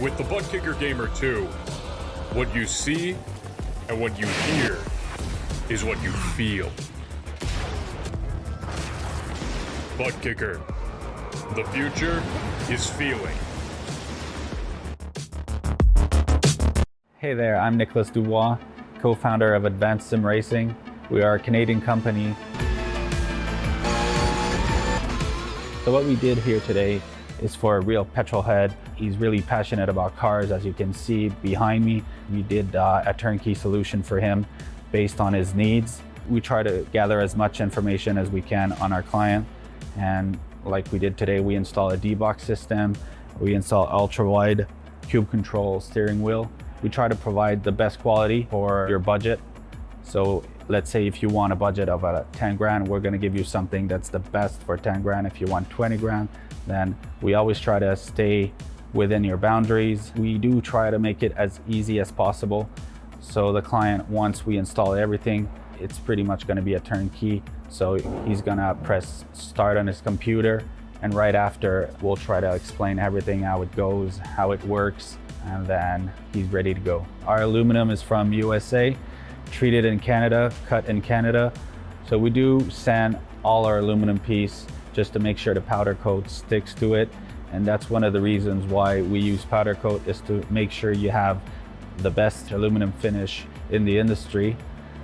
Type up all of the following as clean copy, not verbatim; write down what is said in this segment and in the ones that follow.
With the Butt Kicker Gamer 2, what you see and what you hear is what you feel. Butt Kicker. The future is feeling. Hey there, I'm Nicholas Dubois, co-founder of Advanced Sim Racing. We are a Canadian company. So what we did here today is for a real petrol head. He's really passionate about cars, as you can see behind me. We did a turnkey solution for him based on his needs. We try to gather as much information as we can on our client. And like we did today, we install a D-box system. We install ultra-wide cube control steering wheel. We try to provide the best quality for your budget. So let's say if you want a budget of 10 grand, we're gonna give you something that's the best for 10 grand. If you want 20 grand, then we always try to stay within your boundaries. We do try to make it as easy as possible. So the client, once we install everything, it's pretty much gonna be a turnkey. So he's gonna press start on his computer, and right after, we'll try to explain everything, how it goes, how it works, and then he's ready to go. Our aluminum is from USA, treated in Canada, cut in Canada. So we do sand all our aluminum piece just to make sure the powder coat sticks to it. And that's one of the reasons why we use powder coat, is to make sure you have the best aluminum finish in the industry.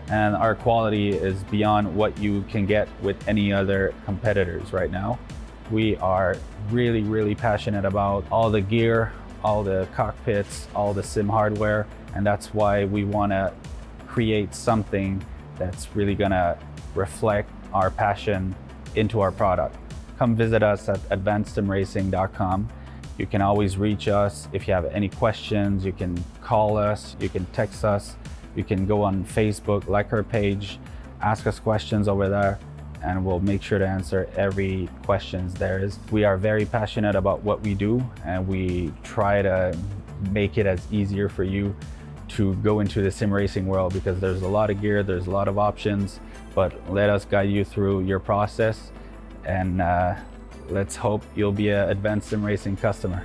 And our quality is beyond what you can get with any other competitors right now. We are really, really passionate about all the gear, all the cockpits, all the sim hardware. And that's why we want to create something that's really gonna reflect our passion into our product. Come visit us at advancedsimracing.com. You can always reach us if you have any questions. You can call us, you can text us, you can go on Facebook, like our page, ask us questions over there, and we'll make sure to answer every questions there is. We are very passionate about what we do, and we try to make it as easier for you to go into the sim racing world, because there's a lot of gear, there's a lot of options, but let us guide you through your process, and let's hope you'll be an Advanced Sim Racing customer.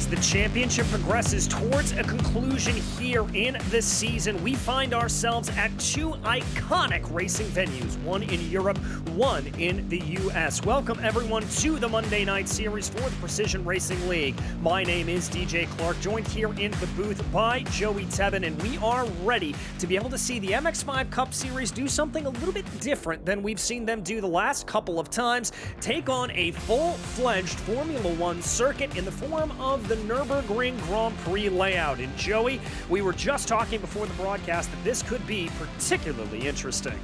The championship progresses towards a conclusion here in this season. We find ourselves at two iconic racing venues, one in Europe, one in the US. Welcome everyone to the Monday Night Series for the Precision Racing League. My name is DJ Clark, joined here in the booth by Joey Tebben, and we are ready to be able to see the MX-5 Cup Series do something a little bit different than we've seen them do the last couple of times. Take on a full-fledged Formula One circuit in the form of the Nürburgring Grand Prix layout. And Joey, we were just talking before the broadcast that this could be particularly interesting.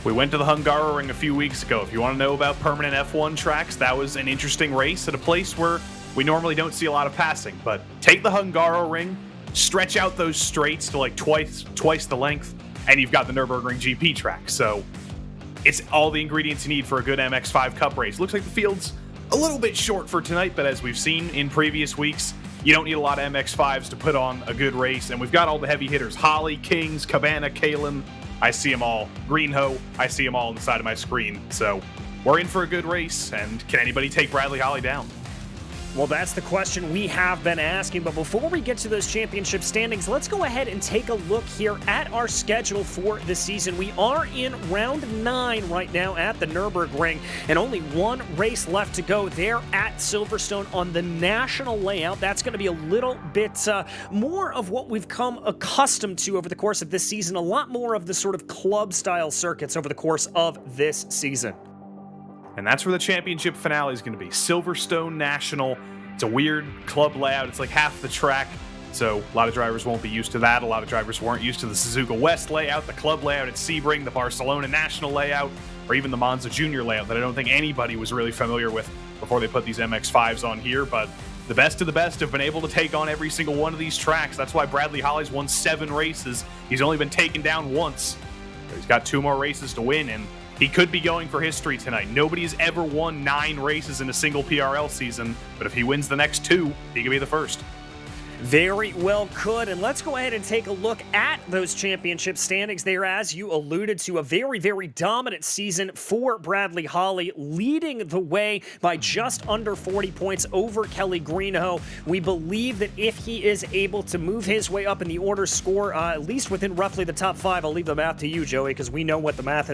We went to the Hungaroring a few weeks ago. If you want to know about permanent F1 tracks, that was an interesting race at a place where we normally don't see a lot of passing. But take the Hungaroring, stretch out those straights to like twice the length, and you've got the Nürburgring GP track. So it's all the ingredients you need for a good MX-5 Cup race. Looks like the field's a little bit short for tonight, but as we've seen in previous weeks, you don't need a lot of MX-5s to put on a good race, and we've got all the heavy hitters. Holly, Kings, Cabana, Kalen, I see them all. Greenho, I see them all on the side of my screen. So we're in for a good race, and can anybody take Bradley Holly down? Well, that's the question we have been asking, but before we get to those championship standings, let's go ahead and take a look here at our schedule for the season. We are in round 9 right now at the Nürburgring, and only one race left to go there at Silverstone on the national layout. That's going to be a little bit more of what we've come accustomed to over the course of this season, a lot more of the sort of club-style circuits over the course of this season. And that's where the championship finale is going to be. Silverstone National. It's a weird club layout. It's like half the track. So a lot of drivers won't be used to that. A lot of drivers weren't used to the Suzuka West layout, the club layout at Sebring, the Barcelona National layout, or even the Monza Junior layout that I don't think anybody was really familiar with before they put these MX-5s on here. But the best of the best have been able to take on every single one of these tracks. That's why Bradley Holly's won 7 races. He's only been taken down once. So he's got 2 more races to win, and he could be going for history tonight. Nobody's ever won 9 races in a single PRL season, but if he wins the next 2, he could be the first. Very well could. And let's go ahead and take a look at those championship standings there. As you alluded to, a very, very dominant season for Bradley Holly, leading the way by just under 40 points over Kelly Greenhoe. We believe that if he is able to move his way up in the order score, at least within roughly the top 5, I'll leave the math to you, Joey, because we know what the math,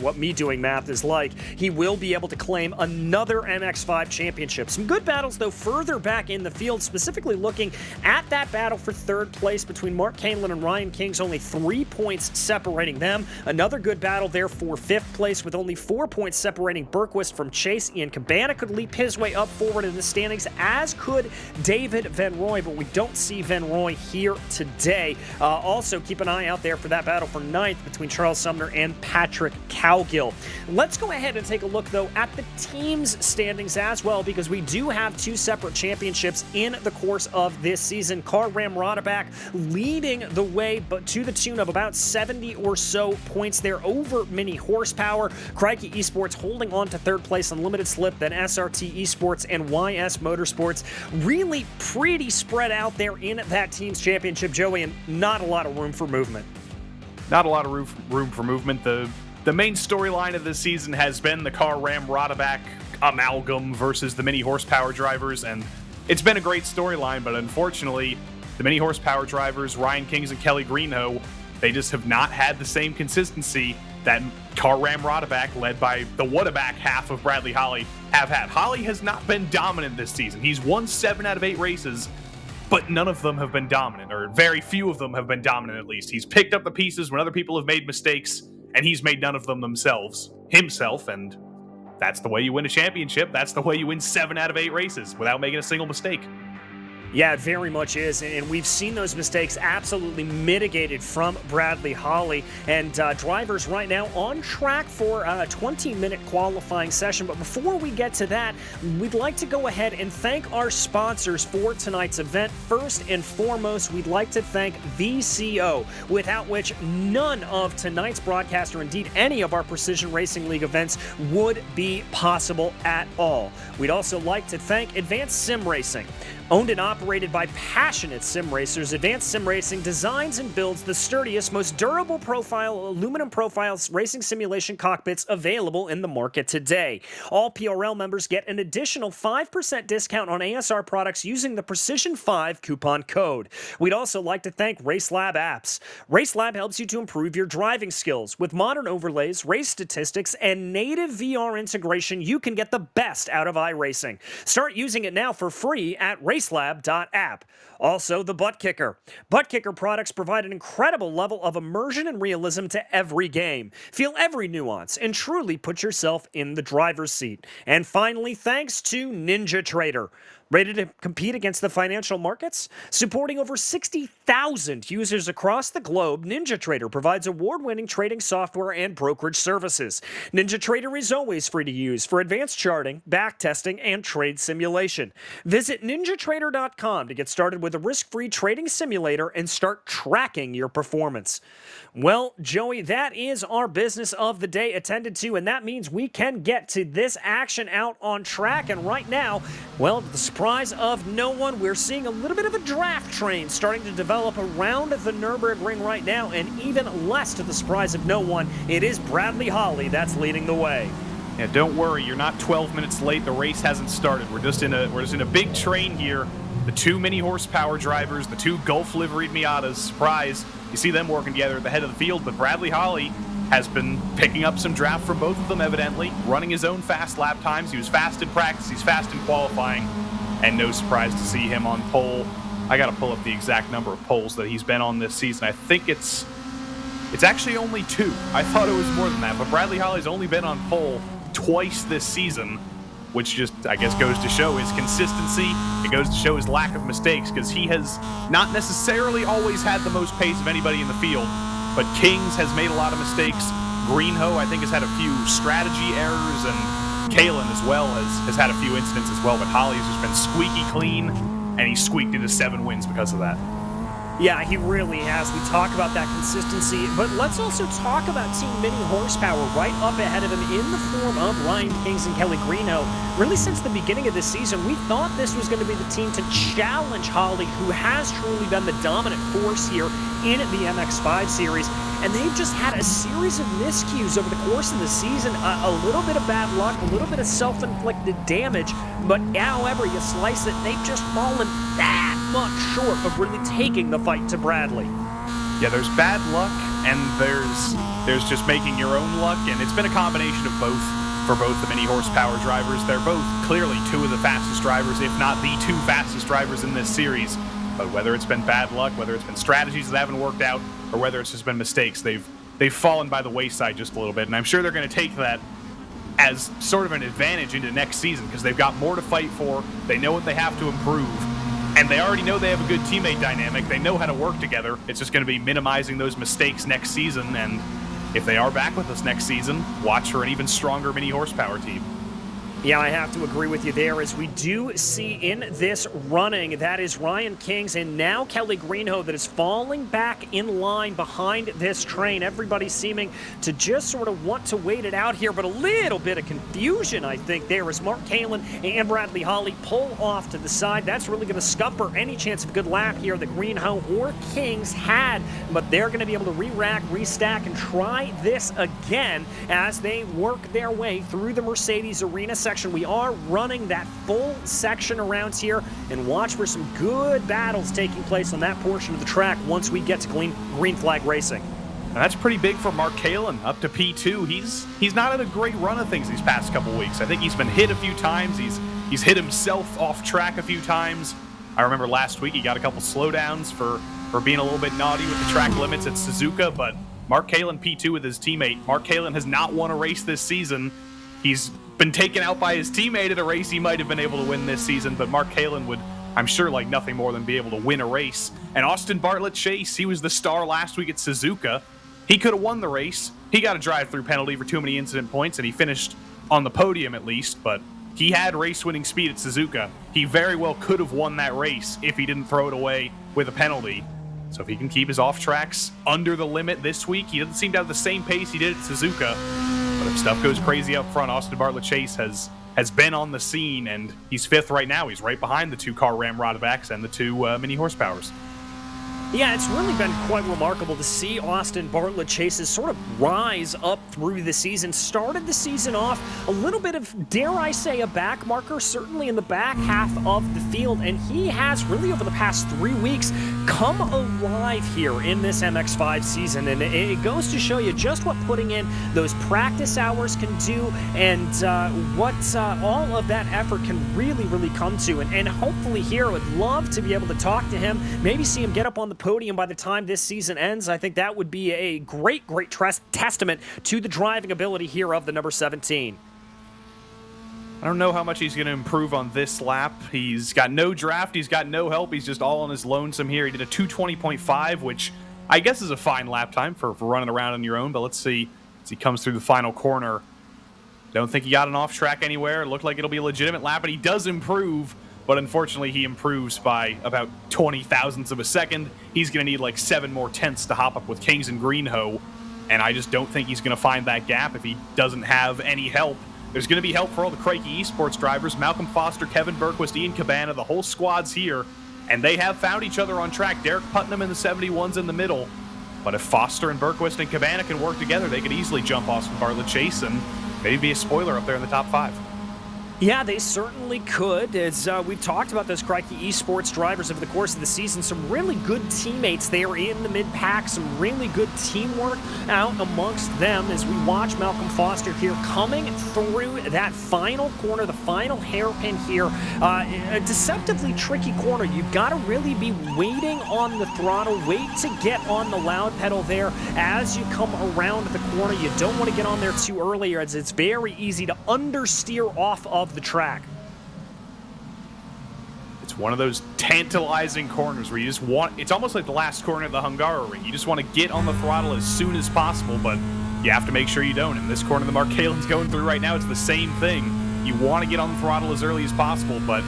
what me doing math is like. He will be able to claim another MX-5 championship. Some good battles, though, further back in the field, specifically looking at that battle for third place between Mark Canlin and Ryan Kings, only 3 points separating them. Another good battle there for 5th place with only 4 points separating Berquist from Chase. Ian Cabana could leap his way up forward in the standings, as could David Van Roy, but we don't see Van Roy here today. Also, keep an eye out there for that battle for 9th between Charles Sumner and Patrick Cowgill. Let's go ahead and take a look, though, at the team's standings as well, because we do have 2 separate championships in the course of this season. Car Ram Rodaback leading the way, but to the tune of about 70 or so points there over Mini Horsepower. Crikey Esports holding on to 3rd place on Limited Slip, then SRT Esports and YS Motorsports. Really pretty spread out there in that team's championship, Joey, and not a lot of room for movement. Not a lot of room for movement. The main storyline of this season has been the Car Ram Rodaback amalgam versus the Mini Horsepower drivers, and it's been a great storyline, but unfortunately, the Mini Horsepower drivers, Ryan Kings and Kelly Greenhoe, they just have not had the same consistency that Car Ram Rodaback, led by the Wadaback half of Bradley Holly, have had. Holly has not been dominant this season. He's won 7 out of 8 races, but none of them have been dominant, or very few of them have been dominant at least. He's picked up the pieces when other people have made mistakes, and he's made none of them himself, and that's the way you win a championship. That's the way you win 7 out of 8 races without making a single mistake. Yeah, it very much is, and we've seen those mistakes absolutely mitigated from Bradley Holly, and drivers right now on track for a 20-minute qualifying session. But before we get to that, we'd like to go ahead and thank our sponsors for tonight's event. First and foremost, we'd like to thank VCO, without which none of tonight's broadcast, or indeed any of our Precision Racing League events, would be possible at all. We'd also like to thank Advanced Sim Racing. Owned and operated by passionate sim racers, Advanced Sim Racing designs and builds the sturdiest, most durable aluminum profile racing simulation cockpits available in the market today. All PRL members get an additional 5% discount on ASR products using the Precision5 coupon code. We'd also like to thank RaceLab apps. RaceLab helps you to improve your driving skills. With modern overlays, race statistics, and native VR integration, you can get the best out of iRacing. Start using it now for free at racelab.app. Also, the Butt Kicker. Butt Kicker products provide an incredible level of immersion and realism to every game. Feel every nuance and truly put yourself in the driver's seat. And finally, thanks to Ninja Trader. Ready to compete against the financial markets? Supporting over 60,000 users across the globe, Ninja Trader provides award-winning trading software and brokerage services. Ninja Trader is always free to use for advanced charting, backtesting, and trade simulation. Visit ninjatrader.com to get started with a risk-free trading simulator and start tracking your performance. Well, Joey, that is our business of the day attended to, and that means we can get to this action out on track. And right now, well, the surprise of no one, we're seeing a little bit of a draft train starting to develop around the Nürburgring right now, and even less to the surprise of no one, it is Bradley Holly that's leading the way. Yeah, don't worry, you're not 12 minutes late. The race hasn't started. We're just in a big train here. The 2 Mini Horsepower drivers, the 2 Gulf liveried Miatas, surprise. You see them working together at the head of the field, but Bradley Holly has been picking up some draft from both of them, evidently, running his own fast lap times. He was fast in practice, he's fast in qualifying, and no surprise to see him on pole. I got to pull up the exact number of poles that he's been on this season. I think it's actually only 2. I thought it was more than that, but Bradley Holly's only been on pole twice this season, which just, I guess, goes to show his consistency. It goes to show his lack of mistakes, because he has not necessarily always had the most pace of anybody in the field, but Kings has made a lot of mistakes. Greenhoe, I think, has had a few strategy errors, and Kalen as well has had a few incidents as well, but Holly has just been squeaky clean, and he squeaked into 7 wins because of that. Yeah, he really has. We talk about that consistency, but let's also talk about Team Mini Horsepower right up ahead of him in the form of Ryan Kings and Kelly Greeno. Really, since the beginning of this season, we thought this was going to be the team to challenge Holly, who has truly been the dominant force here in the MX-5 series. And they've just had a series of miscues over the course of the season. A little bit of bad luck, a little bit of self-inflicted damage, but however you slice it, they've just fallen that much short of really taking the fight to Bradley. Yeah, there's bad luck, and there's just making your own luck, and it's been a combination of both for both the mini horsepower drivers. They're both clearly two of the fastest drivers, if not the two fastest drivers in this series. But whether it's been bad luck, whether it's been strategies that haven't worked out, or whether it's just been mistakes, they've fallen by the wayside just a little bit. And I'm sure they're going to take that as sort of an advantage into next season, because they've got more to fight for. They know what they have to improve, and they already know they have a good teammate dynamic. They know how to work together. It's just going to be minimizing those mistakes next season, and if they are back with us next season, watch for an even stronger mini horsepower team. Yeah, I have to agree with you there, as we do see in this running, that is Ryan Kings and now Kelly Greenhoe that is falling back in line behind this train. Everybody seeming to just sort of want to wait it out here, but a little bit of confusion, I think, there as Mark Kalin and Bradley Holly pull off to the side. That's really going to scupper any chance of a good lap here that Greenhoe or Kings had, but they're going to be able to re-rack, restack, and try this again as they work their way through the Mercedes Arena section. We are running that full section around here, and watch for some good battles taking place on that portion of the track once we get to green flag racing. And that's pretty big for Mark Kalin, up to P2. He's not had a great run of things these past couple weeks. I think he's been hit a few times. He's hit himself off track a few times. I remember last week he got a couple slowdowns for being a little bit naughty with the track limits at Suzuka, but Mark Kalin P2 with his teammate. Mark Kalin has not won a race this season. He's been taken out by his teammate at a race he might have been able to win this season, but Mark Kalin would, I'm sure, like nothing more than be able to win a race. And Austin Bartlett Chase, he was the star last week at Suzuka. He could have won the race. He got a drive-through penalty for too many incident points, and he finished on the podium at least, but he had race-winning speed at Suzuka. He very well could have won that race if he didn't throw it away with a penalty. So if he can keep his off-tracks under the limit this week, he doesn't seem to have the same pace he did at Suzuka. But if stuff goes crazy up front, Austin Bartlett Chase has been on the scene, and he's fifth right now. He's right behind the two-car Ramrod backs and the two mini horsepowers. Yeah, it's really been quite remarkable to see Austin Bartlett Chase's sort of rise up through the season. Started the season off a little bit of, dare I say, a back marker, certainly in the back half of the field, and he has really over the past 3 weeks come alive here in this MX-5 season, and it goes to show you just what putting in those practice hours can do, and what all of that effort can really come to. And hopefully here, I would love to be able to talk to him, maybe see him get up on the podium by the time this season ends. I think that would be a great testament to the driving ability here of the number 17. I don't know how much he's going to improve on this lap. He's got no draft. He's got no help. He's just all on his lonesome here. He did a 2:20.5, which I guess is a fine lap time for running around on your own. But let's see as he comes through the final corner. Don't think he got an off track anywhere. It looked like it'll be a legitimate lap, and he does improve. But unfortunately, he improves by about 20 thousandths of a second. He's going to need like 7 more tenths to hop up with Kings and Greenhoe. And I just don't think he's going to find that gap if he doesn't have any help. There's going to be help for all the Crikey Esports drivers. Malcolm Foster, Kevin Berquist, Ian Cabana, the whole squad's here. And they have found each other on track. Derek Putnam in the 71's in the middle. But if Foster and Berquist and Cabana can work together, they could easily jump Austin Bartlett Chase and maybe be a spoiler up there in the top 5. Yeah, they certainly could. As we've talked about those Crikey Esports drivers over the course of the season, some really good teammates there in the mid-pack, some really good teamwork out amongst them as we watch Malcolm Foster here coming through that final corner, the final hairpin here. A deceptively tricky corner. You've got to really be waiting on the throttle, wait to get on the loud pedal there as you come around the corner. You don't want to get on there too early, as it's very easy to understeer off of the track. It's one of those tantalizing corners where you just want, it's almost like the last corner of the Hungaroring. You just want to get on the throttle as soon as possible, but you have to make sure you don't. In this corner that Mark Kalin's going through right now, it's the same thing. You want to get on the throttle as early as possible, but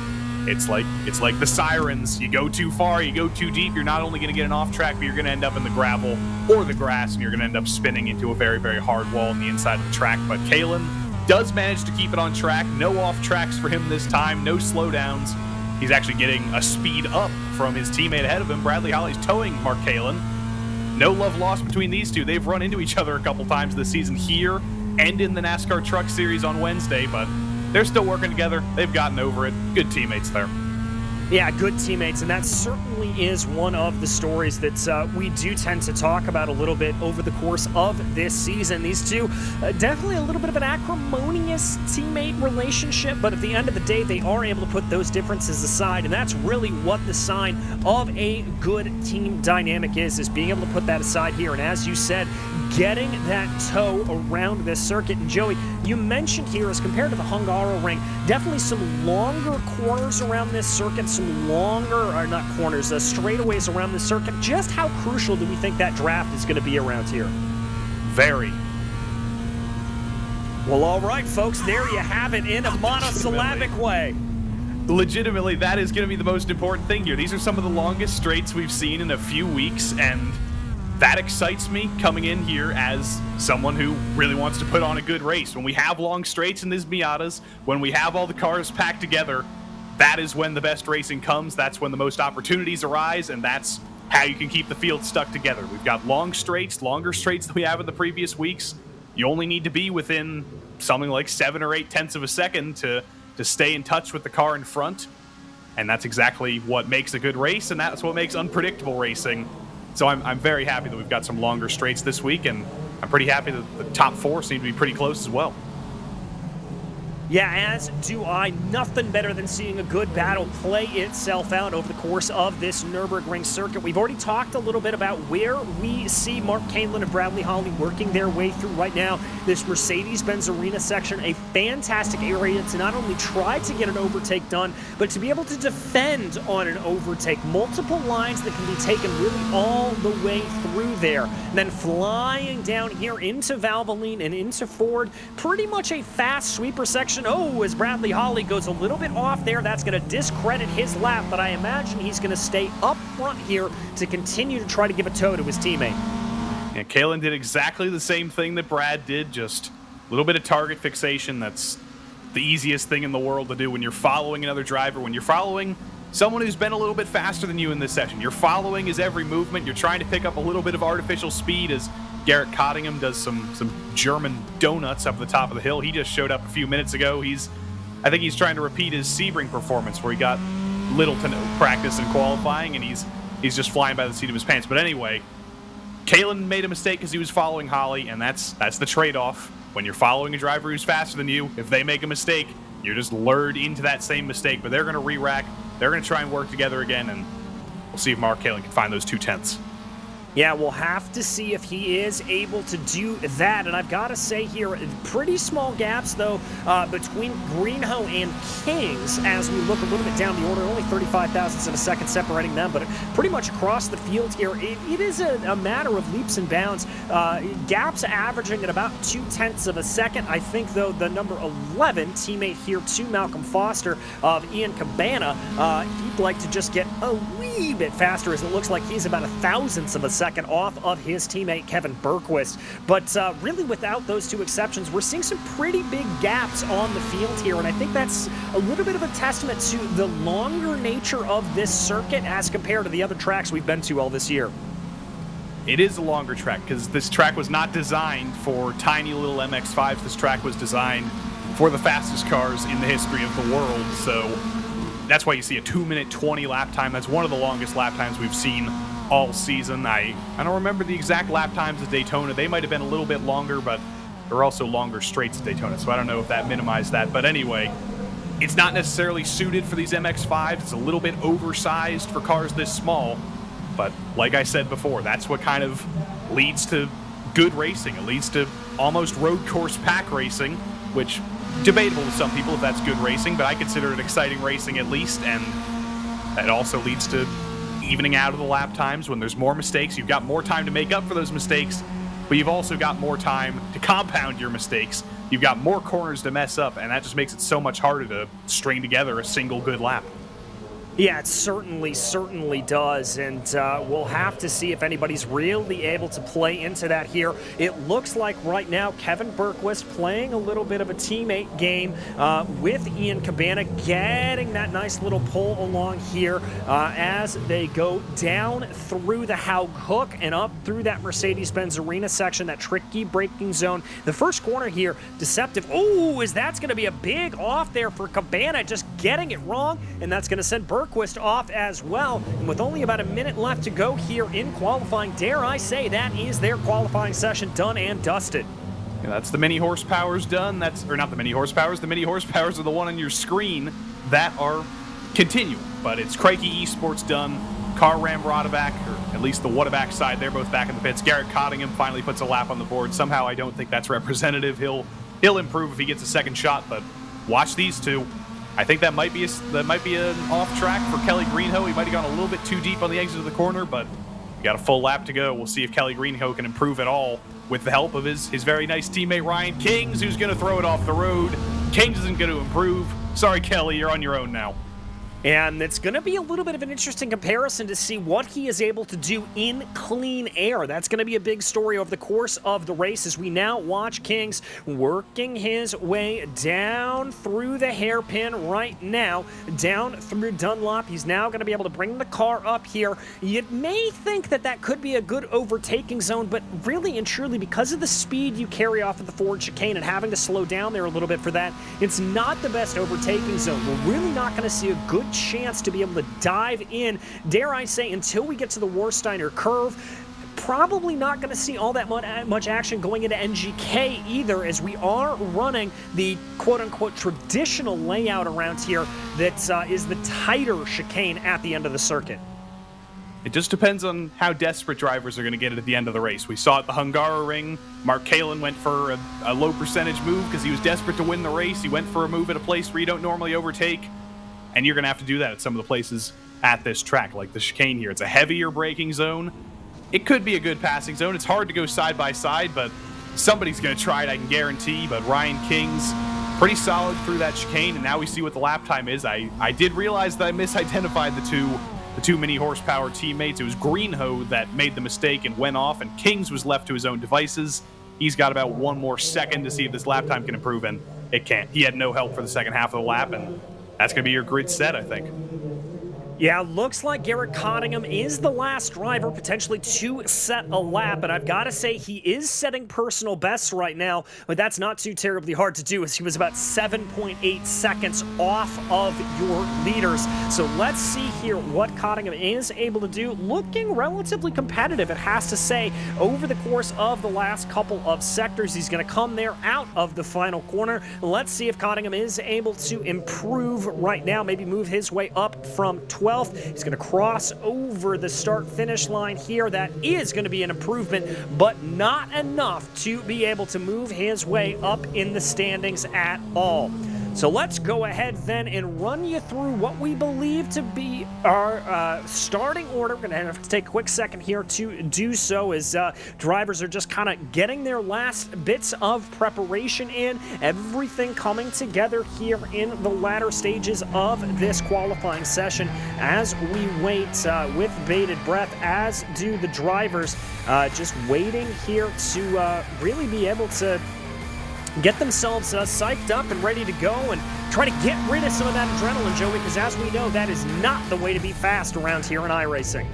It's like the sirens. You go too far, you go too deep, you're not only going to get an off track, but you're going to end up in the gravel or the grass, and you're going to end up spinning into a very, very hard wall on the inside of the track. But Kalen does manage to keep it on track. No off tracks for him this time, no slowdowns. He's actually getting a speed up from his teammate ahead of him. Bradley Holly's towing Mark Kalen. No love lost between these two. They've run into each other a couple times this season here and in the NASCAR Truck Series on Wednesday, but they're still working together. They've gotten over it. Good teammates there. Yeah, good teammates, and that certainly is one of the stories that we do tend to talk about a little bit over the course of this season. These two, definitely a little bit of an acrimonious teammate relationship, but at the end of the day, they are able to put those differences aside, and that's really what the sign of a good team dynamic is being able to put that aside here. And as you said, getting that toe around this circuit. And Joey, you mentioned here, as compared to the Hungaroring, definitely some longer corners around this circuit, some longer, or not corners, straightaways around the circuit. Just how crucial do we think that draft is going to be around here? Very. Well, all right, folks, there you have it in a monosyllabic way. Legitimately, that is going to be the most important thing here. These are some of the longest straights we've seen in a few weeks, and that excites me coming in here as someone who really wants to put on a good race. When we have long straights in these Miatas, when we have all the cars packed together, that is when the best racing comes. That's when the most opportunities arise, and that's how you can keep the field stuck together. We've got long straights, longer straights than we have in the previous weeks. You only need to be within something like 7 or 8 tenths of a second to stay in touch with the car in front, and that's exactly what makes a good race, and that's what makes unpredictable racing. So I'm very happy that we've got some longer straights this week, and I'm pretty happy that the top 4 seem to be pretty close as well. Yeah, as do I. Nothing better than seeing a good battle play itself out over the course of this Nürburgring circuit. We've already talked a little bit about where we see Mark Kalen and Bradley Holly working their way through right now. This Mercedes-Benz Arena section, a fantastic area to not only try to get an overtake done, but to be able to defend on an overtake. Multiple lines that can be taken really all the way through there. And then flying down here into Valvoline and into Ford, pretty much a fast sweeper section. Oh, as Bradley Holly goes a little bit off there, that's going to discredit his lap, but I imagine he's going to stay up front here to continue to try to give a toe to his teammate. Yeah, Kalen did exactly the same thing that Brad did, just a little bit of target fixation. That's the easiest thing in the world to do when you're following another driver, when you're following someone who's been a little bit faster than you in this session. You're following his every movement. You're trying to pick up a little bit of artificial speed as Garrett Cottingham does some German donuts up the top of the hill. He just showed up a few minutes ago. I think he's trying to repeat his Sebring performance where he got little to no practice in qualifying, and he's just flying by the seat of his pants. But anyway, Kalen made a mistake because he was following Holly, and that's the trade-off. When you're following a driver who's faster than you, if they make a mistake, you're just lured into that same mistake. But they're going to re-rack. They're going to try and work together again, and we'll see if Mark Kalen can find those 2 tenths. Yeah, we'll have to see if he is able to do that. And I've got to say here, pretty small gaps, though, between Greenhoe and Kings as we look a little bit down the order. Only 35 thousandths of a second separating them, but pretty much across the field here, it is a matter of leaps and bounds. Gaps averaging at about 2 tenths of a second. I think, though, the number 11 teammate here to Malcolm Foster of Ian Cabana, he'd like to just get a wee bit faster, as it looks like he's about 1,000ths of a second off of his teammate Kevin Berquist. But really, without those 2 exceptions, we're seeing some pretty big gaps on the field here, and I think that's a little bit of a testament to the longer nature of this circuit as compared to the other tracks we've been to all this year. It is a longer track because this track was not designed for tiny little MX-5s. This track was designed for the fastest cars in the history of the world, so that's why you see a 2-minute 20 lap time. That's one of the longest lap times we've seen all season. I don't remember the exact lap times at Daytona. They might have been a little bit longer, but there are also longer straights at Daytona, so I don't know if that minimized that. But anyway, it's not necessarily suited for these MX-5s. It's a little bit oversized for cars this small, but like I said before, that's what kind of leads to good racing. It leads to almost road course pack racing, which debatable to some people if that's good racing, but I consider it exciting racing at least, and that also leads to evening out of the lap times. When there's more mistakes, you've got more time to make up for those mistakes, but you've also got more time to compound your mistakes. You've got more corners to mess up, and that just makes it so much harder to string together a single good lap. Yeah, it certainly does, and we'll have to see if anybody's really able to play into that here. It looks like right now Kevin Bergquist playing a little bit of a teammate game with Ian Cabana, getting that nice little pull along here as they go down through the Haug Hook and up through that Mercedes-Benz Arena section, that tricky braking zone. The first corner here, deceptive. Oh, that's going to be a big off there for Cabana, just getting it wrong, and that's going to send Bergquist off as well. And with only about a minute left to go here in qualifying, dare I say that is their qualifying session done and dusted. Yeah, that's the mini horsepowers done. Or not the mini horsepowers. The mini horsepowers are the one on your screen that are continuing. But it's Crikey Esports done. Car Ram Rodaback, or at least the Wadaback side, they're both back in the pits. Garrett Cottingham finally puts a lap on the board. Somehow I don't think that's representative. He'll improve if he gets a second shot, but watch these two. I think that might be an off track for Kelly Greenhoe. He might have gone a little bit too deep on the exit of the corner, but we got a full lap to go. We'll see if Kelly Greenhoe can improve at all with the help of his very nice teammate Ryan Kings, who's going to throw it off the road. Kings isn't going to improve. Sorry, Kelly, you're on your own now. And it's going to be a little bit of an interesting comparison to see what he is able to do in clean air. That's going to be a big story over the course of the race as we now watch Kings working his way down through the hairpin right now, down through Dunlop. He's now going to be able to bring the car up here. You may think that that could be a good overtaking zone, but really and truly, because of the speed you carry off of the forward chicane and having to slow down there a little bit for that, it's not the best overtaking zone. We're really not going to see a good chance to be able to dive in, dare I say, until we get to the Warsteiner curve. Probably not going to see all that much action going into NGK either, as we are running the quote-unquote traditional layout around here that is the tighter chicane at the end of the circuit. It just depends on how desperate drivers are going to get it at the end of the race. We saw at the Hungaroring, Mark Kalin went for a low percentage move because he was desperate to win the race. He went for a move at a place where you don't normally overtake. And you're going to have to do that at some of the places at this track, like the chicane here. It's a heavier braking zone. It could be a good passing zone. It's hard to go side by side, but somebody's going to try it, I can guarantee. But Ryan King's pretty solid through that chicane, and now we see what the lap time is. I did realize that I misidentified the two mini horsepower teammates. It was Greenhoe that made the mistake and went off, and Kings was left to his own devices. He's got about one more second to see if this lap time can improve, and it can't. He had no help for the second half of the lap, and that's going to be your grid set, I think. Yeah, looks like Garrett Cottingham is the last driver potentially to set a lap, and I've got to say he is setting personal bests right now, but that's not too terribly hard to do, as he was about 7.8 seconds off of your leaders. So let's see here what Cottingham is able to do. Looking relatively competitive, it has to say, over the course of the last couple of sectors. He's going to come there out of the final corner. Let's see if Cottingham is able to improve right now, maybe move his way up from 12th. He's going to cross over the start-finish line here. That is going to be an improvement, but not enough to be able to move his way up in the standings at all. So let's go ahead then and run you through what we believe to be our starting order. We're going to have to take a quick second here to do so, as drivers are just kind of getting their last bits of preparation in. Everything coming together here in the latter stages of this qualifying session as we wait with bated breath, as do the drivers, just waiting here to really be able to get themselves psyched up and ready to go and try to get rid of some of that adrenaline, Joey, because as we know, that is not the way to be fast around here in iRacing.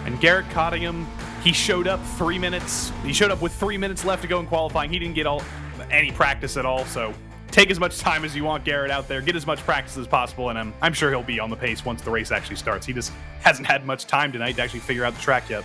And Garrett Cottingham, he showed up 3 minutes. He showed up with 3 minutes left to go in qualifying. He didn't get any practice at all, so take as much time as you want, Garrett, out there. Get as much practice as possible, and I'm sure he'll be on the pace once the race actually starts. He just hasn't had much time tonight to actually figure out the track yet.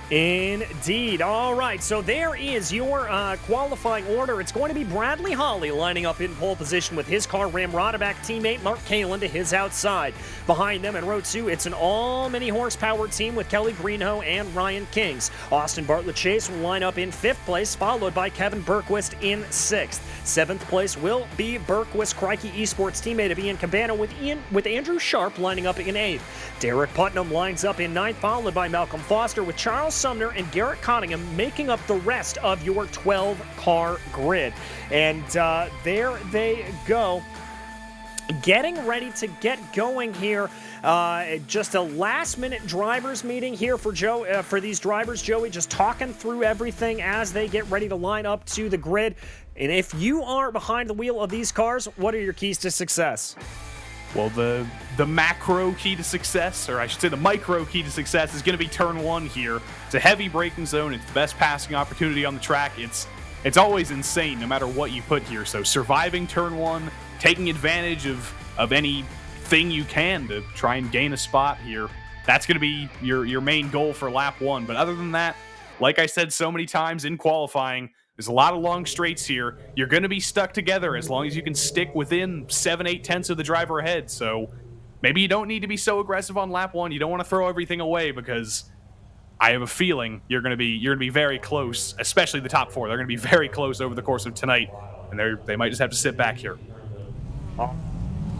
Indeed. All right, so there is your qualifying order. It's going to be Bradley Holly lining up in pole position with his car Ram Rodaback teammate Mark Kalin to his outside. Behind them in row 2, it's an all-mini horsepower team with Kelly Greenhoe and Ryan Kings. Austin Bartlett Chase will line up in 5th place, followed by Kevin Bergquist in 6th. 7th place will be Bergquist Crikey Esports teammate of Ian Cabana, with Andrew Sharp lining up in 8th. Derek Putnam lines up in 9th, followed by Malcolm Foster, with Charles Sumner and Garrett Cottingham making up the rest of your 12-car grid. And there they go. getting ready to get going here. Just a last-minute drivers meeting here for for these drivers, Joey, just talking through everything as they get ready to line up to the grid. And if you are behind the wheel of these cars, what are your keys to success? Well, the macro key to success, or I should say the micro key to success, is going to be turn 1 here. It's a heavy braking zone. It's the best passing opportunity on the track. It's always insane no matter what you put here. So surviving turn 1, taking advantage of anything you can to try and gain a spot here, that's going to be your main goal for lap 1. But other than that, like I said so many times in qualifying, there's a lot of long straights here. You're going to be stuck together as long as you can stick within 7-8 tenths of the driver ahead. So maybe you don't need to be so aggressive on lap 1. You don't want to throw everything away, because I have a feeling you're going to be very close, especially the top 4. They're going to be very close over the course of tonight, and they might just have to sit back here.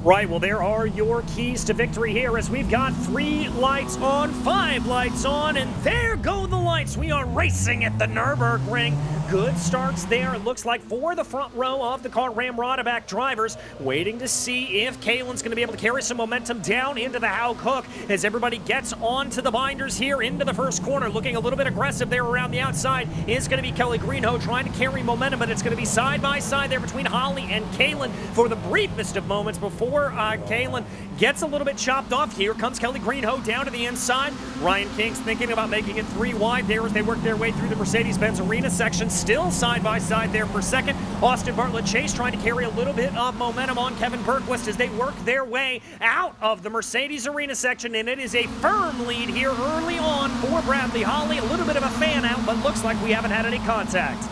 Right, well, there are your keys to victory here as we've got 3 lights on, 5 lights on, and there go the lights. We are racing at the Nürburgring. Good starts there, it looks like, for the front row of the car Ramrodeback drivers, waiting to see if Kalen's going to be able to carry some momentum down into the Haug hook as everybody gets onto the binders here into the first corner. Looking a little bit aggressive there around the outside is going to be Kelly Greenhoe trying to carry momentum, but it's going to be side by side there between Holly and Kalen for the briefest of moments before Kalen gets a little bit chopped off. Here comes Kelly Greenhoe down to the inside. Ryan King's thinking about making it 3 wide there as they work their way through the Mercedes-Benz Arena section. Still side by side there for second. Austin Bartlett Chase trying to carry a little bit of momentum on Kevin Bergquist as they work their way out of the Mercedes Arena section, and it is a firm lead here early on for Bradley Holly. A little bit of a fan out, but looks like we haven't had any contact.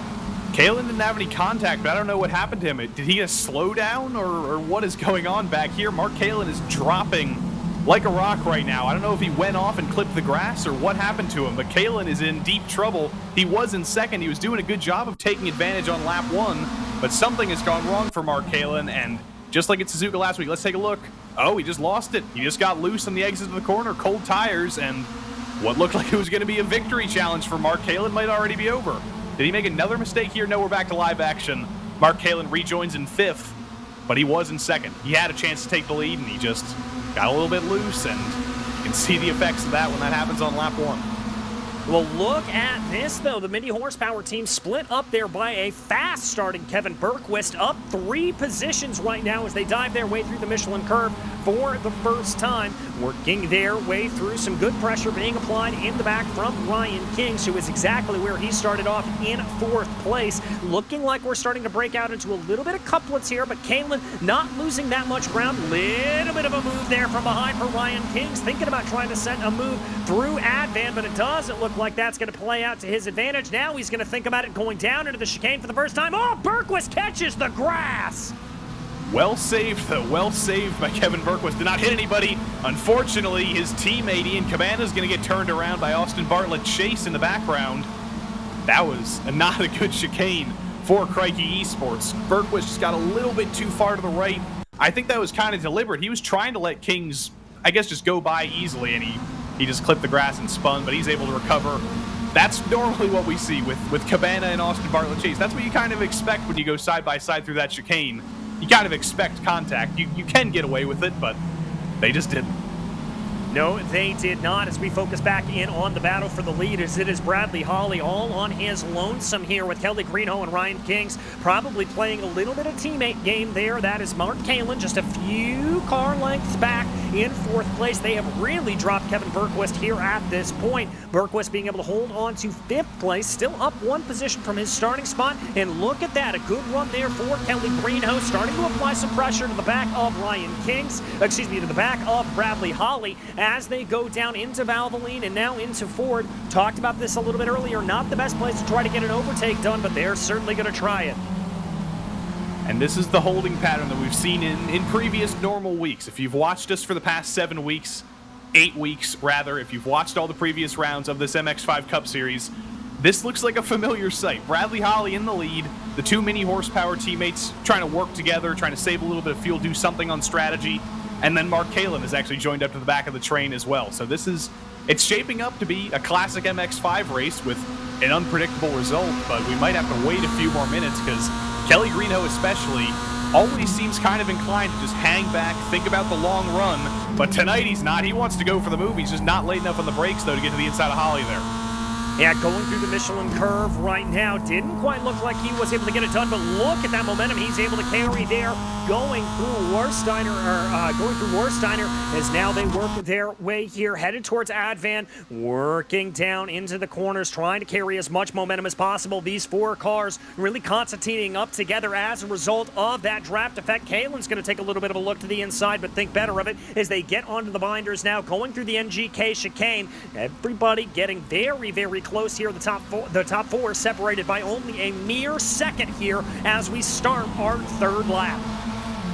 Kalen didn't have any contact, but I don't know what happened to him. Did he get a slowdown, or what is going on back here? Mark Kalen is dropping like a rock right now. I don't know if he went off and clipped the grass or what happened to him, but Kalen is in deep trouble. He was in second. He was doing a good job of taking advantage on lap 1, but something has gone wrong for Mark Kalen, and just like at Suzuka last week, let's take a look. Oh, he just lost it. He just got loose on the exit of the corner, cold tires, and what looked like it was going to be a victory challenge for Mark Kalen might already be over. Did he make another mistake here? No, we're back to live action. Mark Kalen rejoins in 5th, but he was in second. He had a chance to take the lead, and he just got a little bit loose, and you can see the effects of that when that happens on lap 1. Well, look at this, though. The mini horsepower team split up there by a fast-starting Kevin Bergquist, up 3 positions right now as they dive their way through the Michelin curve for the first time, working their way through some good pressure being applied in the back from Ryan Kings, who is exactly where he started off in 4th place. Looking like we're starting to break out into a little bit of couplets here, but Kalen not losing that much ground. Little bit of a move there from behind for Ryan Kings, thinking about trying to set a move through Advan, but it doesn't look like that's going to play out to his advantage. Now he's going to think about it going down into the chicane for the first time. Oh, Bergquist catches the grass! Well saved, though. Well saved by Kevin Bergquist. Did not hit anybody. Unfortunately, his teammate Ian Cabana is going to get turned around by Austin Bartlett Chase in the background. That was not a good chicane for Crikey Esports. Bergquist just got a little bit too far to the right. I think that was kind of deliberate. He was trying to let Kings, I guess, just go by easily, and he just clipped the grass and spun, but he's able to recover. That's normally what we see with Cabana and Austin Bartlett Chase. That's what you kind of expect when you go side by side through that chicane. You kind of expect contact. You can get away with it, but they just didn't. No, they did not, as we focus back in on the battle for the lead, as it is Bradley Holly all on his lonesome here with Kelly Greenhoe and Ryan Kings probably playing a little bit of teammate game there. That is Mark Kalen just a few car lengths back in 4th place. They have really dropped Kevin Bergquist here at this point. Bergquist being able to hold on to 5th place, still up 1 position from his starting spot. And look at that, a good run there for Kelly Greenhoe, starting to apply some pressure to the back of Ryan Kings, to the back of Bradley Holly as they go down into Valvoline and now into Ford. Talked about this a little bit earlier, not the best place to try to get an overtake done, but they're certainly going to try it. And this is the holding pattern that we've seen in previous normal weeks. If you've watched us for the past 7 weeks, 8 weeks rather, if you've watched all the previous rounds of this MX-5 Cup Series, this looks like a familiar sight. Bradley Holly in the lead, the 2 mini horsepower teammates trying to work together, trying to save a little bit of fuel, do something on strategy, and then Mark Kalen has actually joined up to the back of the train as well. So it's shaping up to be a classic MX-5 race with an unpredictable result, but we might have to wait a few more minutes because Kelly Greenhoe especially always seems kind of inclined to just hang back, think about the long run, but tonight he's not. He wants to go for the move. He's just not late enough on the brakes, though, to get to the inside of Holly there. Yeah, going through the Michelin curve right now. Didn't quite look like he was able to get it done, but look at that momentum he's able to carry there. Going through Warsteiner as now they work their way here, headed towards Advan, working down into the corners, trying to carry as much momentum as possible. These four cars really concertinating up together as a result of that draft effect. Kalen's going to take a little bit of a look to the inside, but think better of it as they get onto the binders now, going through the NGK chicane. Everybody getting very, very close here. The top four separated by only a mere second here as we start our third lap.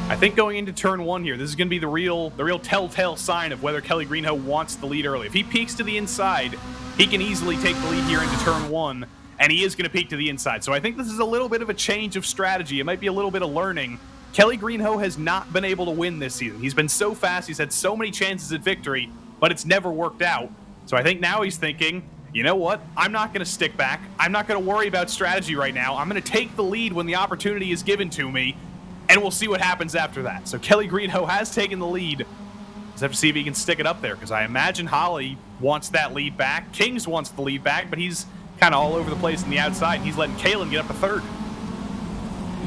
I think going into turn one here, this is going to be the real telltale sign of whether Kelly Greenhoe wants the lead early. If he peeks to the inside, he can easily take the lead here into turn one, and he is going to peek to the inside. So I think this is a little bit of a change of strategy. It might be a little bit of learning. Kelly Greenhoe has not been able to win this season. He's been so fast. He's had so many chances at victory, but it's never worked out. So I think now he's thinking, you know what? I'm not going to stick back. I'm not going to worry about strategy right now. I'm going to take the lead when the opportunity is given to me, and we'll see what happens after that. So Kelly Greenhoe has taken the lead. Just have to see if he can stick it up there, because I imagine Holly wants that lead back. Kings wants the lead back, but he's kind of all over the place on the outside. He's letting Kalen get up to third.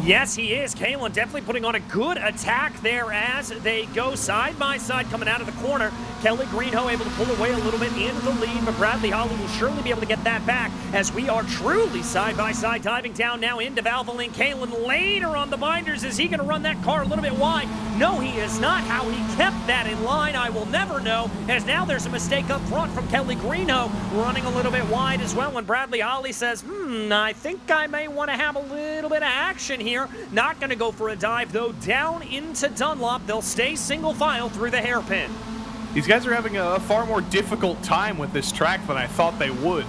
Yes, he is. Kalen definitely putting on a good attack there as they go side by side coming out of the corner. Kelly Greenhoe able to pull away a little bit into the lead, but Bradley Holly will surely be able to get that back as we are truly side by side diving down now into Valvoline. Kalen later on the binders. Is he going to run that car a little bit wide? No, he is not. How he kept that in line, I will never know, as now there's a mistake up front from Kelly Greenhoe running a little bit wide as well, when Bradley Holly says, I think I may want to have a little bit of action here. Not going to go for a dive, though, down into Dunlop. They'll stay single file through the hairpin. These guys are having a far more difficult time with this track than I thought they would.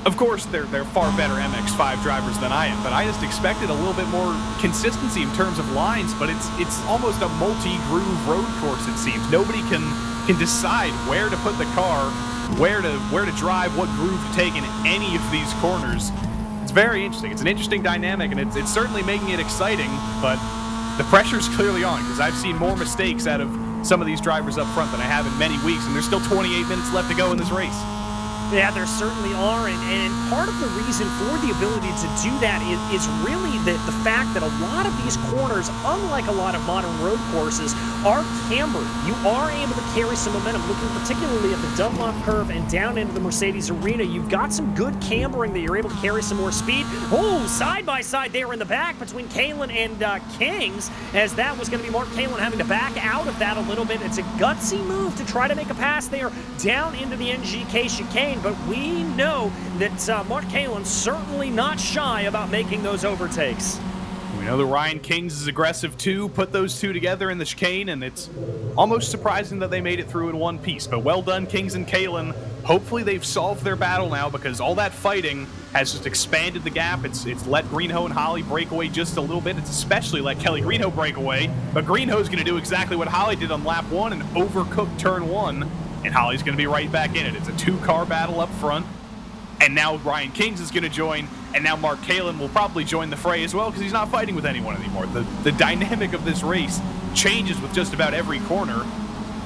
Of course, they're far better MX-5 drivers than I am, but I just expected a little bit more consistency in terms of lines, but it's almost a multi-groove road course, it seems. Nobody can decide where to put the car, where to drive, what groove to take in any of these corners. It's very interesting. It's an interesting dynamic, and it's certainly making it exciting, but the pressure's clearly on, because I've seen more mistakes out of some of these drivers up front than I have in many weeks, and there's still 28 minutes left to go in this race. Yeah, there certainly are, and part of the reason for the ability to do that is really the fact that a lot of these corners, unlike a lot of modern road courses, are cambered. You are able to carry some momentum, looking particularly at the Dunlop curve and down into the Mercedes arena. You've got some good cambering that you're able to carry some more speed. Oh, side by side there in the back between Kalen and Kings, as that was going to be Mark Kalen having to back out of that a little bit. It's a gutsy move to try to make a pass there down into the NGK chicane, but we know that Mark Kalen's certainly not shy about making those overtakes. We know that Ryan Kings is aggressive too. Put those two together in the chicane, and it's almost surprising that they made it through in one piece. But well done, Kings and Kalen. Hopefully they've solved their battle now, because all that fighting has just expanded the gap. It's let Greenhoe and Holly break away just a little bit. It's especially let Kelly Greenhoe break away. But Greenhoe's going to do exactly what Holly did on lap one and overcook turn one. And Holly's going to be right back in it. It's a two-car battle up front. And now Ryan Kings is going to join, and now Mark Kalen will probably join the fray as well, because he's not fighting with anyone anymore. The dynamic of this race changes with just about every corner,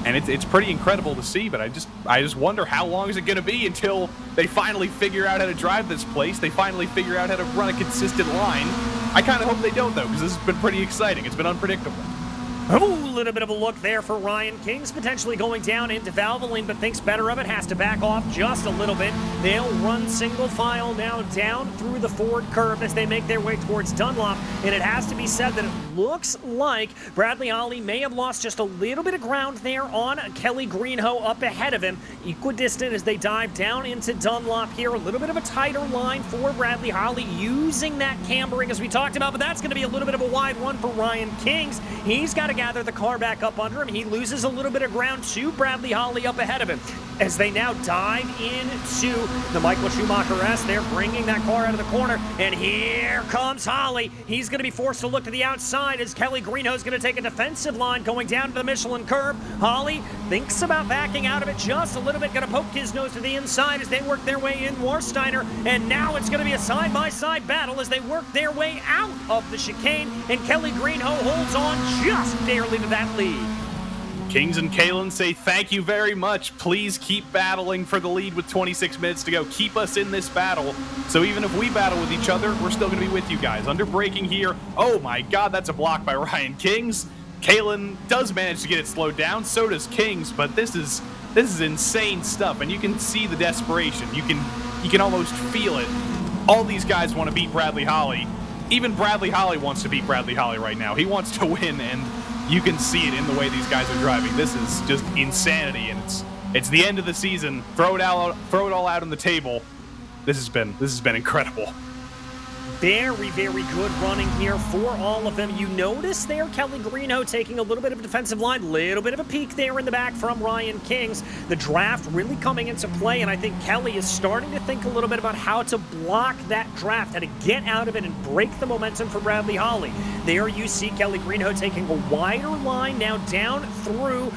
and it's pretty incredible to see, but I just wonder how long is it going to be until they finally figure out how to drive this place, they finally figure out how to run a consistent line. I kind of hope they don't, though, because this has been pretty exciting. It's been unpredictable. Oh, a little bit of a look there for Ryan Kings, potentially going down into Valvoline, but thinks better of it, has to back off just a little bit. They'll run single file now down through the Ford curve as they make their way towards Dunlop, and it has to be said that it looks like Bradley Holly may have lost just a little bit of ground there on Kelly Greenhoe up ahead of him. Equidistant as they dive down into Dunlop here. A little bit of a tighter line for Bradley Holly, using that cambering as we talked about, but that's going to be a little bit of a wide run for Ryan Kings. He's got to gather the car back up under him. He loses a little bit of ground to Bradley Holly up ahead of him. as they now dive into the Michael Schumacher S. They're bringing that car out of the corner, and here comes Holly. He's going to be forced to look to the outside as Kelly Greenhoe's going to take a defensive line going down to the Michelin curb. Holly thinks about backing out of it just a little bit, going to poke his nose to the inside as they work their way in Warsteiner, and now it's going to be a side-by-side battle as they work their way out of the chicane, and Kelly Greenhoe holds on just barely to that lead. Kings and Kalen say thank you very much. Please keep battling for the lead with 26 minutes to go. Keep us in this battle. So even if we battle with each other, we're still going to be with you guys. Under braking here. Oh my God, that's a block by Ryan Kings. Kalen does manage to get it slowed down. So does Kings. But this is insane stuff, and you can see the desperation. You can almost feel it. All these guys want to beat Bradley Holly. Even Bradley Holly wants to beat Bradley Holly right now. He wants to win, and you can see it in the way these guys are driving. This is just insanity, and it's the end of the season. Throw it all out on the table. This has been incredible. Very, very good running here for all of them. You notice there Kelly Greenhoe taking a little bit of a defensive line, little bit of a peek there in the back from Ryan Kings. The draft really coming into play, and I think Kelly is starting to think a little bit about how to block that draft, how to get out of it and break the momentum for Bradley Holly. There you see Kelly Greenhoe taking a wider line now down through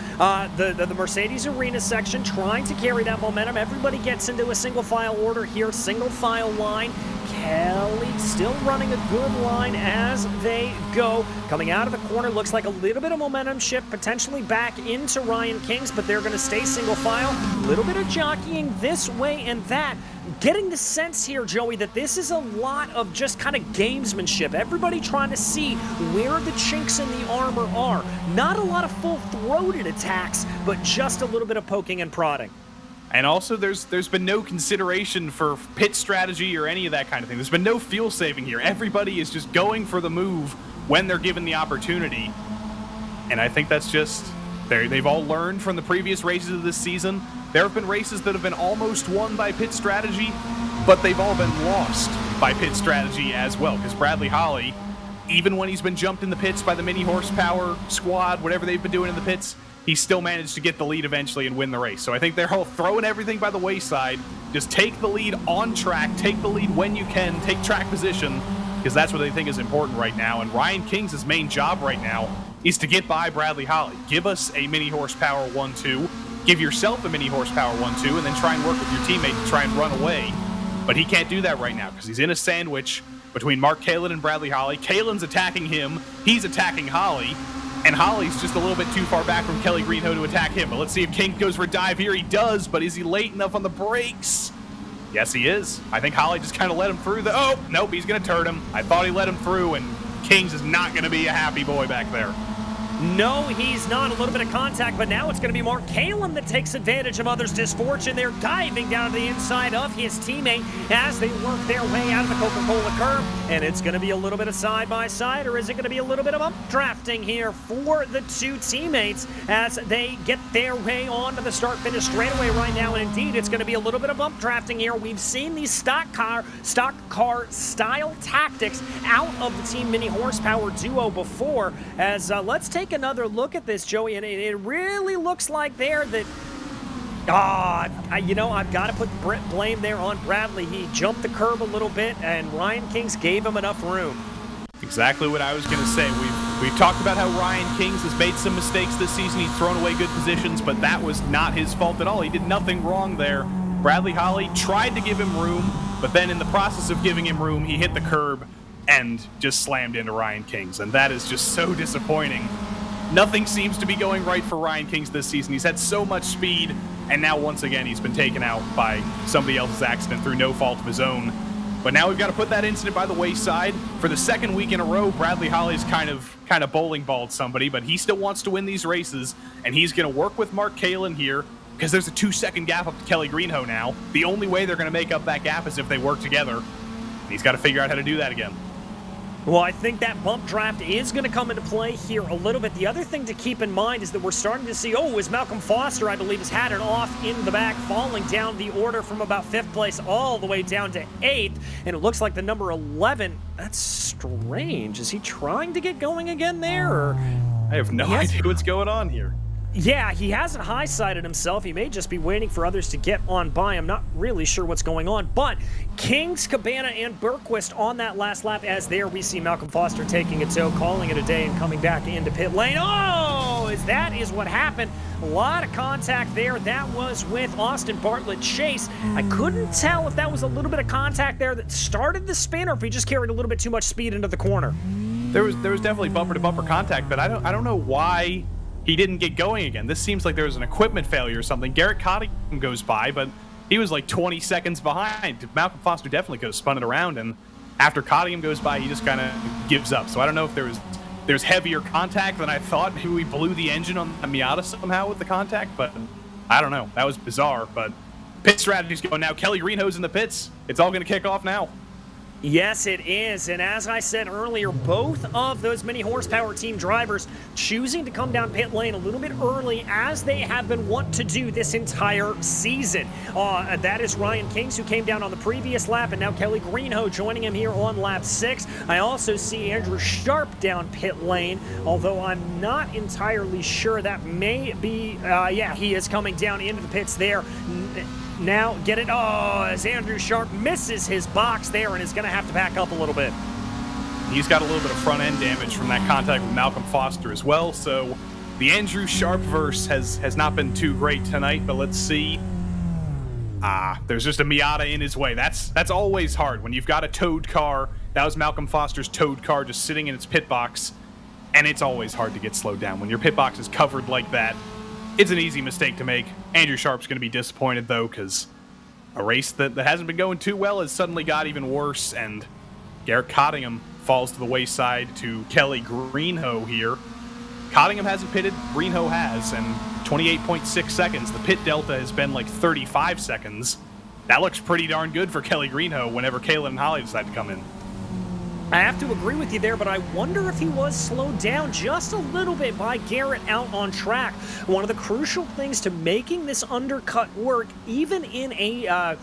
the Mercedes Arena section, trying to carry that momentum. Everybody gets into a single file order here, single file line. Kelly still running a good line as they go. Coming out of the corner, looks like a little bit of momentum shift, potentially back into Ryan Kings, but they're going to stay single file. A little bit of jockeying this way and that. Getting the sense here, Joey, that this is a lot of just kind of gamesmanship. Everybody trying to see where the chinks in the armor are. Not a lot of full-throated attacks, but just a little bit of poking and prodding. And also, there's been no consideration for pit strategy or any of that kind of thing. There's been no fuel saving here. Everybody is just going for the move when they're given the opportunity. And I think that's just, they've all learned from the previous races of this season. There have been races that have been almost won by pit strategy, but they've all been lost by pit strategy as well. Because Bradley Holly, even when he's been jumped in the pits by the mini horsepower squad, whatever they've been doing in the pits, he still managed to get the lead eventually and win the race. So I think they're all throwing everything by the wayside. Just take the lead on track, take the lead when you can, take track position, because that's what they think is important right now. And Ryan Kings' main job right now is to get by Bradley Holly. Give us a mini horsepower 1-2, give yourself a mini horsepower 1-2, and then try and work with your teammate to try and run away. But he can't do that right now because he's in a sandwich between Mark Kalen and Bradley Holly. Kalen's attacking him, he's attacking Holly. And Holly's just a little bit too far back from Kelly Greenhoe to attack him. But let's see if King goes for a dive here. He does, but is he late enough on the brakes? Yes, he is. I think Holly just kind of let him through. Oh, nope, he's going to turn him. I thought he let him through, and Kings is not going to be a happy boy back there. No, he's not. A little bit of contact, but now it's going to be Mark Kalen that takes advantage of others' misfortune. They're diving down to the inside of his teammate as they work their way out of the Coca-Cola curve. And it's going to be a little bit of side-by-side, or is it going to be a little bit of up drafting here for the two teammates as they get their way onto the start-finish straightaway right now? And indeed, it's going to be a little bit of bump drafting here. We've seen these stock car style tactics out of the Team Mini Horsepower duo before. As let's take another look at this, Joey, and it really looks like there that I've got to put blame there on Bradley. He jumped the curb a little bit, and Ryan Kings gave him enough room. Exactly what I was going to say. We've talked about how Ryan Kings has made some mistakes this season. He's thrown away good positions, but that was not his fault at all. He did nothing wrong there. Bradley Holly tried to give him room, but then in the process of giving him room, he hit the curb and just slammed into Ryan Kings, and that is just so disappointing. Nothing seems to be going right for Ryan Kings this season. He's had so much speed, and now once again he's been taken out by somebody else's accident through no fault of his own. But now we've got to put that incident by the wayside. For the second week in a row, Bradley Holly's kind of bowling balled somebody, but he still wants to win these races, and he's going to work with Mark Kalen here because there's a 2-second gap up to Kelly Greenhoe now. The only way they're going to make up that gap is if they work together. He's got to figure out how to do that again. Well, I think that bump draft is going to come into play here a little bit. The other thing to keep in mind is that we're starting to see, is Malcolm Foster, I believe, has had it off in the back, falling down the order from about 5th place all the way down to 8th. And it looks like the number 11, that's strange. Is he trying to get going again there? Or? I have no idea what's going on here. Yeah, he hasn't high-sided himself. He may just be waiting for others to get on by. I'm not really sure what's going on. But Kings, Cabana, and Bergquist on that last lap as there we see Malcolm Foster taking a tow, calling it a day, and coming back into pit lane. Oh, that is what happened. A lot of contact there. That was with Austin Bartlett Chase. I couldn't tell if that was a little bit of contact there that started the spin or if he just carried a little bit too much speed into the corner. There was definitely bumper-to-bumper contact, but I don't know why he didn't get going again. This seems like there was an equipment failure or something. Garrett Cottingham goes by, but he was like 20 seconds behind. Malcolm Foster definitely could have spun it around, and after Cottingham goes by, he just kind of gives up. So I don't know if there's heavier contact than I thought. Maybe we blew the engine on the Miata somehow with the contact, but I don't know. That was bizarre, but pit strategy's going now. Kelly Greenho's in the pits. It's all going to kick off now. Yes, it is. And as I said earlier, both of those mini horsepower team drivers choosing to come down pit lane a little bit early, as they have been wont to do this entire season. That is Ryan Kings, who came down on the previous lap, and now Kelly Greenho joining him here on lap 6. I also see Andrew Sharp down pit lane, although I'm not entirely sure. That may be, yeah, he is coming down into the pits there. Now, get it. Oh, as Andrew Sharp misses his box there and is going to have to back up a little bit. He's got a little bit of front-end damage from that contact with Malcolm Foster as well, so the Andrew Sharp verse has not been too great tonight, but let's see. There's just a Miata in his way. That's always hard when you've got a towed car. That was Malcolm Foster's towed car just sitting in its pit box, and it's always hard to get slowed down. When your pit box is covered like that, it's an easy mistake to make. Andrew Sharp's going to be disappointed, though, because a race that hasn't been going too well has suddenly got even worse, and Garrett Cottingham falls to the wayside to Kelly Greenho here. Cottingham hasn't pitted, Greenho has, and 28.6 seconds. The pit delta has been like 35 seconds. That looks pretty darn good for Kelly Greenho whenever Kayla and Holly decide to come in. I have to agree with you there, but I wonder if he was slowed down just a little bit by Garrett out on track. One of the crucial things to making this undercut work, even in a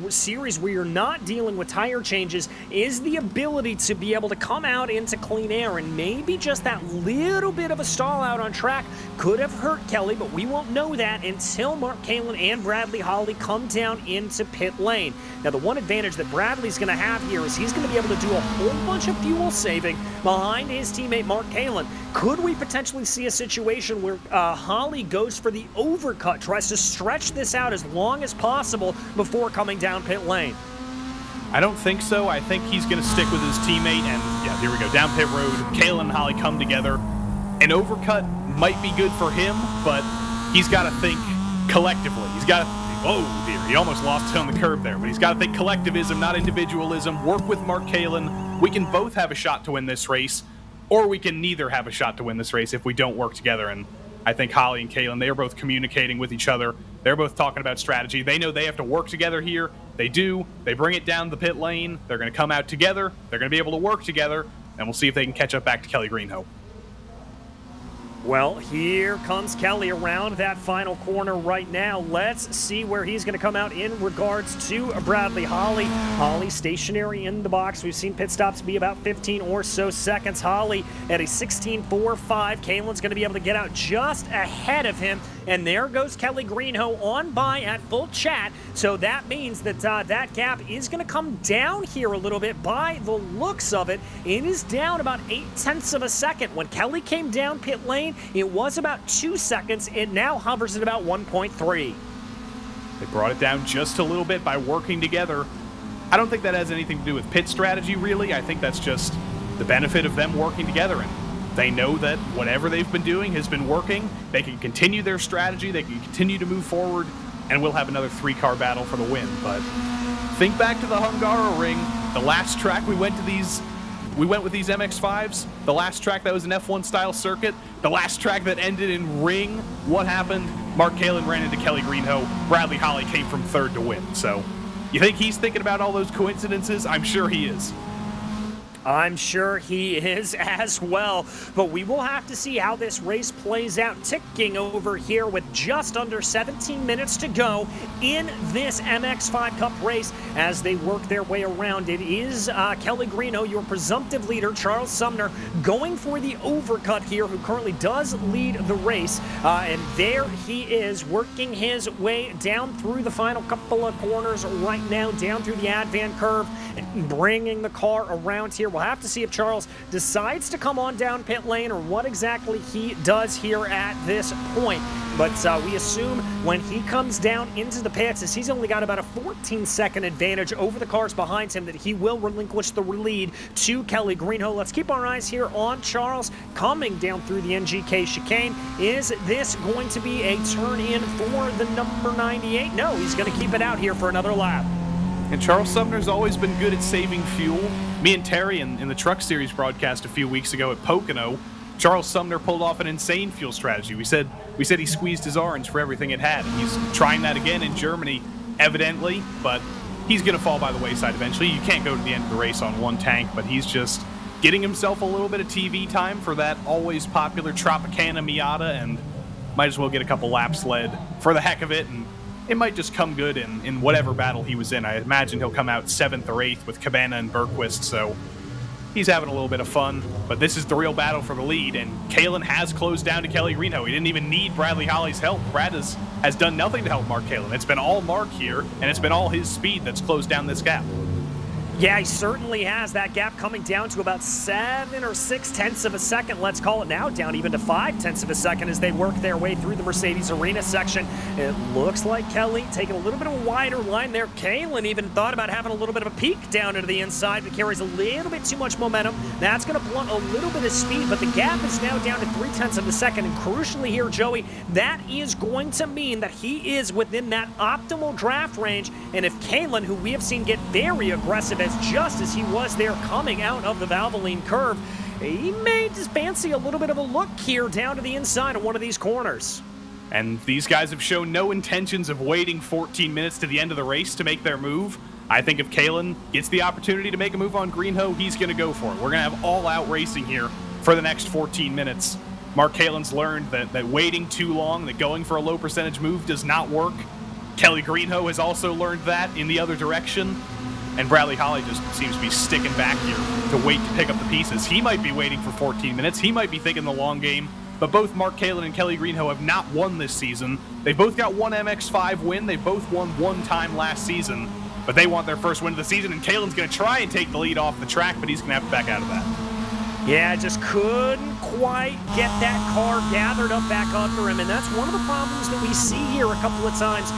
series where you're not dealing with tire changes, is the ability to be able to come out into clean air, and maybe just that little bit of a stall out on track could have hurt Kelly, but we won't know that until Mark Kalin and Bradley Holly come down into pit lane. Now, the one advantage that Bradley's going to have here is he's going to be able to do a whole bunch of fuel saving behind his teammate Mark Kalin. Could we potentially see a situation where Holly goes for the overcut, tries to stretch this out as long as possible before coming down pit lane? I don't think so. I think he's going to stick with his teammate, and yeah, here we go, down pit road. Kalin and Holly come together. An overcut might be good for him, but he's got to think collectively. He's got to, oh dear, he almost lost it on the curb there, but he's got to think collectivism, not individualism. Work with Mark Kalin. We can both have a shot to win this race, or we can neither have a shot to win this race if we don't work together. And I think Holly and Kalin, they are both communicating with each other. They're both talking about strategy. They know they have to work together here. They do. They bring it down the pit lane. They're going to come out together. They're going to be able to work together, and we'll see if they can catch up back to Kelly Greenho. Well, here comes Kelly around that final corner right now. Let's see where he's going to come out in regards to Bradley Holly. Holly stationary in the box. We've seen pit stops be about 15 or so seconds. Holly at a 16.45. Kalen's going to be able to get out just ahead of him. And there goes Kelly Greenho on by at full chat. So that means that that gap is going to come down here a little bit by the looks of it. It is down about 0.8 of a second. When Kelly came down pit lane, it was about 2 seconds. It now hovers at about 1.3. They brought it down just a little bit by working together. I don't think that has anything to do with pit strategy, really. I think that's just the benefit of them working together. And they know that whatever they've been doing has been working. They can continue their strategy. They can continue to move forward, and we'll have another 3-car battle for the win. But think back to the Hungaroring, the last track we went with these MX-5s, the last track that was an F1 style circuit, the last track that ended in ring. What happened? Mark Kalin ran into Kelly Greenho. Bradley Holly came from third to win. So you think he's thinking about all those coincidences? I'm sure he is. I'm sure he is as well, but we will have to see how this race plays out, ticking over here with just under 17 minutes to go in this MX-5 Cup race as they work their way around. It is Kelly Greenhow, your presumptive leader, Charles Sumner, going for the overcut here, who currently does lead the race, and there he is working his way down through the final couple of corners right now, down through the Advan curve, and bringing the car around here. We'll have to see if Charles decides to come on down pit lane or what exactly he does here at this point. But we assume when he comes down into the pits, as he's only got about a 14-second advantage over the cars behind him, that he will relinquish the lead to Kelly Greenhow. Let's keep our eyes here on Charles coming down through the NGK chicane. Is this going to be a turn in for the number 98? No, he's going to keep it out here for another lap. And Charles Sumner's always been good at saving fuel. Me and Terry in the Truck Series broadcast a few weeks ago at Pocono, Charles Sumner pulled off an insane fuel strategy. We said he squeezed his orange for everything it had. He's trying that again in Germany, evidently, but he's going to fall by the wayside eventually. You can't go to the end of the race on one tank, but he's just getting himself a little bit of TV time for that always popular Tropicana Miata, and might as well get a couple laps led for the heck of it, and it might just come good in whatever battle he was in. I imagine he'll come out 7th or 8th with Cabana and Bergquist, so he's having a little bit of fun. But this is the real battle for the lead, and Kalen has closed down to Kelly Greenhow. He didn't even need Bradley Holly's help. Brad has done nothing to help Mark Kalen. It's been all Mark here, and it's been all his speed that's closed down this gap. Yeah, he certainly has. That gap coming down to about 7 or 6 tenths of a second, let's call it now, down even to 5 tenths of a second as they work their way through the Mercedes Arena section. It looks like Kelly taking a little bit of a wider line there. Kalen even thought about having a little bit of a peak down into the inside, but carries a little bit too much momentum. That's going to blunt a little bit of speed, but the gap is now down to 3 tenths of a second. And crucially here, Joey, that is going to mean that he is within that optimal draft range. And if Kalen, who we have seen get very aggressive just as he was there coming out of the Valvoline curve, he may just fancy a little bit of a look here down to the inside of one of these corners. And these guys have shown no intentions of waiting 14 minutes to the end of the race to make their move. I think if Kalen gets the opportunity to make a move on Greenhow, he's going to go for it. We're going to have all-out racing here for the next 14 minutes. Mark Kalen's learned that waiting too long, that going for a low percentage move does not work. Kelly Greenhow has also learned that in the other direction. And Bradley Holly just seems to be sticking back here to wait to pick up the pieces. He might be waiting for 14 minutes. He might be thinking the long game. But both Mark Kalen and Kelly Greenhow have not won this season. They've both got one MX-5 win. They both won one time last season. But they want their first win of the season, and Kalen's going to try and take the lead off the track, but he's going to have to back out of that. Yeah, just couldn't quite get that car gathered up back under him, and that's one of the problems that we see here a couple of times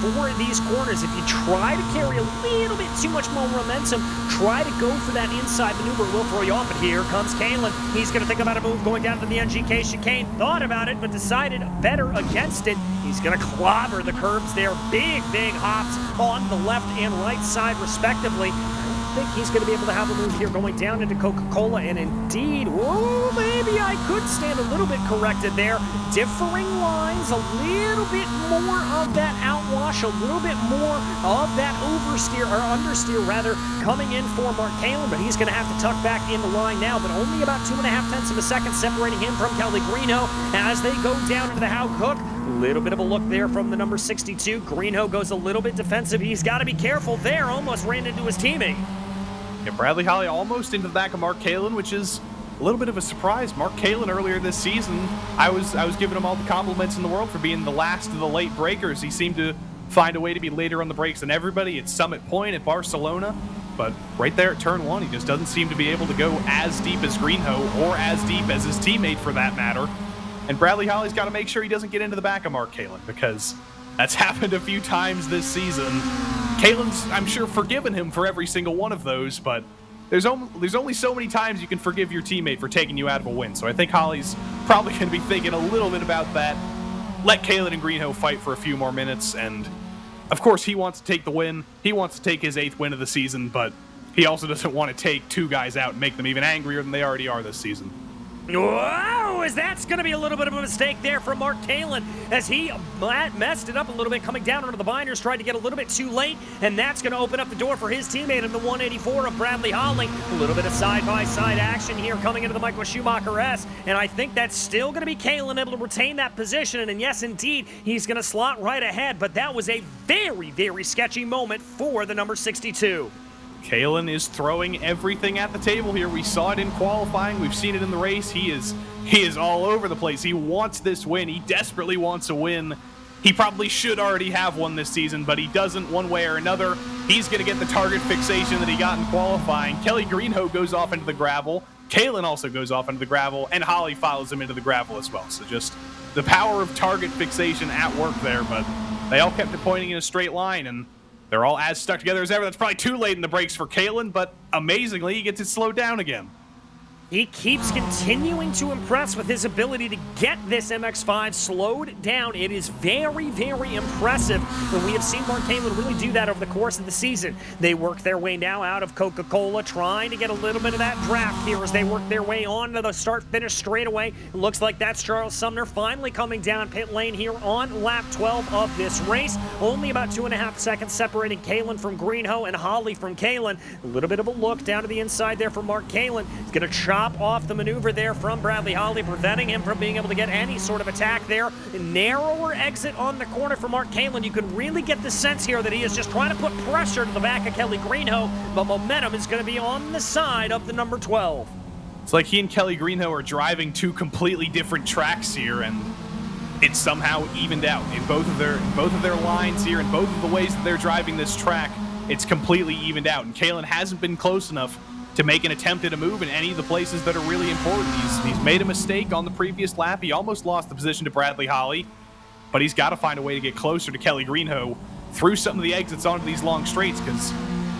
for these corners. If you try to carry a little bit too much more momentum, try to go for that inside maneuver, it will throw you off. But here comes Kalen. He's going to think about a move going down to the NGK chicane. Thought about it, but decided better against it. He's going to clobber the curbs there. Big hops on the left and right side, respectively. I think he's going to be able to have a move here going down into Coca-Cola, and indeed, whoa, maybe I could stand a little bit corrected there. Differing lines, a little bit more of that outwash, a little bit more of that oversteer, or understeer rather, coming in for Mark Kalen, but he's going to have to tuck back in the line now, but only about 2.5 tenths of a second separating him from Kelly Greenhow as they go down into the Haug Hook. Little bit of a look there from the number 62. Greenhow goes a little bit defensive. He's got to be careful there. Almost ran into his teammate. Yeah, Bradley Holly almost into the back of Mark Kalen, which is a little bit of a surprise. Mark Kalen earlier this season, I was giving him all the compliments in the world for being the last of the late breakers. He seemed to find a way to be later on the brakes than everybody at Summit Point at Barcelona. But right there at turn 1, he just doesn't seem to be able to go as deep as Greenhow or as deep as his teammate for that matter. And Bradley Holly's got to make sure he doesn't get into the back of Mark Kalen, because that's happened a few times this season. Kalen's, I'm sure, forgiven him for every single one of those, but there's only so many times you can forgive your teammate for taking you out of a win. So I think Holly's probably going to be thinking a little bit about that. Let Kalen and Greenhow fight for a few more minutes, and of course he wants to take the win. He wants to take his 8th win of the season, but he also doesn't want to take 2 guys out and make them even angrier than they already are this season. Wow, as that's going to be a little bit of a mistake there from Mark Kalin as he messed it up a little bit coming down under the binders, tried to get a little bit too late, and that's going to open up the door for his teammate in the 184 of Bradley Holly. A little bit of side-by-side action here coming into the Michael Schumacher S, and I think that's still going to be Kalin able to retain that position, and yes, indeed, he's going to slot right ahead, but that was a very, very sketchy moment for the number 62. Kalin is throwing everything at the table here. We saw it in qualifying. We've seen it in the race. He is all over the place. He wants this win. He desperately wants a win. He probably should already have one this season, but he doesn't one way or another. He's going to get the target fixation that he got in qualifying. Kelly Greenhoe goes off into the gravel. Kalin also goes off into the gravel, and Holly follows him into the gravel as well. So just the power of target fixation at work there, but they all kept it pointing in a straight line, and they're all as stuck together as ever. That's probably too late in the brakes for Kalin, but amazingly, he gets it slowed down again. He keeps continuing to impress with his ability to get this MX-5 slowed down. It is very, very impressive, and we have seen Mark Kalin really do that over the course of the season. They work their way now out of Coca-Cola, trying to get a little bit of that draft here as they work their way on to the start-finish straightaway. It looks like that's Charles Sumner finally coming down pit lane here on lap 12 of this race. Only about 2.5 seconds separating Kalin from Greenhoe and Holly from Kalin. A little bit of a look down to the inside there for Mark Kalin. He's going to chop off the maneuver there from Bradley Holly, preventing him from being able to get any sort of attack there. A narrower exit on the corner for Mark Kalin. You can really get the sense here that he is just trying to put pressure to the back of Kelly Greenhoe, but momentum is going to be on the side of the number 12. It's like he and Kelly Greenhoe are driving two completely different tracks here, and it's somehow evened out in both of their lines here, in both of the ways that they're driving this track. It's completely evened out, and Kalin hasn't been close enough to make an attempt at a move in any of the places that are really important. He's made a mistake on the previous lap. He almost lost the position to Bradley Holly, but he's got to find a way to get closer to Kelly Greenhoe through some of the exits onto these long straights, because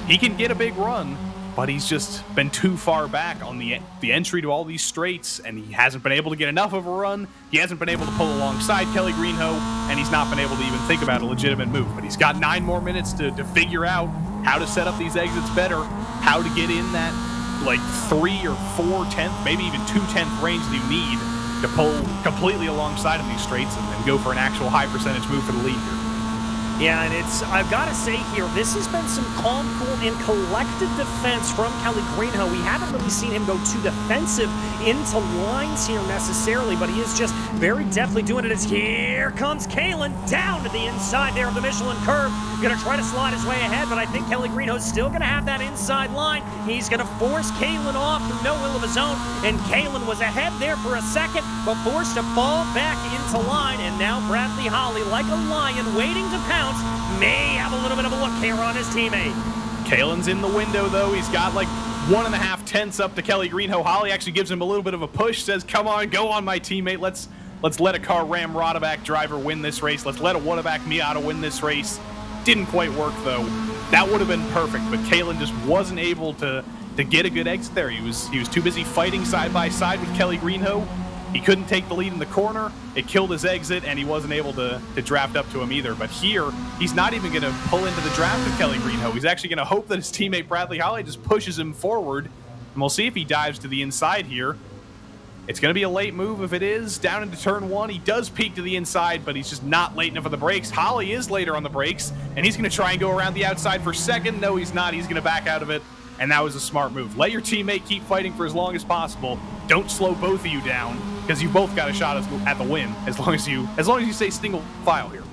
he can get a big run, but he's just been too far back on the entry to all these straights, and he hasn't been able to get enough of a run. He hasn't been able to pull alongside Kelly Greenhoe, and he's not been able to even think about a legitimate move. But he's got 9 more minutes to figure out how to set up these exits better, how to get in that like 3 or 4 tenth, maybe even 2 tenth range that you need to pull completely alongside of these straights and go for an actual high percentage move for the lead here. Yeah, and I've got to say here, this has been some calm, cool, and collected defense from Kelly Greenhoe. We haven't really seen him go too defensive into lines here necessarily, but he is just very deftly doing it as here comes Kalin down to the inside there of the Michelin curve. Going to try to slide his way ahead, but I think Kelly Greenhoe's still going to have that inside line. He's going to force Kalin off through no will of his own, and Kalin was ahead there for a second, but forced to fall back into line, and now Bradley Holly, like a lion waiting to pounce, may have a little bit of a look here on his teammate. Kalin's in the window, though. He's got like 1.5 tenths up to Kelly Greenhoe. Holly actually gives him a little bit of a push, says, come on, go on, my teammate. Let's let a Car Ram Rotoback driver win this race. Let's let a Wadaback Miata win this race. Didn't quite work, though. That would have been perfect, but Kalin just wasn't able to get a good exit there. He was too busy fighting side by side with Kelly Greenhoe. He couldn't take the lead in the corner. It killed his exit, and he wasn't able to draft up to him either. But here, he's not even going to pull into the draft with Kelly Greenhoe. He's actually going to hope that his teammate Bradley Holly just pushes him forward, and we'll see if he dives to the inside here. It's going to be a late move if it is. Down into turn 1, he does peek to the inside, but he's just not late enough on the brakes. Holly is later on the brakes, and he's going to try and go around the outside for second. No, he's not. He's going to back out of it, and that was a smart move. Let your teammate keep fighting for as long as possible. Don't slow both of you down, because you both got a shot at the win, as long as you stay single file here.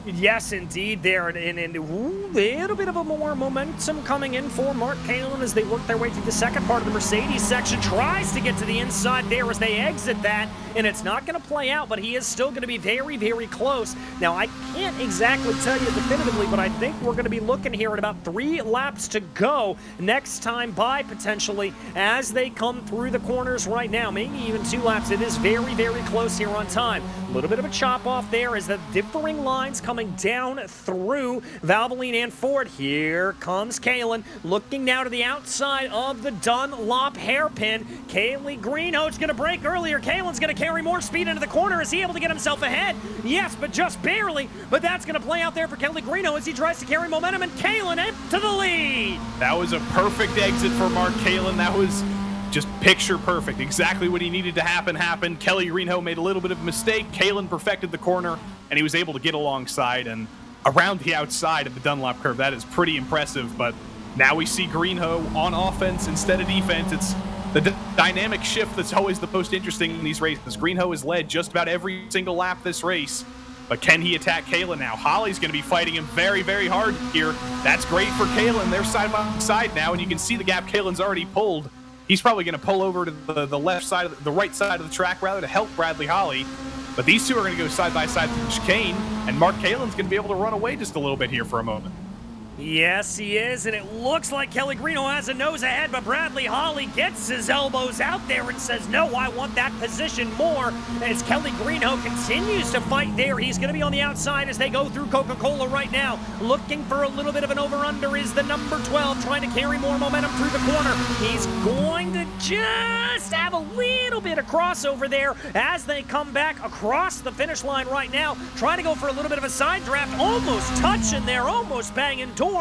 Yes, indeed, there, and a little bit of a more momentum coming in for Mark Kalin as they work their way through the second part of the Mercedes section. Tries to get to the inside there as they exit that, and it's not going to play out, but he is still going to be very, very close. Now, I can't exactly tell you definitively, but I think we're going to be looking here at about 3 laps to go next time by, potentially, as they come through the corners right now. Maybe even 2 laps. It is very, very close here on time. A little bit of a chop off there as the differing lines coming down through Valvoline and Ford. Here comes Kalin, looking now to the outside of the Dunlop hairpin. Kelly Greenhoe's going to break earlier. Kalin's going to carry more speed into the corner. Is he able to get himself ahead? Yes, but just barely. But that's going to play out there for Kelly Greenhoe as he tries to carry momentum, and Kalin to the lead. That was a perfect exit for Mark Kalin. That was just picture perfect. Exactly what he needed to happen happened. Kelly Greenhoe made a little bit of a mistake. Kalen perfected the corner, and he was able to get alongside and around the outside of the Dunlop curve. That is pretty impressive, but now we see Greenhoe on offense instead of defense. It's the dynamic shift that's always the most interesting in these races. Greenhoe has led just about every single lap this race, but can he attack Kalen now? Holly's going to be fighting him very, very hard here. That's great for Kalen. They're side by side now, and you can see the gap Kalen's already pulled. He's probably going to pull over to the left side, the right side of the track, rather, to help Bradley Holly. But these two are going to go side by side through the chicane, and Mark Kalen's going to be able to run away just a little bit here for a moment. Yes, he is, and it looks like Kelly Greenhoe has a nose ahead, but Bradley Holly gets his elbows out there and says, no, I want that position more. As Kelly Greenhoe continues to fight there, he's going to be on the outside as they go through Coca-Cola right now. Looking for a little bit of an over-under is the number 12, trying to carry more momentum through the corner. He's going to just have a little bit of crossover there as they come back across the finish line right now, trying to go for a little bit of a side draft, almost touching there, almost banging doors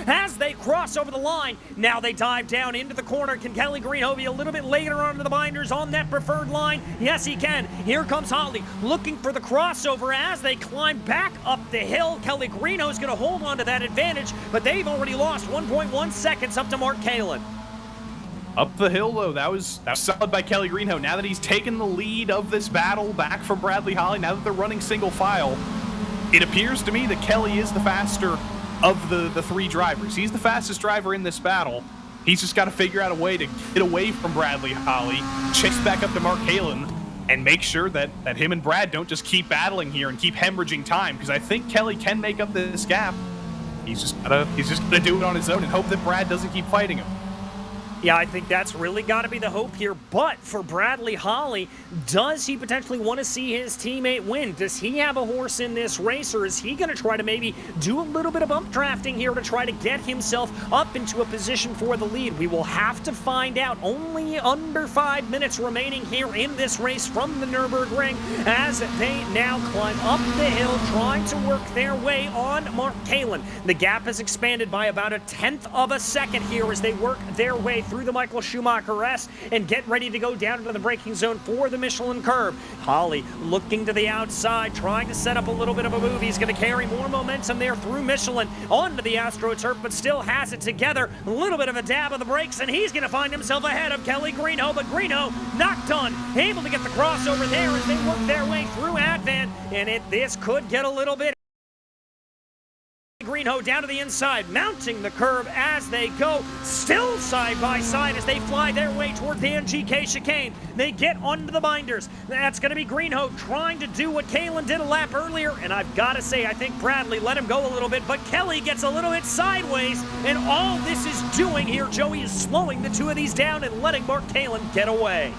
as they cross over the line. Now they dive down into the corner. Can Kelly Greenhoe be a little bit later onto the binders on that preferred line? Yes, he can. Here comes Holly looking for the crossover as they climb back up the hill. Kelly Greenhoe is going to hold on to that advantage, but they've already lost 1.1 seconds up to Mark Kalen. Up the hill, though, that was solid by Kelly Greenhoe. Now that he's taken the lead of this battle back from Bradley Holly, now that they're running single file, it appears to me that Kelly is the faster of the three drivers. He's the fastest driver in this battle. He's just got to figure out a way to get away from Bradley Holly, chase back up to Mark Kalen, and make sure that him and Brad don't just keep battling here and keep hemorrhaging time, because I think Kelly can make up this gap. He's just gonna do it on his own and hope that Brad doesn't keep fighting him. Yeah, I think that's really got to be the hope here. But for Bradley Holly, does he potentially want to see his teammate win? Does he have a horse in this race, or is he going to try to maybe do a little bit of bump drafting here to try to get himself up into a position for the lead? We will have to find out. Only under 5 minutes remaining here in this race from the Nürburgring as they now climb up the hill, trying to work their way on Mark Kalen. The gap has expanded by about 1/10 of a second here as they work their way through the Michael Schumacher S and get ready to go down into the braking zone for the Michelin curve. Holly looking to the outside, trying to set up a little bit of a move. He's going to carry more momentum there through Michelin onto the AstroTurf, but still has it together. A little bit of a dab of the brakes, and he's going to find himself ahead of Kelly Greenhoe, but Greenhoe not done. Able to get the crossover there as they work their way through Advan, and this could get a little bit. Greenhoe down to the inside, mounting the curve as they go, still side by side as they fly their way toward the NGK chicane. They get onto the binders. That's going to be Greenhoe trying to do what Kalen did a lap earlier, and I've got to say, I think Bradley let him go a little bit, but Kelly gets a little bit sideways, and all this is doing here, Joey, is slowing the two of these down and letting Mark Kalen get away.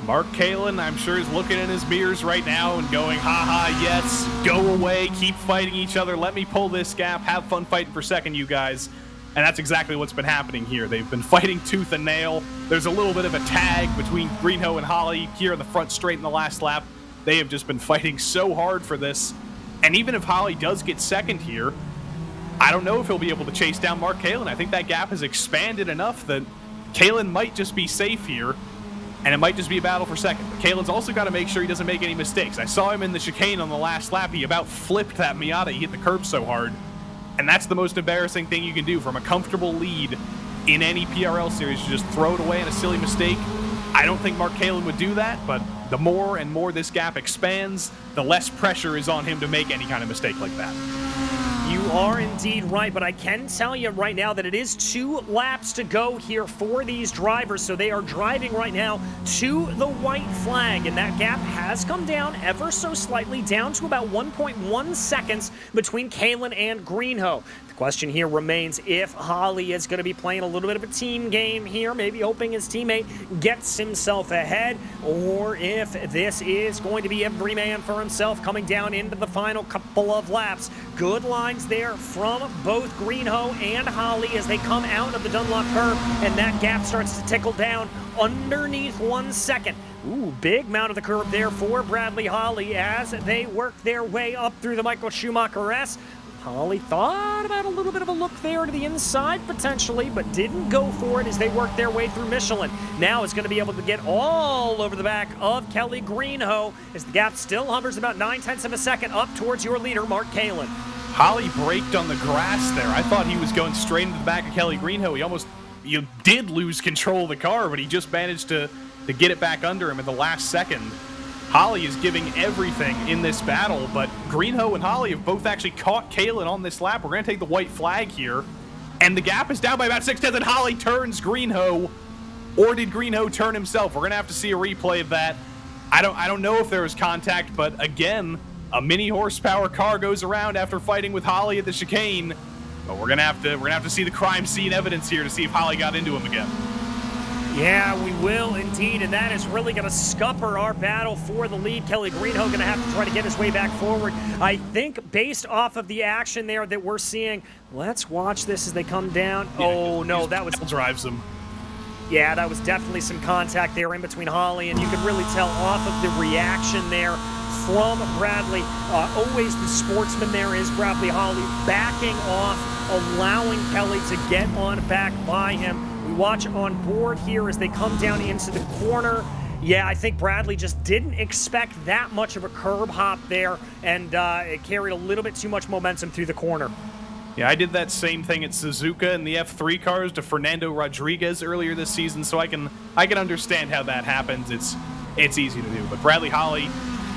Mark Kalen, I'm sure, is looking in his mirrors right now and going, haha, yes, go away, keep fighting each other, let me pull this gap, have fun fighting for second, you guys. And that's exactly what's been happening here. They've been fighting tooth and nail. There's a little bit of a tag between Greenhoe and Holly here in the front straight in the last lap. They have just been fighting so hard for this. And even if Holly does get second here, I don't know if he'll be able to chase down Mark Kalen. I think that gap has expanded enough that Kalen might just be safe here. And it might just be a battle for second. But Kalen's also got to make sure he doesn't make any mistakes. I saw him in the chicane on the last lap. He about flipped that Miata. He hit the curb so hard. And that's the most embarrassing thing you can do from a comfortable lead in any PRL series. You just throw it away in a silly mistake. I don't think Mark Kalen would do that, but the more and more this gap expands, the less pressure is on him to make any kind of mistake like that. You are indeed right, but I can tell you right now that it is 2 laps to go here for these drivers, so they are driving right now to the white flag, and that gap has come down ever so slightly, down to about 1.1 seconds between Kalen and Greenhoe. The question here remains if Holly is going to be playing a little bit of a team game here, maybe hoping his teammate gets himself ahead, or if this is going to be every man for himself coming down into the final couple of laps. Good lines there from both Greenhoe and Holly as they come out of the Dunlop curve, and that gap starts to tickle down underneath 1 second. Ooh, big mount of the curve there for Bradley Holly as they work their way up through the Michael Schumacher S. Holly thought about a little bit of a look there to the inside potentially, but didn't go for it as they worked their way through Michelin. Now is going to be able to get all over the back of Kelly Greenhoe as the gap still hovers about 9/10 of a second up towards your leader, Mark Kalin. Holly braked on the grass there. I thought he was going straight into the back of Kelly Greenhoe. He did lose control of the car, but he just managed to get it back under him at the last second. Holly is giving everything in this battle, but Greenhoe and Holly have both actually caught Kalin on this lap. We're going to take the white flag here, and the gap is down by about 6/10, and Holly turns Greenhoe, or did Greenhoe turn himself? We're going to have to see a replay of that. I don't know if there was contact, but again, a mini horsepower car goes around after fighting with Holly at the chicane. But we're gonna have to see the crime scene evidence here to see if Holly got into him again. Yeah, we will indeed, and that is really going to scupper our battle for the lead. Kelly Greenhoe going to have to try to get his way back forward. I think based off of the action there that we're seeing, let's watch this as they come down. Yeah, oh no, that was drives him. Yeah, that was definitely some contact there in between Holly, and you could really tell off of the reaction there from Bradley. Always the sportsman there is Bradley Holly, backing off, allowing Kelly to get on back by him. We watch on board here as they come down into the corner. Yeah, I think Bradley just didn't expect that much of a curb hop there, and it carried a little bit too much momentum through the corner. Yeah, I did that same thing at Suzuka in the F3 cars to Fernando Rodriguez earlier this season, so I can understand how that happens. It's easy to do, but Bradley Holly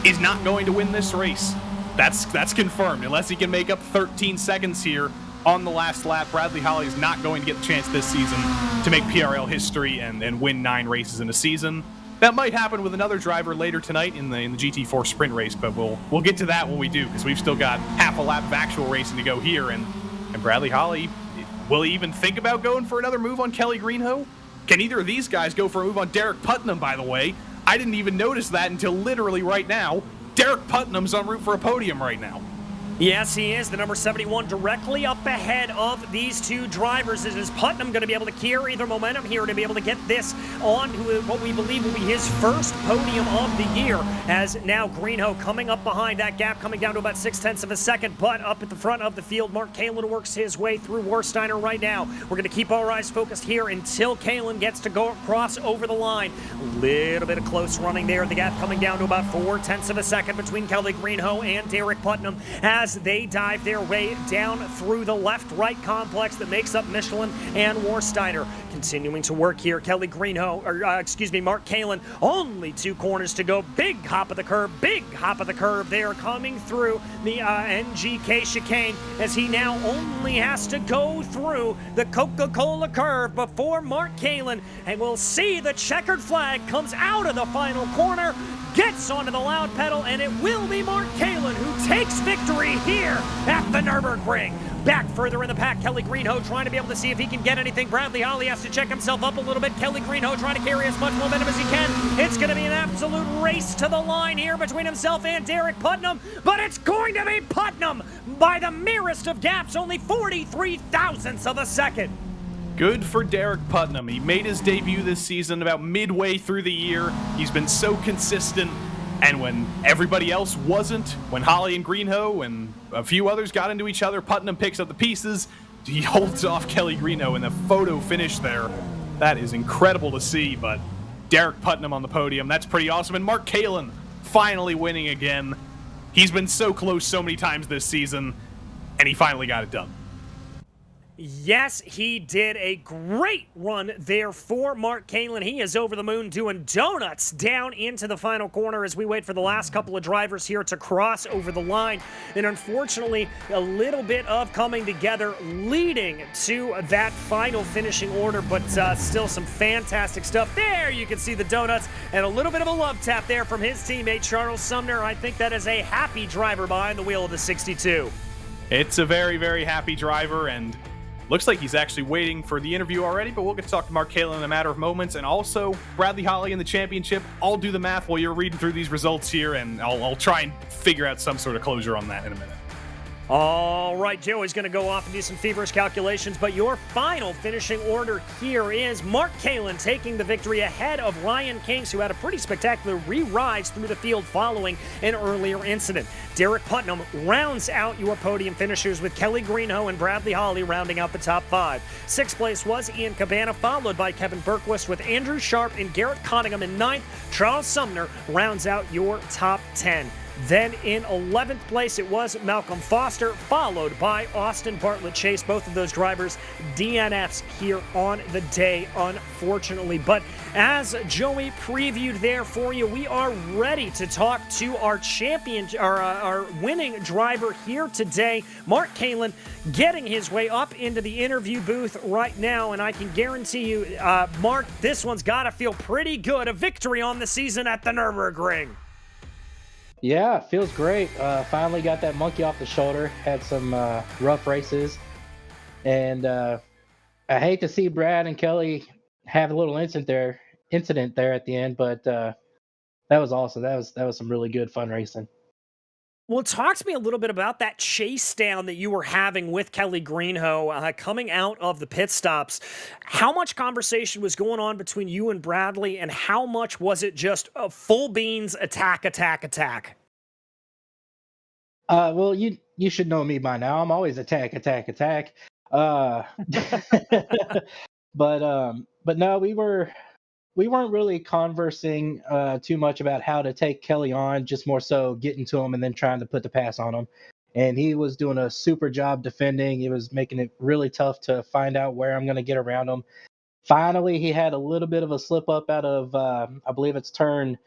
is not going to win this race. That's confirmed. Unless he can make up 13 seconds here on the last lap, Bradley Holly is not going to get the chance this season to make PRL history and win 9 races in a season. That might happen with another driver later tonight in the GT4 sprint race, but we'll get to that when we do, because we've still got half a lap of actual racing to go here. And Bradley Holly, will he even think about going for another move on Kelly Greenhoe? Can either of these guys go for a move on Derek Putnam, by the way? I didn't even notice that until literally right now. Derek Putnam's en route for a podium right now. Yes, he is. The number 71 directly up ahead of these two drivers. Is Putnam going to be able to carry their momentum here to be able to get this on to what we believe will be his first podium of the year, as now Greenhoe coming up behind that gap, coming down to about 6/10 of a second, but up at the front of the field, Mark Kalin works his way through Warsteiner right now. We're going to keep our eyes focused here until Kalin gets to go cross over the line. A little bit of close running there. The gap coming down to about 4/10 of a second between Kelly Greenhoe and Derek Putnam as they dive their way down through the left-right complex that makes up Michelin and Warsteiner. Continuing to work here, Kelly Greenhoe, Mark Kalin, only 2 corners to go. Big hop of the curb there coming through the NGK chicane as he now only has to go through the Coca-Cola curve before Mark Kalin, and we'll see the checkered flag comes out of the final corner, gets onto the loud pedal, and it will be Mark Kalin who takes victory here at the Nürburgring. Back further in the pack, Kelly Greenhoe trying to be able to see if he can get anything. Bradley Holly has to check himself up a little bit. Kelly Greenhoe trying to carry as much momentum as he can. It's going to be an absolute race to the line here between himself and Derek Putnam, but it's going to be Putnam by the merest of gaps, only 43 thousandths of a second. Good for Derek Putnam. He made his debut this season about midway through the year. He's been so consistent, and when everybody else wasn't, when Holly and Greenhoe and a few others got into each other, Putnam picks up the pieces. He holds off Kelly Greenhoe in the photo finish there. That is incredible to see, but Derek Putnam on the podium, that's pretty awesome. And Mark Kalin finally winning again. He's been so close so many times this season, and he finally got it done. Yes, he did a great run there for Mark Kalin. He is over the moon doing donuts down into the final corner as we wait for the last couple of drivers here to cross over the line. And unfortunately, a little bit of coming together leading to that final finishing order, but still some fantastic stuff. There you can see the donuts and a little bit of a love tap there from his teammate Charles Sumner. I think that is a happy driver behind the wheel of the 62. It's a very, very happy driver, and looks like he's actually waiting for the interview already, but we'll get to talk to Mark Kalin in a matter of moments. And also, Bradley Holly in the championship. I'll do the math while you're reading through these results here, and I'll try and figure out some sort of closure on that in a minute. All right, Joey's going to go off and do some feverish calculations, but your final finishing order here is Mark Kalin taking the victory ahead of Ryan Kings, who had a pretty spectacular re-rise through the field following an earlier incident. Derek Putnam rounds out your podium finishers with Kelly Greenhoe and Bradley Holly rounding out the top 5. Sixth place was Ian Cabana, followed by Kevin Berquist with Andrew Sharp and Garrett Cunningham in 9th. Charles Sumner rounds out your top 10. Then in 11th place, it was Malcolm Foster, followed by Austin Bartlett Chase. Both of those drivers DNFs here on the day, unfortunately. But as Joey previewed there for you, we are ready to talk to our champion, our winning driver here today, Mark Kalin, getting his way up into the interview booth right now. And I can guarantee you, Mark, this one's got to feel pretty good. A victory on the season at the Nürburgring. Yeah, feels great. Finally got that monkey off the shoulder. Had some rough races. And I hate to see Brad and Kelly have a little incident there at the end, but that was awesome. That was some really good fun racing. Well, talk to me a little bit about that chase down that you were having with Kelly Greenhoe coming out of the pit stops. How much conversation was going on between you and Bradley, and how much was it just full beans, attack? Well, you should know me by now. I'm always attack. But no, we weren't really conversing too much about how to take Kelly on, just more so getting to him and then trying to put the pass on him. And he was doing a super job defending. It was making it really tough to find out where I'm going to get around him. Finally, he had a little bit of a slip up out of, I believe it's turn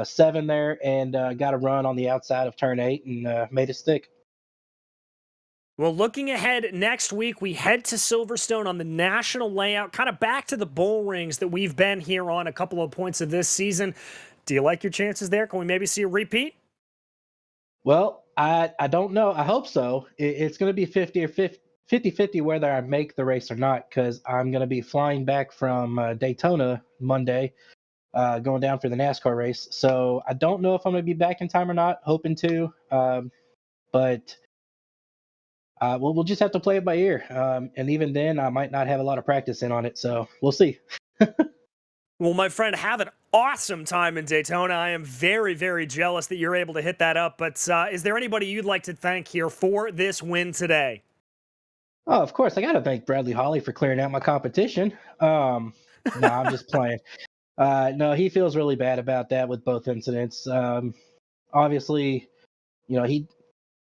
7 there, and got a run on the outside of turn 8 and made it stick. Well, looking ahead next week, we head to Silverstone on the national layout, kind of back to the bull rings that we've been here on a couple of points of this season. Do you like your chances there? Can we maybe see a repeat? Well, I don't know. I hope so. It's going to be 50-50 whether I make the race or not, because I'm going to be flying back from Daytona Monday, going down for the NASCAR race. So I don't know if I'm going to be back in time or not. Hoping to, but we'll just have to play it by ear. And even then, I might not have a lot of practice in on it. So we'll see. Well, my friend, have an awesome time in Daytona. I am very, very jealous that you're able to hit that up. But is there anybody you'd like to thank here for this win today? Oh, of course. I got to thank Bradley Holly for clearing out my competition. No, I'm just playing. No, he feels really bad about that with both incidents. Obviously,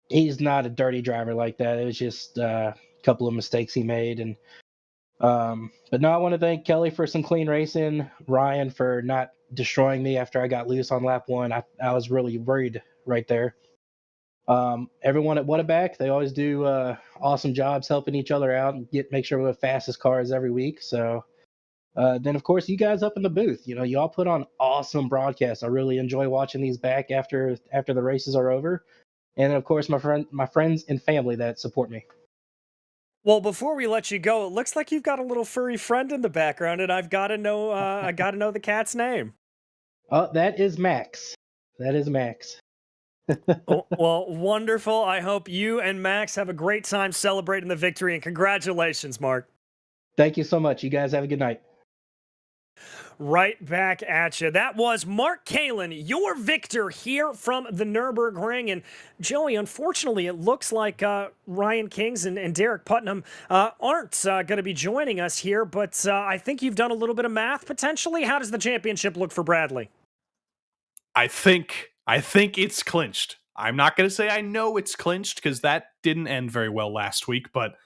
he's not a dirty driver like that. It was just a couple of mistakes he made. And but no, I want to thank Kelly for some clean racing, Ryan for not destroying me after I got loose on lap 1. I was really worried right there. Everyone at Whataback, they always do awesome jobs helping each other out and make sure we're the fastest cars every week. So then, of course, you guys up in the booth, you all put on awesome broadcasts. I really enjoy watching these back after the races are over. And, of course, my friends and family that support me. Well, before we let you go, it looks like you've got a little furry friend in the background, and I've got to know the cat's name. That is Max. That is Max. Well, wonderful. I hope you and Max have a great time celebrating the victory, and congratulations, Mark. Thank you so much. You guys have a good night. Right back at you. That was Mark Kalin, your victor here from the Nürburgring. And Joey, unfortunately, it looks like Ryan Kings and Derek Putnam aren't going to be joining us here, but I think you've done a little bit of math potentially. How does the championship look for Bradley? I think it's clinched. I'm not going to say I know it's clinched because that didn't end very well last week, but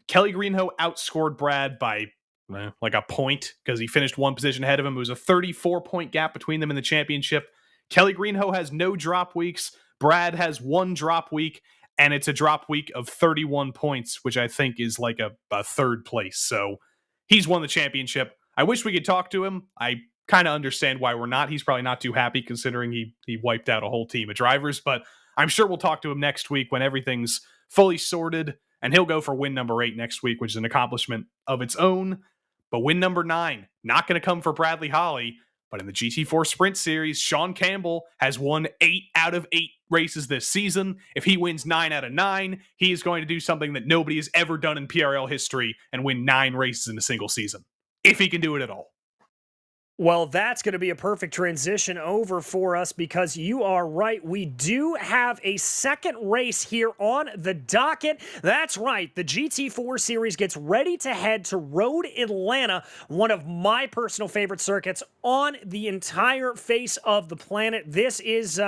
Kelly Greenhoe outscored Brad by like a point because he finished one position ahead of him. It was a 34-point gap between them in the championship. Kelly Greenhoe has no drop weeks. Brad has one drop week, and it's a drop week of 31 points, which I think is like a third place. So he's won the championship. I wish we could talk to him. I kind of understand why we're not. He's probably not too happy considering he wiped out a whole team of drivers, but I'm sure we'll talk to him next week when everything's fully sorted, and he'll go for win number 8 next week, which is an accomplishment of its own. But win number 9, not going to come for Bradley Holly, But in the GT4 Sprint Series, Sean Campbell has won 8 out of 8 races this season. If he wins 9 out of 9, he is going to do something that nobody has ever done in PRL history and win 9 races in a single season. If he can do it at all. Well, that's going to be a perfect transition over for us because you are right. We do have a second race here on the docket. That's right. The GT4 series gets ready to head to Road Atlanta, one of my personal favorite circuits on the entire face of the planet. This is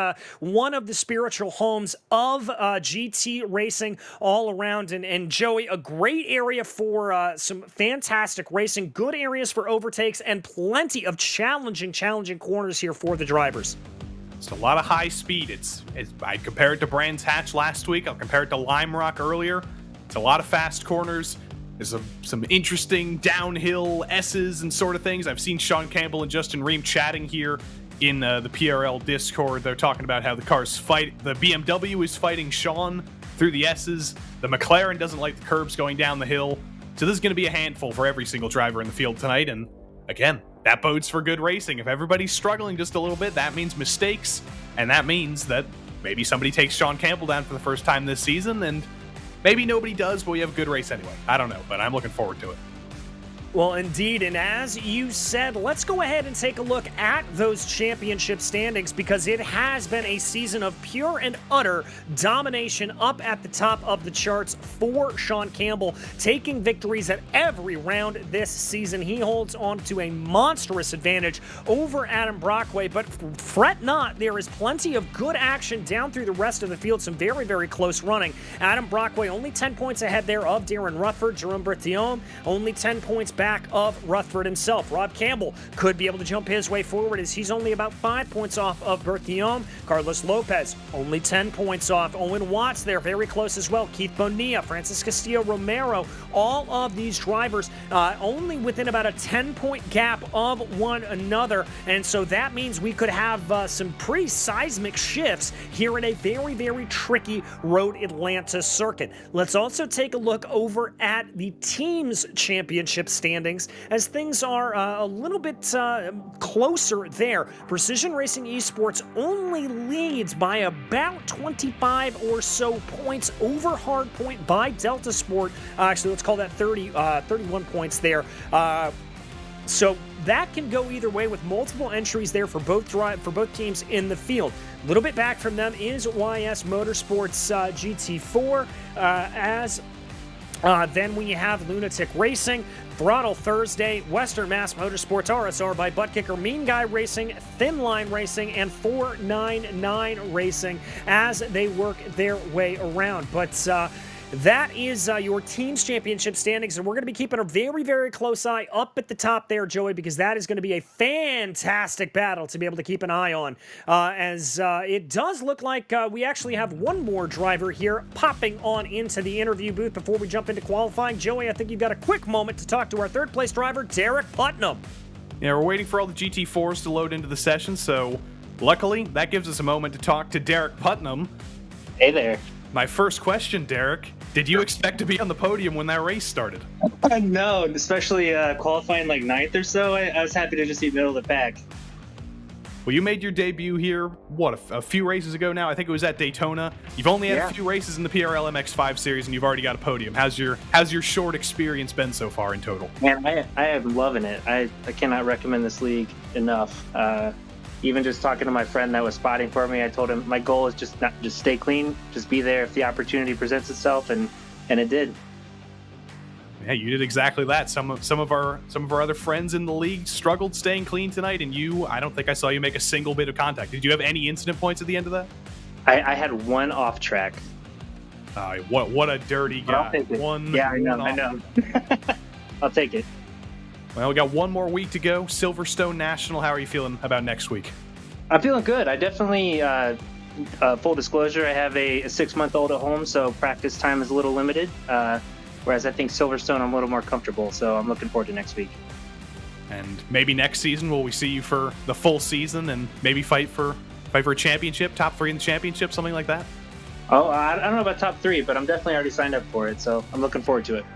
one of the spiritual homes of GT racing all around. And Joey, a great area for some fantastic racing, good areas for overtakes, and plenty of challenging corners here for the drivers. It's a lot of high speed. I compared it to Brands Hatch last week. I'll compare it to Lime Rock earlier. It's a lot of fast corners. There's some interesting downhill S's and sort of things. I've seen Sean Campbell and Justin Ream chatting here in the PRL Discord. They're talking about how the cars fight. The BMW is fighting Sean through the S's. The McLaren doesn't like the curbs going down the hill. So this is going to be a handful for every single driver in the field tonight. And again, that bodes for good racing. If everybody's struggling just a little bit, that means mistakes, and that means that maybe somebody takes Sean Campbell down for the first time this season, and maybe nobody does, but we have a good race anyway. I don't know, but I'm looking forward to it. Well, indeed, and as you said, let's go ahead and take a look at those championship standings because it has been a season of pure and utter domination up at the top of the charts for Sean Campbell, taking victories at every round this season. He holds on to a monstrous advantage over Adam Brockway, but fret not, there is plenty of good action down through the rest of the field, some very, very close running. Adam Brockway only 10 points ahead there of Darren Rutherford, Jerome Berthiaume, only 10 points back of Rutherford himself. Rob Campbell could be able to jump his way forward as he's only about 5 points off of Berthiaume. Carlos Lopez, only 10 points off. Owen Watts there, very close as well. Keith Bonilla, Francis Castillo Romero, all of these drivers only within about a 10-point gap of one another. And so that means we could have some pretty seismic shifts here in a very, very tricky Road Atlanta circuit. Let's also take a look over at the teams championship standings as things are a little bit closer there. Precision Racing Esports only leads by about 25 or so points over Hardpoint by Delta Sport. Actually, let's call that 31 points there. So that can go either way with multiple entries there for both teams in the field. A little bit back from them is YS Motorsports GT4 then we have Lunatic Racing, Throttle Thursday, Western Mass Motorsports, RSR by Butt Kicker, Mean Guy Racing, Thin Line Racing, and 499 Racing as they work their way around. But that is your team's championship standings, and we're going to be keeping a very, very close eye up at the top there, Joey, because that is going to be a fantastic battle to be able to keep an eye on, as it does look like we actually have one more driver here popping on into the interview booth before we jump into qualifying. Joey, I think you've got a quick moment to talk to our third-place driver, Derek Putnam. Yeah, we're waiting for all the GT4s to load into the session, so luckily that gives us a moment to talk to Derek Putnam. Hey there. My first question, Derek, did you expect to be on the podium when that race started? No, especially qualifying like 9th or so. I was happy to just be middle of the pack. Well, you made your debut here, what, a few races ago now? I think it was at Daytona. You've only had a few races in the PRL MX-5 series, and you've already got a podium. How's your short experience been so far in total? Man, I am loving it. I cannot recommend this league enough. Even just talking to my friend that was spotting for me, I told him my goal is just stay clean, just be there if the opportunity presents itself, and it did. Yeah, you did exactly that. Some of our other friends in the league struggled staying clean tonight, and I don't think I saw you make a single bit of contact. Did you have any incident points at the end of that? I had one off track. What a dirty guy. I'll take it. I know. I'll take it. Well, we got one more week to go. Silverstone National. How are you feeling about next week? I'm feeling good. I definitely, full disclosure, I have a 6-month-old at home, so practice time is a little limited. Whereas I think Silverstone, I'm a little more comfortable, so I'm looking forward to next week. And maybe next season, will we see you for the full season and maybe fight for a championship, top 3 in the championship, something like that? Oh, I don't know about top 3, but I'm definitely already signed up for it, so I'm looking forward to it.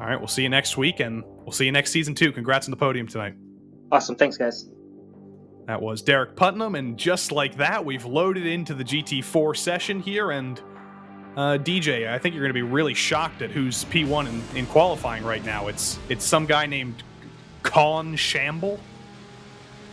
All right, we'll see you next week, and we'll see you next season too. Congrats on the podium tonight. Awesome. Thanks, guys. That was Derek Putnam, and just like that, we've loaded into the GT4 session here, and DJ, I think you're going to be really shocked at who's P1 in qualifying right now. It's some guy named Con Shamble.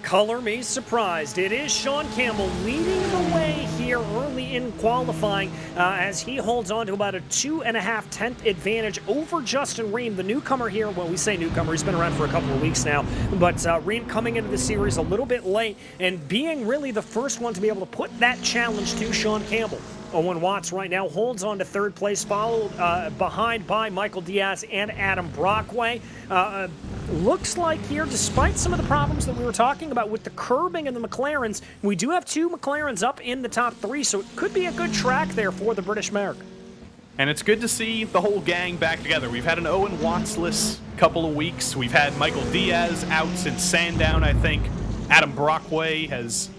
Color me surprised. It is Sean Campbell leading the way here early in qualifying as he holds on to about a 2.5 advantage over Justin Ream, the newcomer here. Well, we say newcomer, he's been around for a couple of weeks now, but Ream coming into the series a little bit late and being really the first one to be able to put that challenge to Sean Campbell. Owen Watts right now holds on to third place, followed behind by Michael Diaz and Adam Brockway. Looks like here, despite some of the problems that we were talking about with the curbing and the McLarens, we do have 2 McLarens up in the top 3, so it could be a good track there for the British America. And it's good to see the whole gang back together. We've had an Owen Watts-less couple of weeks. We've had Michael Diaz out since Sandown, I think. Adam Brockway has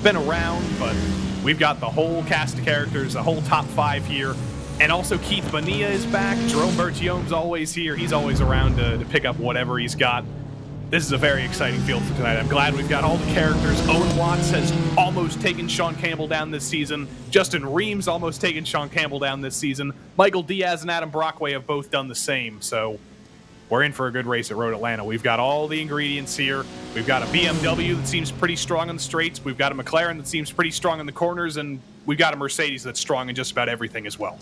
been around, but we've got the whole cast of characters, the whole top 5 here. And also Keith Bonilla is back. Jerome Bertiome's always here. He's always around to pick up whatever he's got. This is a very exciting field for tonight. I'm glad we've got all the characters. Owen Watts has almost taken Sean Campbell down this season. Justin Ream's almost taken Sean Campbell down this season. Michael Diaz and Adam Brockway have both done the same. So we're in for a good race at Road Atlanta. We've got all the ingredients here. We've got a BMW that seems pretty strong on the straights. We've got a McLaren that seems pretty strong in the corners. And we've got a Mercedes that's strong in just about everything as well.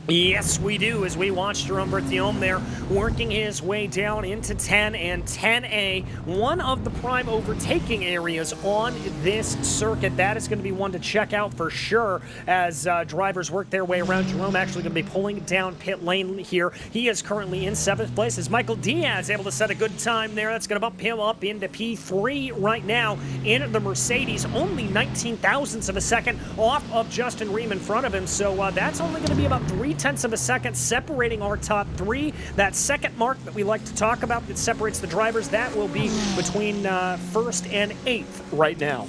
Yes, we do, as we watch Jerome Berthiaume there working his way down into 10 and 10A, one of the prime overtaking areas on this circuit. That is going to be one to check out for sure as drivers work their way around. Jerome actually going to be pulling down pit lane here. He is currently in 7th place as Michael Diaz able to set a good time there. That's going to bump him up into P3 right now in the Mercedes, only 19 thousandths of a second off of Justin Ream in front of him. So that's only going to be about 0.3 of a second separating our top 3. That second mark that we like to talk about that separates the drivers, that will be between 1st and 8th right now.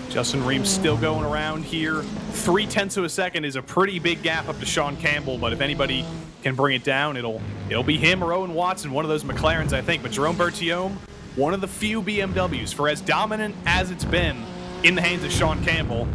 Justin Ream's still going around here. 0.3 of a second is a pretty big gap up to Sean Campbell, but if anybody can bring it down, it'll be him or Owen Watson, one of those McLarens, I think. But Jerome Berthiaume, one of the few BMWs, for as dominant as it's been in the hands of Sean Campbell,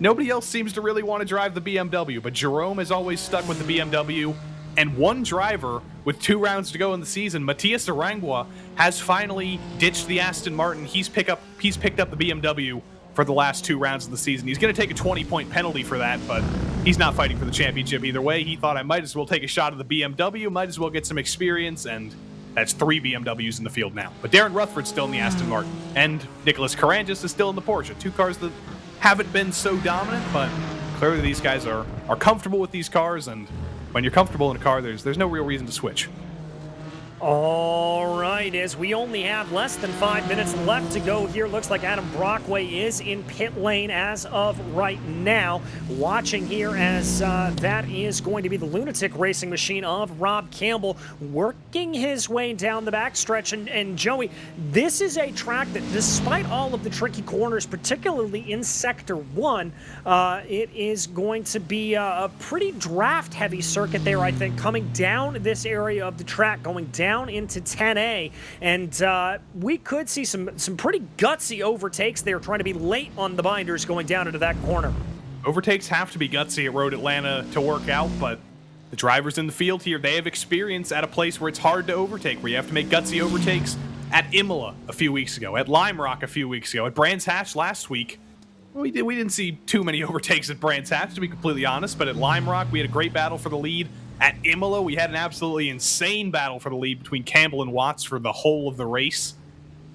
nobody else seems to really want to drive the BMW, but Jerome has always stuck with the BMW. And one driver with 2 rounds to go in the season, Matias Arangua, has finally ditched the Aston Martin. He's picked up the BMW for the last 2 rounds of the season. He's going to take a 20-point penalty for that, but he's not fighting for the championship either way. He thought, I might as well take a shot at the BMW, might as well get some experience, and that's 3 BMWs in the field now. But Darren Rutherford's still in the Aston Martin, and Nicholas Carangis is still in the Porsche. 2 cars that haven't been so dominant, but clearly these guys are comfortable with these cars, and when you're comfortable in a car, there's no real reason to switch. All right, as we only have less than 5 minutes left to go here, looks like Adam Brockway is in pit lane as of right now. Watching here as that is going to be the lunatic racing machine of Rob Campbell working his way down the backstretch. And Joey, this is a track that, despite all of the tricky corners, particularly in Sector 1, it is going to be a pretty draft-heavy circuit there, I think, coming down this area of the track, going down into 10A, and we could see some pretty gutsy overtakes there, trying to be late on the binders going down into that corner. Overtakes have to be gutsy at Road Atlanta to work out, but the drivers in the field here, they have experience at a place where it's hard to overtake, where you have to make gutsy overtakes. At Imola a few weeks ago, at Lime Rock a few weeks ago, at Brands Hatch last week, we didn't see too many overtakes at Brands Hatch, to be completely honest, but at Lime Rock, we had a great battle for the lead. At Imola, we had an absolutely insane battle for the lead between Campbell and Watts for the whole of the race.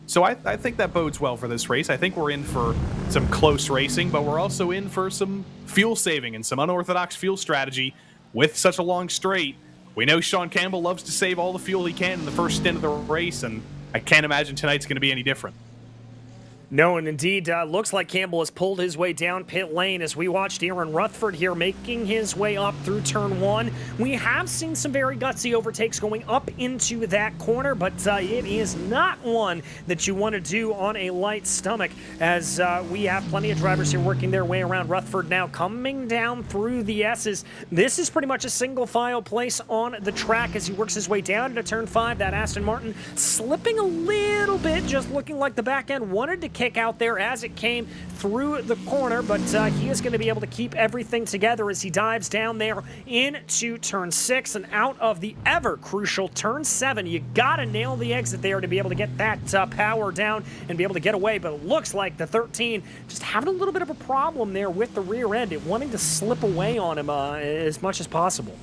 So I think that bodes well for this race. I think we're in for some close racing, but we're also in for some fuel saving and some unorthodox fuel strategy with such a long straight. We know Sean Campbell loves to save all the fuel he can in the first stint of the race, and I can't imagine tonight's going to be any different. No, and indeed, looks like Campbell has pulled his way down pit lane as we watched Aaron Rutherford here making his way up through turn 1. We have seen some very gutsy overtakes going up into that corner, but it is not one that you want to do on a light stomach, as we have plenty of drivers here working their way around. Rutherford now coming down through the S's. This is pretty much a single file place on the track as he works his way down into turn 5. That Aston Martin slipping a little bit, just looking like the back end wanted to kick out there as it came through the corner, but he is going to be able to keep everything together as he dives down there into turn 6 and out of the ever crucial turn 7. You got to nail the exit there to be able to get that power down and be able to get away, but it looks like the 13 just having a little bit of a problem there with the rear end, wanting to slip away on him as much as possible.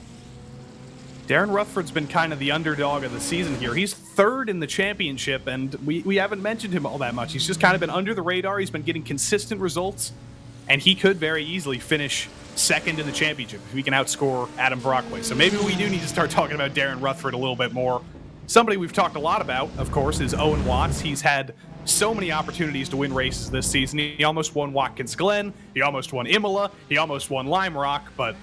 Darren Rutherford's been kind of the underdog of the season here. He's 3rd in the championship, and we haven't mentioned him all that much. He's just kind of been under the radar. He's been getting consistent results, and he could very easily finish 2nd in the championship if he can outscore Adam Brockway. So maybe we do need to start talking about Darren Rutherford a little bit more. Somebody we've talked a lot about, of course, is Owen Watts. He's had so many opportunities to win races this season. He almost won Watkins Glen. He almost won Imola. He almost won Lime Rock, but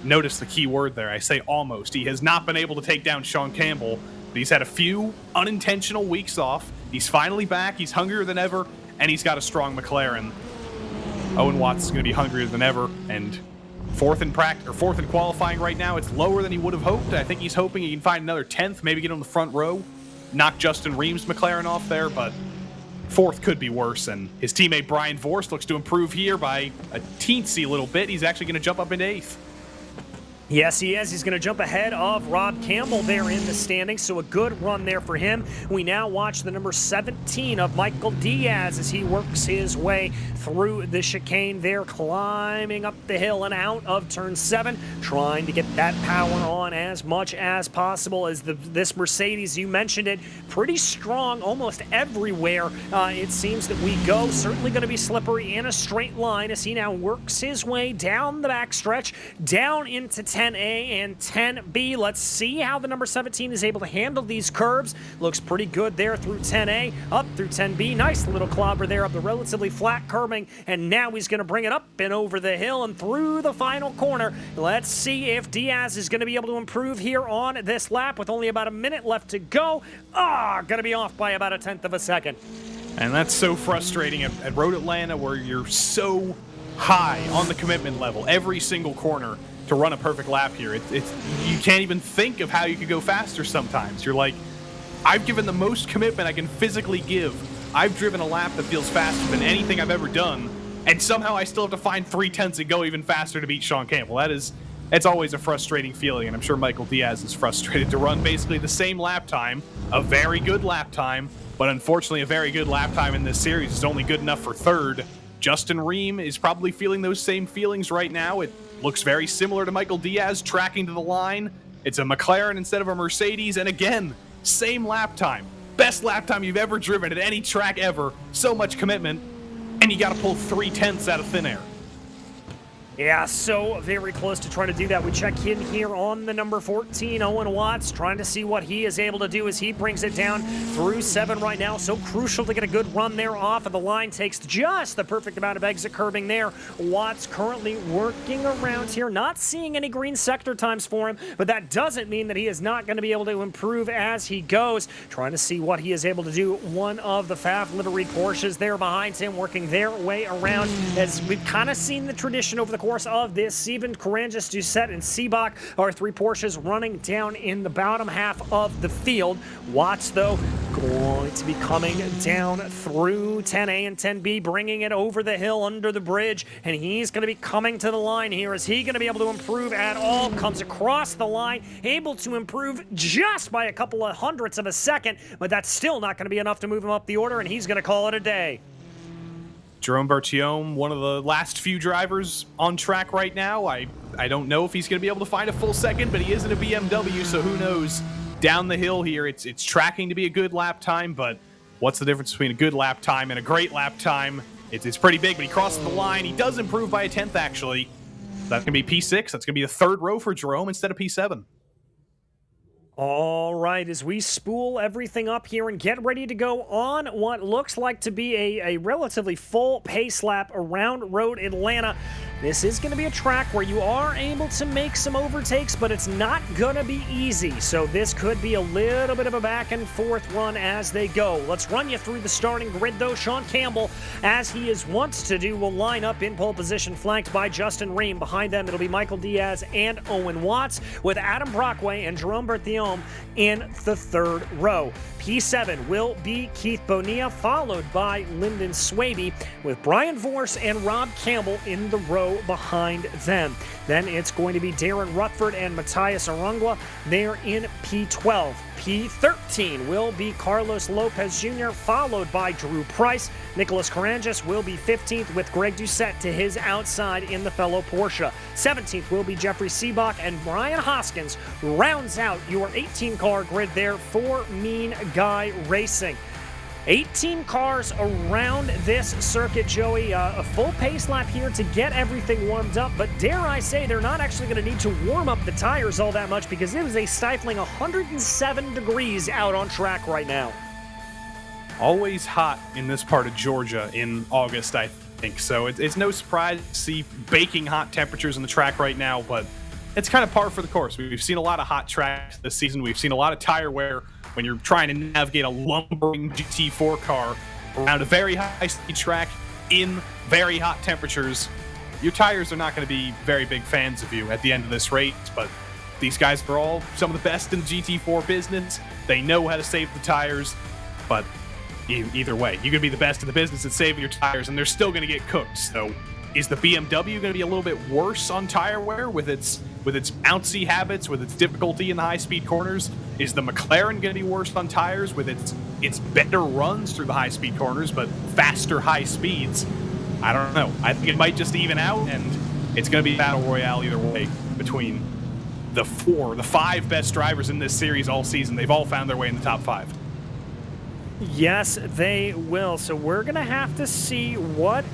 notice the key word there. I say almost. He has not been able to take down Sean Campbell, but he's had a few unintentional weeks off. He's finally back. He's hungrier than ever, and he's got a strong McLaren. Owen Watts is going to be hungrier than ever, and 4th in qualifying right now. It's lower than he would have hoped. I think he's hoping he can find another 10th, maybe get on the front row, knock Justin Reams' McLaren off there, but 4th could be worse, and his teammate Brian Vorst looks to improve here by a teensy little bit. He's actually going to jump up into 8th. Yes, he is. He's going to jump ahead of Rob Campbell there in the standings, so a good run there for him. We now watch the number 17 of Michael Diaz as he works his way through the chicane there, climbing up the hill and out of turn 7, trying to get that power on as much as possible as this Mercedes, you mentioned it, pretty strong almost everywhere. It seems that we go. Certainly going to be slippery in a straight line as he now works his way down the backstretch, down into 10A and 10B. Let's see how the number 17 is able to handle these curbs. Looks pretty good there through 10A, up through 10B. Nice little clobber there up the relatively flat curbing, and now he's going to bring it up and over the hill and through the final corner. Let's see if Diaz is going to be able to improve here on this lap with only about a minute left to go. Going to be off by about 1/10 of a second. And that's so frustrating at Road Atlanta, where you're so high on the commitment level every single corner to run a perfect lap here. You can't even think of how you could go faster sometimes. You're like, I've given the most commitment I can physically give. I've driven a lap that feels faster than anything I've ever done, and somehow I still have to find 3/10 and go even faster to beat Sean Campbell. It's always a frustrating feeling, and I'm sure Michael Diaz is frustrated to run basically the same lap time, a very good lap time, but unfortunately a very good lap time in this series is only good enough for 3rd. Justin Ream is probably feeling those same feelings right now. It looks very similar to Michael Diaz tracking to the line. It's a McLaren instead of a Mercedes, and again, same lap time. Best lap time you've ever driven at any track ever. So much commitment, and you got to pull 3/10 out of thin air. Yeah, so very close to trying to do that. We check in here on the number 14, Owen Watts, trying to see what he is able to do as he brings it down through 7 right now. So crucial to get a good run there off of the line. Takes just the perfect amount of exit curbing there. Watts currently working around here, not seeing any green sector times for him, but that doesn't mean that he is not going to be able to improve as he goes. Trying to see what he is able to do. One of the Pfaff livery Porsches there behind him, working their way around, as we've kind of seen the tradition over the course of this season. Carangas, Doucette, and Seebach are 3 Porsches running down in the bottom half of the field. Watts, though, going to be coming down through 10A and 10B, bringing it over the hill under the bridge, and he's going to be coming to the line here. Is he going to be able to improve at all? Comes across the line, able to improve just by a couple of hundredths of a second, but that's still not going to be enough to move him up the order, and he's going to call it a day. Jerome Bertiome, one of the last few drivers on track right now. I don't know if he's going to be able to find a full second, but he is in a BMW, so who knows. Down the hill here, it's tracking to be a good lap time, but what's the difference between a good lap time and a great lap time? It's pretty big, but he crosses the line. He does improve by 1/10, actually. That's going to be P6. That's going to be the 3rd row for Jerome instead of P7. All right, as we spool everything up here and get ready to go on what looks like to be a relatively full pace lap around Road Atlanta. This is going to be a track where you are able to make some overtakes, but it's not going to be easy. So this could be a little bit of a back and forth run as they go. Let's run you through the starting grid, though. Sean Campbell, as he is wont to do, will line up in pole position, flanked by Justin Ream. Behind them, it'll be Michael Diaz and Owen Watts, with Adam Brockway and Jerome Berthiaume in the third row. P7 will be Keith Bonilla, followed by Lyndon Swaby, with Brian Vorse and Rob Campbell in the row behind them. Then it's going to be Darren Rutford and Matthias Arungua. They're in P12. P13 will be Carlos Lopez Jr., followed by Drew Price. Nicholas Carangis will be 15th, with Greg Doucette to his outside in the fellow Porsche. 17th will be Jeffrey Seabach, and Brian Hoskins rounds out your 18-car grid there for Mean Guy Racing. 18 cars around this circuit, Joey. A full pace lap here to get everything warmed up, but dare I say they're not actually going to need to warm up the tires all that much, because it is a stifling 107 degrees out on track right now. Always hot in this part of Georgia in August, I think. So it's no surprise to see baking hot temperatures on the track right now, but it's kind of par for the course. We've seen a lot of hot tracks this season. We've seen a lot of tire wear when you're trying to navigate a lumbering GT4 car around a very high-speed track in very hot temperatures. Your tires are not going to be very big fans of you at the end of this race, but these guys are all some of the best in the GT4 business. They know how to save the tires, but either way, you can be the best in the business at saving your tires, and they're still going to get cooked. So is the BMW going to be a little bit worse on tire wear with its bouncy habits, with its difficulty in the high-speed corners? Is the McLaren going to be worse on tires with its better runs through the high-speed corners, but faster high speeds? I don't know. I think it might just even out, and it's going to be battle royale either way between the five best drivers in this series all season. They've all found their way in the top 5. Yes, they will. So we're going to have to see what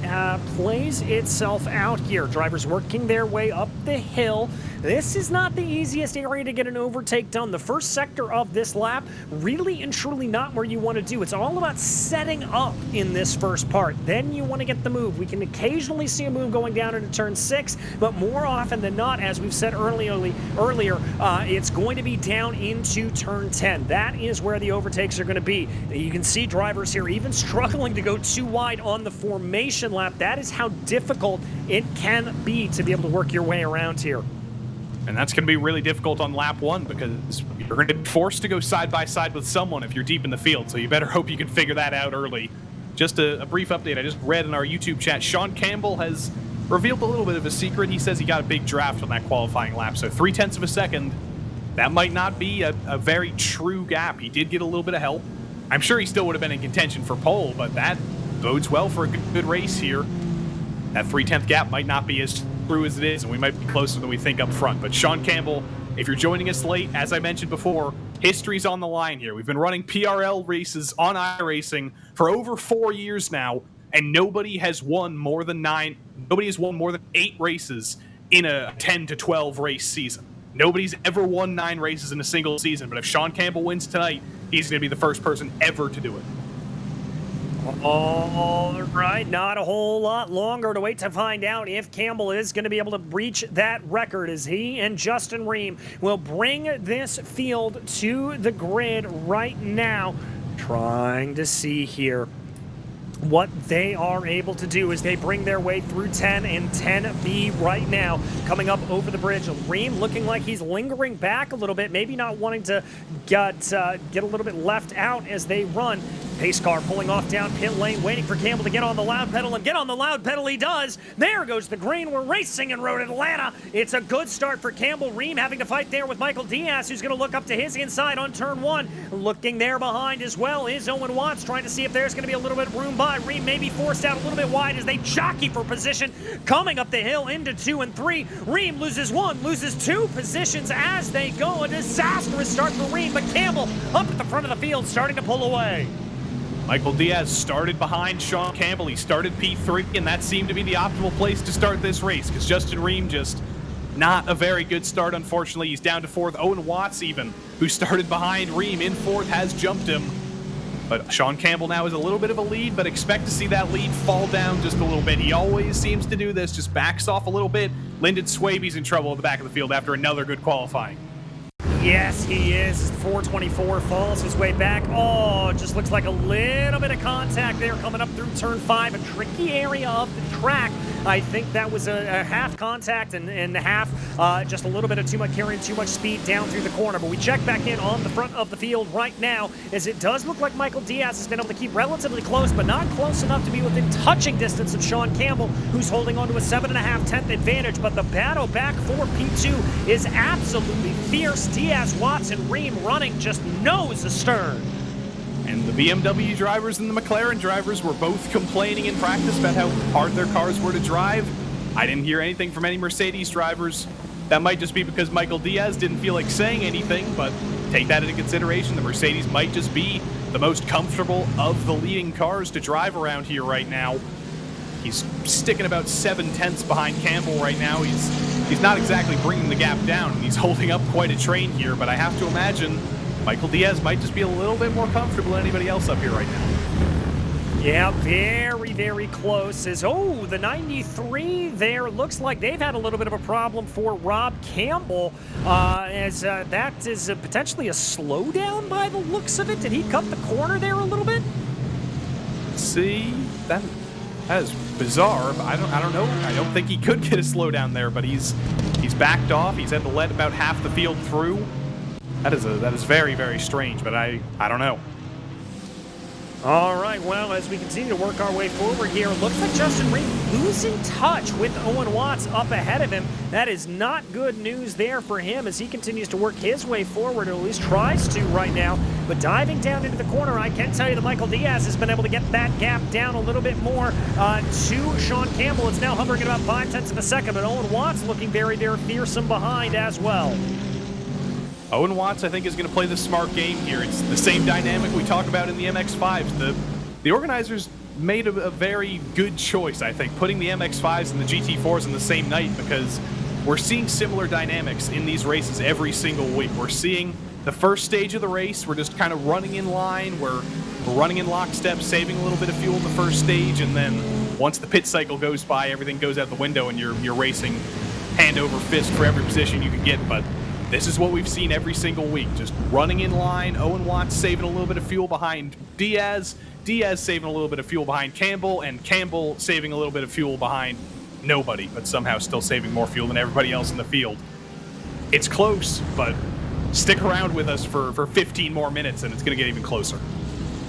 plays itself out here. Drivers working their way up the hill. This is not the easiest area to get an overtake done. The first sector of this lap, really and truly not where you want to do. It's all about setting up in this first part. Then you want to get the move. We can occasionally see a move going down into turn 6, but more often than not, as we've said earlier, it's going to be down into turn 10. That is where the overtakes are going to be. You can see drivers here even struggling to go too wide on the formation lap. That is how difficult it can be to be able to work your way around here. And that's going to be really difficult on lap 1, because you're going to be forced to go side by side with someone if you're deep in the field. So you better hope you can figure that out early. Just a brief update I just read in our YouTube chat. Sean Campbell has revealed a little bit of a secret. He says he got a big draft on that qualifying lap. So 0.3 of a second, that might not be a very true gap. He did get a little bit of help. I'm sure he still would have been in contention for pole, but that bodes well for a good race here. That 0.3 gap might not be as true as it is, and we might be closer than we think up front. But Sean Campbell, if you're joining us late, as I mentioned before, history's on the line here. We've been running PRL races on iRacing for over 4 years now, and nobody has won more than 8 races in a 10 to 12 race season. Nobody's ever won 9 races in a single season, but if Sean Campbell wins tonight, he's going to be the first person ever to do it. All right, not a whole lot longer to wait to find out if Campbell is going to be able to breach that record, as he and Justin Ream will bring this field to the grid right now, trying to see here what they are able to do as they bring their way through 10 and 10B right now. Coming up over the bridge, Ream looking like he's lingering back a little bit, maybe not wanting to get a little bit left out as they run. Pace car pulling off down pit lane, waiting for Campbell to get on the loud pedal, and get on the loud pedal he does. There goes the green. We're racing in Road Atlanta. It's a good start for Campbell. Ream having to fight there with Michael Diaz, who's going to look up to his inside on turn 1. Looking there behind as well is Owen Watts, trying to see if there's going to be a little bit of room by. Ream may be forced out a little bit wide as they jockey for position. Coming up the hill into 2 and 3. Ream loses 1, loses 2 positions as they go. A disastrous start for Ream, but Campbell up at the front of the field starting to pull away. Michael Diaz started behind Sean Campbell. He started P3, and that seemed to be the optimal place to start this race, because Justin Ream just Not a very good start, unfortunately. He's down to 4th. Owen Watts even, who started behind Ream in 4th, has jumped him. But Sean Campbell now has a little bit of a lead, but expect to see that lead fall down just a little bit. He always seems to do this, just backs off a little bit. Lyndon Swaby's in trouble at the back of the field after another good qualifying. Yes, he is. 424 falls his way back. Oh, just looks like a little bit of contact there coming up through turn 5, a tricky area of the track. I think that was a half contact and half just a little bit of too much carrying too much speed down through the corner. But we check back in on the front of the field right now, as it does look like Michael Diaz has been able to keep relatively close, but not close enough to be within touching distance of Sean Campbell, who's holding on to a 7.5 advantage. But the battle back for P2 is absolutely fierce. Diaz, Watts, and Ream running just nose astern. And the BMW drivers and the McLaren drivers were both complaining in practice about how hard their cars were to drive. I didn't hear anything from any Mercedes drivers. That might just be because Michael Diaz didn't feel like saying anything, but take that into consideration. The Mercedes might just be the most comfortable of the leading cars to drive around here right now. He's sticking about 7/10 behind Campbell right now. He's not exactly bringing the gap down. He's holding up quite a train here, but I have to imagine Michael Diaz might just be a little bit more comfortable than anybody else up here right now. Yeah, very, very close. The 93 there looks like they've had a little bit of a problem for Rob Campbell, as that is potentially a slowdown by the looks of it. Did he cut the corner there a little bit? See, that is bizarre. I don't know. I don't think he could get a slowdown there, but he's backed off. He's had to let about half the field through. That is very, very strange, but I don't know. All right, well, as we continue to work our way forward here, it looks like Justin Ream losing touch with Owen Watts up ahead of him. That is not good news there for him as he continues to work his way forward, or at least tries to right now. But diving down into the corner, I can tell you that Michael Diaz has been able to get that gap down a little bit more to Sean Campbell. It's now hovering at about 0.5 of a second, but Owen Watts looking very, very fearsome behind as well. Owen Watts, I think, is going to play the smart game here. It's the same dynamic we talk about in the MX-5s. The organizers made a very good choice, I think, putting the MX-5s and the GT4s in the same night, because we're seeing similar dynamics in these races every single week. We're seeing the first stage of the race, we're just kind of running in line, we're running in lockstep, saving a little bit of fuel in the first stage, and then once the pit cycle goes by, everything goes out the window and you're racing hand over fist for every position you can get. But this is what we've seen every single week, just running in line. Owen Watts saving a little bit of fuel behind Diaz, Diaz saving a little bit of fuel behind Campbell, and Campbell saving a little bit of fuel behind nobody, but somehow still saving more fuel than everybody else in the field. It's close, but stick around with us for 15 more minutes and it's going to get even closer.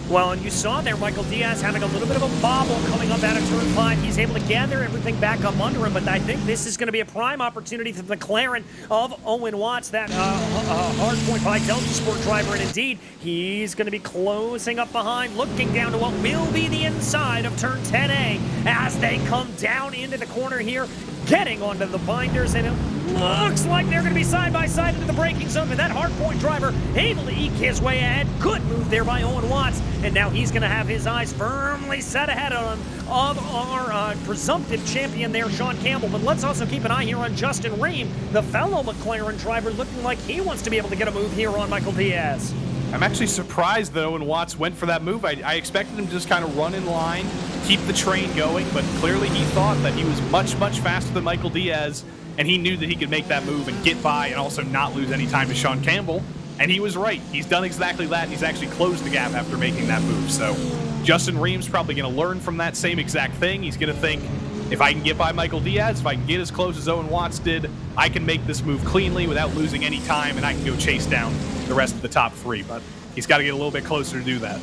Well, and you saw there Michael Diaz having a little bit of a bobble coming up out of turn 5. He's able to gather everything back up under him, but I think this is going to be a prime opportunity for the McLaren of Owen Watts, that hardpoint Fidelity Sport driver, and indeed, he's going to be closing up behind, looking down to what will be the inside of turn 10A as they come down into the corner here, getting onto the binders, and it looks like they're going to be side by side into the braking zone, but that hardpoint driver able to eke his way ahead. Good move there by Owen Watts, and now he's going to have his eyes firmly set ahead of our presumptive champion there, Sean Campbell. But let's also keep an eye here on Justin Ream, the fellow McLaren driver, looking like he wants to be able to get a move here on Michael Diaz. I'm actually surprised that Owen Watts went for that move. I expected him to just kind of run in line, keep the train going, but clearly he thought that he was much, much faster than Michael Diaz, and he knew that he could make that move and get by and also not lose any time to Sean Campbell. And he was right. He's done exactly that, and he's actually closed the gap after making that move. So Justin Ream's probably going to learn from that same exact thing. He's going to think, if I can get by Michael Diaz, if I can get as close as Owen Watts did, I can make this move cleanly without losing any time, and I can go chase down the rest of the top three. But he's got to get a little bit closer to do that.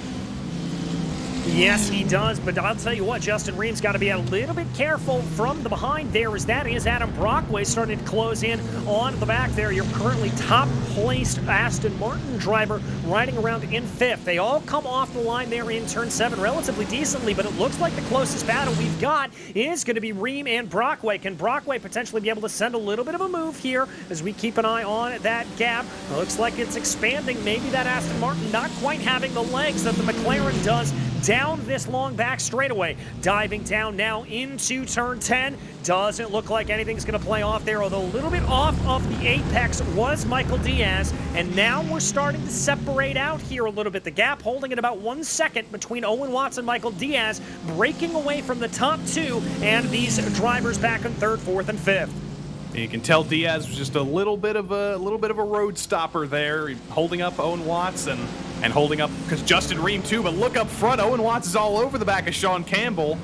Yes, he does, but I'll tell you what, Justin Ream's got to be a little bit careful from the behind there, as that is Adam Brockway starting to close in on the back there. Your currently top-placed Aston Martin driver riding around in 5th. They all come off the line there in turn 7 relatively decently, but it looks like the closest battle we've got is going to be Ream and Brockway. Can Brockway potentially be able to send a little bit of a move here as we keep an eye on that gap? It looks like it's expanding. Maybe that Aston Martin not quite having the legs that the McLaren does. down this long back straightaway. Diving down now into turn 10. Doesn't look like anything's going to play off there, although a little bit off of the apex was Michael Diaz. And now we're starting to separate out here a little bit. The gap holding at about 1 second between Owen Watts and Michael Diaz, breaking away from the top two and these drivers back in 3rd, 4th, and 5th. You can tell Diaz was just a little bit of a road stopper there, holding up Owen Watts and holding up because Justin Ream too. But look up front, Owen Watts is all over the back of Sean Campbell.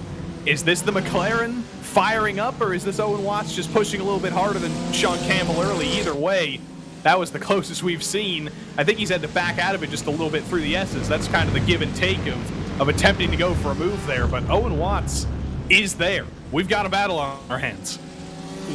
Is this the McLaren firing up, or is this Owen Watts just pushing a little bit harder than Sean Campbell early? Either way, that was the closest we've seen. I think he's had to back out of it just a little bit through the S's. That's kind of the give and take of attempting to go for a move there. But Owen Watts is there. We've got a battle on our hands.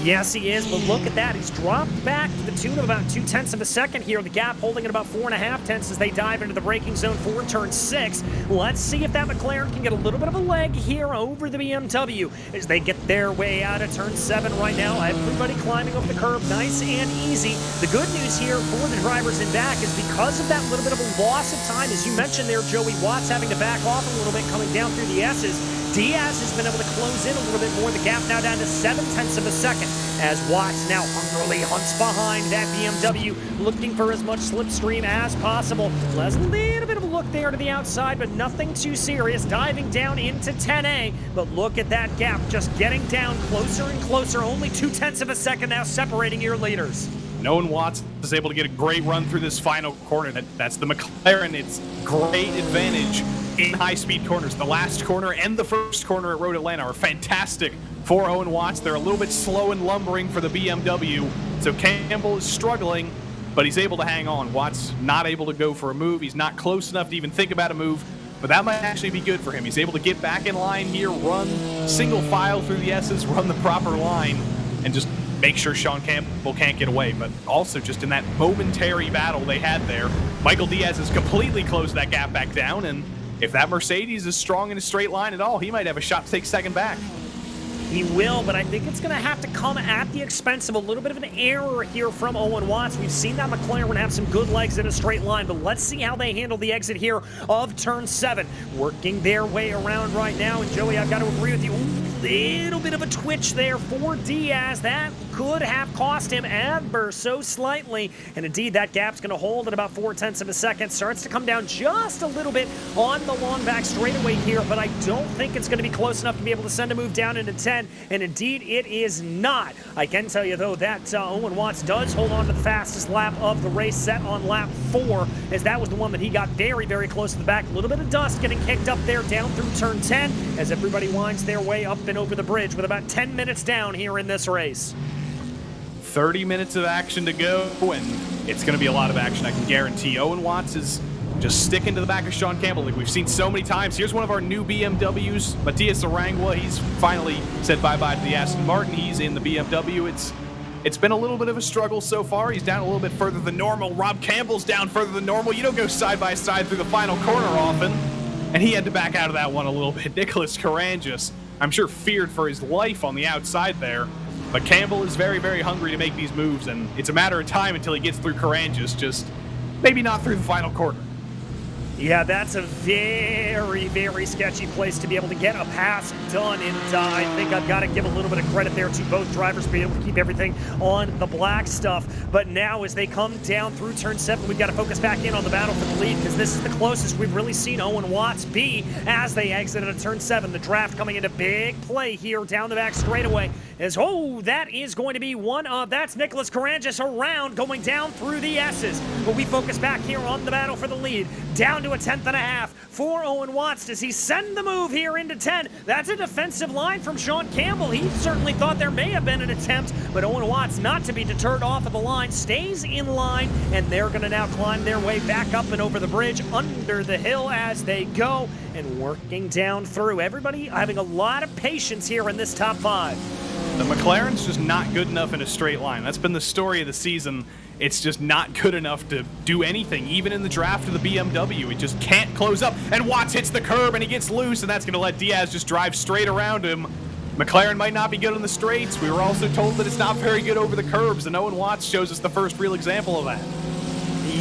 Yes, he is, but look at that. He's dropped back to the tune of about 0.2 of a second here. The gap holding at about 4.5 tenths as they dive into the braking zone for turn 6. Let's see if that McLaren can get a little bit of a leg here over the BMW as they get their way out of turn 7 right now. Everybody climbing up the curb nice and easy. The good news here for the drivers in back is because of that little bit of a loss of time, as you mentioned there, Joey Watts having to back off a little bit coming down through the S's. Diaz has been able to close in a little bit more. The gap now down to 0.7 of a second as Watts now hungrily hunts behind that BMW, looking for as much slipstream as possible. Has a little bit of a look there to the outside, but nothing too serious. Diving down into 10A, but look at that gap just getting down closer and closer. Only 0.2 of a second now separating your leaders. Owen Watts is able to get a great run through this final corner. That's the McLaren. It's great advantage in high-speed corners. The last corner and the first corner at Road Atlanta are fantastic for Owen Watts. They're a little bit slow and lumbering for the BMW, so Campbell is struggling, but he's able to hang on. Watts not able to go for a move. He's not close enough to even think about a move, but that might actually be good for him. He's able to get back in line here, run single file through the S's, run the proper line, and just make sure Sean Campbell can't get away. But also just in that momentary battle they had there, Michael Diaz has completely closed that gap back down, and if that Mercedes is strong in a straight line at all, he might have a shot to take second back. He will, but I think it's going to have to come at the expense of a little bit of an error here from Owen Watts. We've seen that McLaren have some good legs in a straight line, but let's see how they handle the exit here of turn 7. Working their way around right now, and Joey, I've got to agree with you. Little bit of a twitch there for Diaz. That could have cost him ever so slightly. And indeed, that gap's going to hold at about 0.4 of a second. Starts to come down just a little bit on the long back straightaway here, but I don't think it's going to be close enough to be able to send a move down into 10. And indeed, it is not. I can tell you, though, that Owen Watts does hold on to the fastest lap of the race, set on lap 4, as that was the one that he got very, very close to the back. A little bit of dust getting kicked up there down through turn 10 as everybody winds their way up and over the bridge with about 10 minutes down here in this race. 30 minutes of action to go, and it's going to be a lot of action, I can guarantee. Owen Watts is just sticking to the back of Sean Campbell like we've seen so many times. Here's one of our new BMWs, Matias Arangua. He's finally said bye-bye to the Aston Martin. He's in the BMW. It's been a little bit of a struggle so far. He's down a little bit further than normal. Rob Campbell's down further than normal. You don't go side by side through the final corner often, and he had to back out of that one a little bit. Nicholas Carangis, I'm sure, feared for his life on the outside there. But Campbell is very, very hungry to make these moves, and it's a matter of time until he gets through Carangis, just maybe not through the final quarter. Yeah, that's a very, very sketchy place to be able to get a pass done, and I think I've got to give a little bit of credit there to both drivers being able to keep everything on the black stuff. But now as they come down through turn 7, we've got to focus back in on the battle for the lead, because this is the closest we've really seen Owen Watts be as they exit at turn 7. The draft coming into big play here down the back straightaway. That is going to be that's Nicholas Carangis around going down through the S's. But we focus back here on the battle for the lead. Down to a 10.5 for Owen Watts. Does he send the move here into 10? That's a defensive line from Sean Campbell. He certainly thought there may have been an attempt, but Owen Watts, not to be deterred off of the line, stays in line, and they're going to now climb their way back up and over the bridge, under the hill as they go, and working down through. Everybody having a lot of patience here in this top 5. The McLaren's just not good enough in a straight line. That's been the story of the season. It's just not good enough to do anything, even in the draft of the BMW. It just can't close up, and Watts hits the curb, and he gets loose, and that's going to let Diaz just drive straight around him. McLaren might not be good on the straights. We were also told that it's not very good over the curbs, and Owen Watts shows us the first real example of that.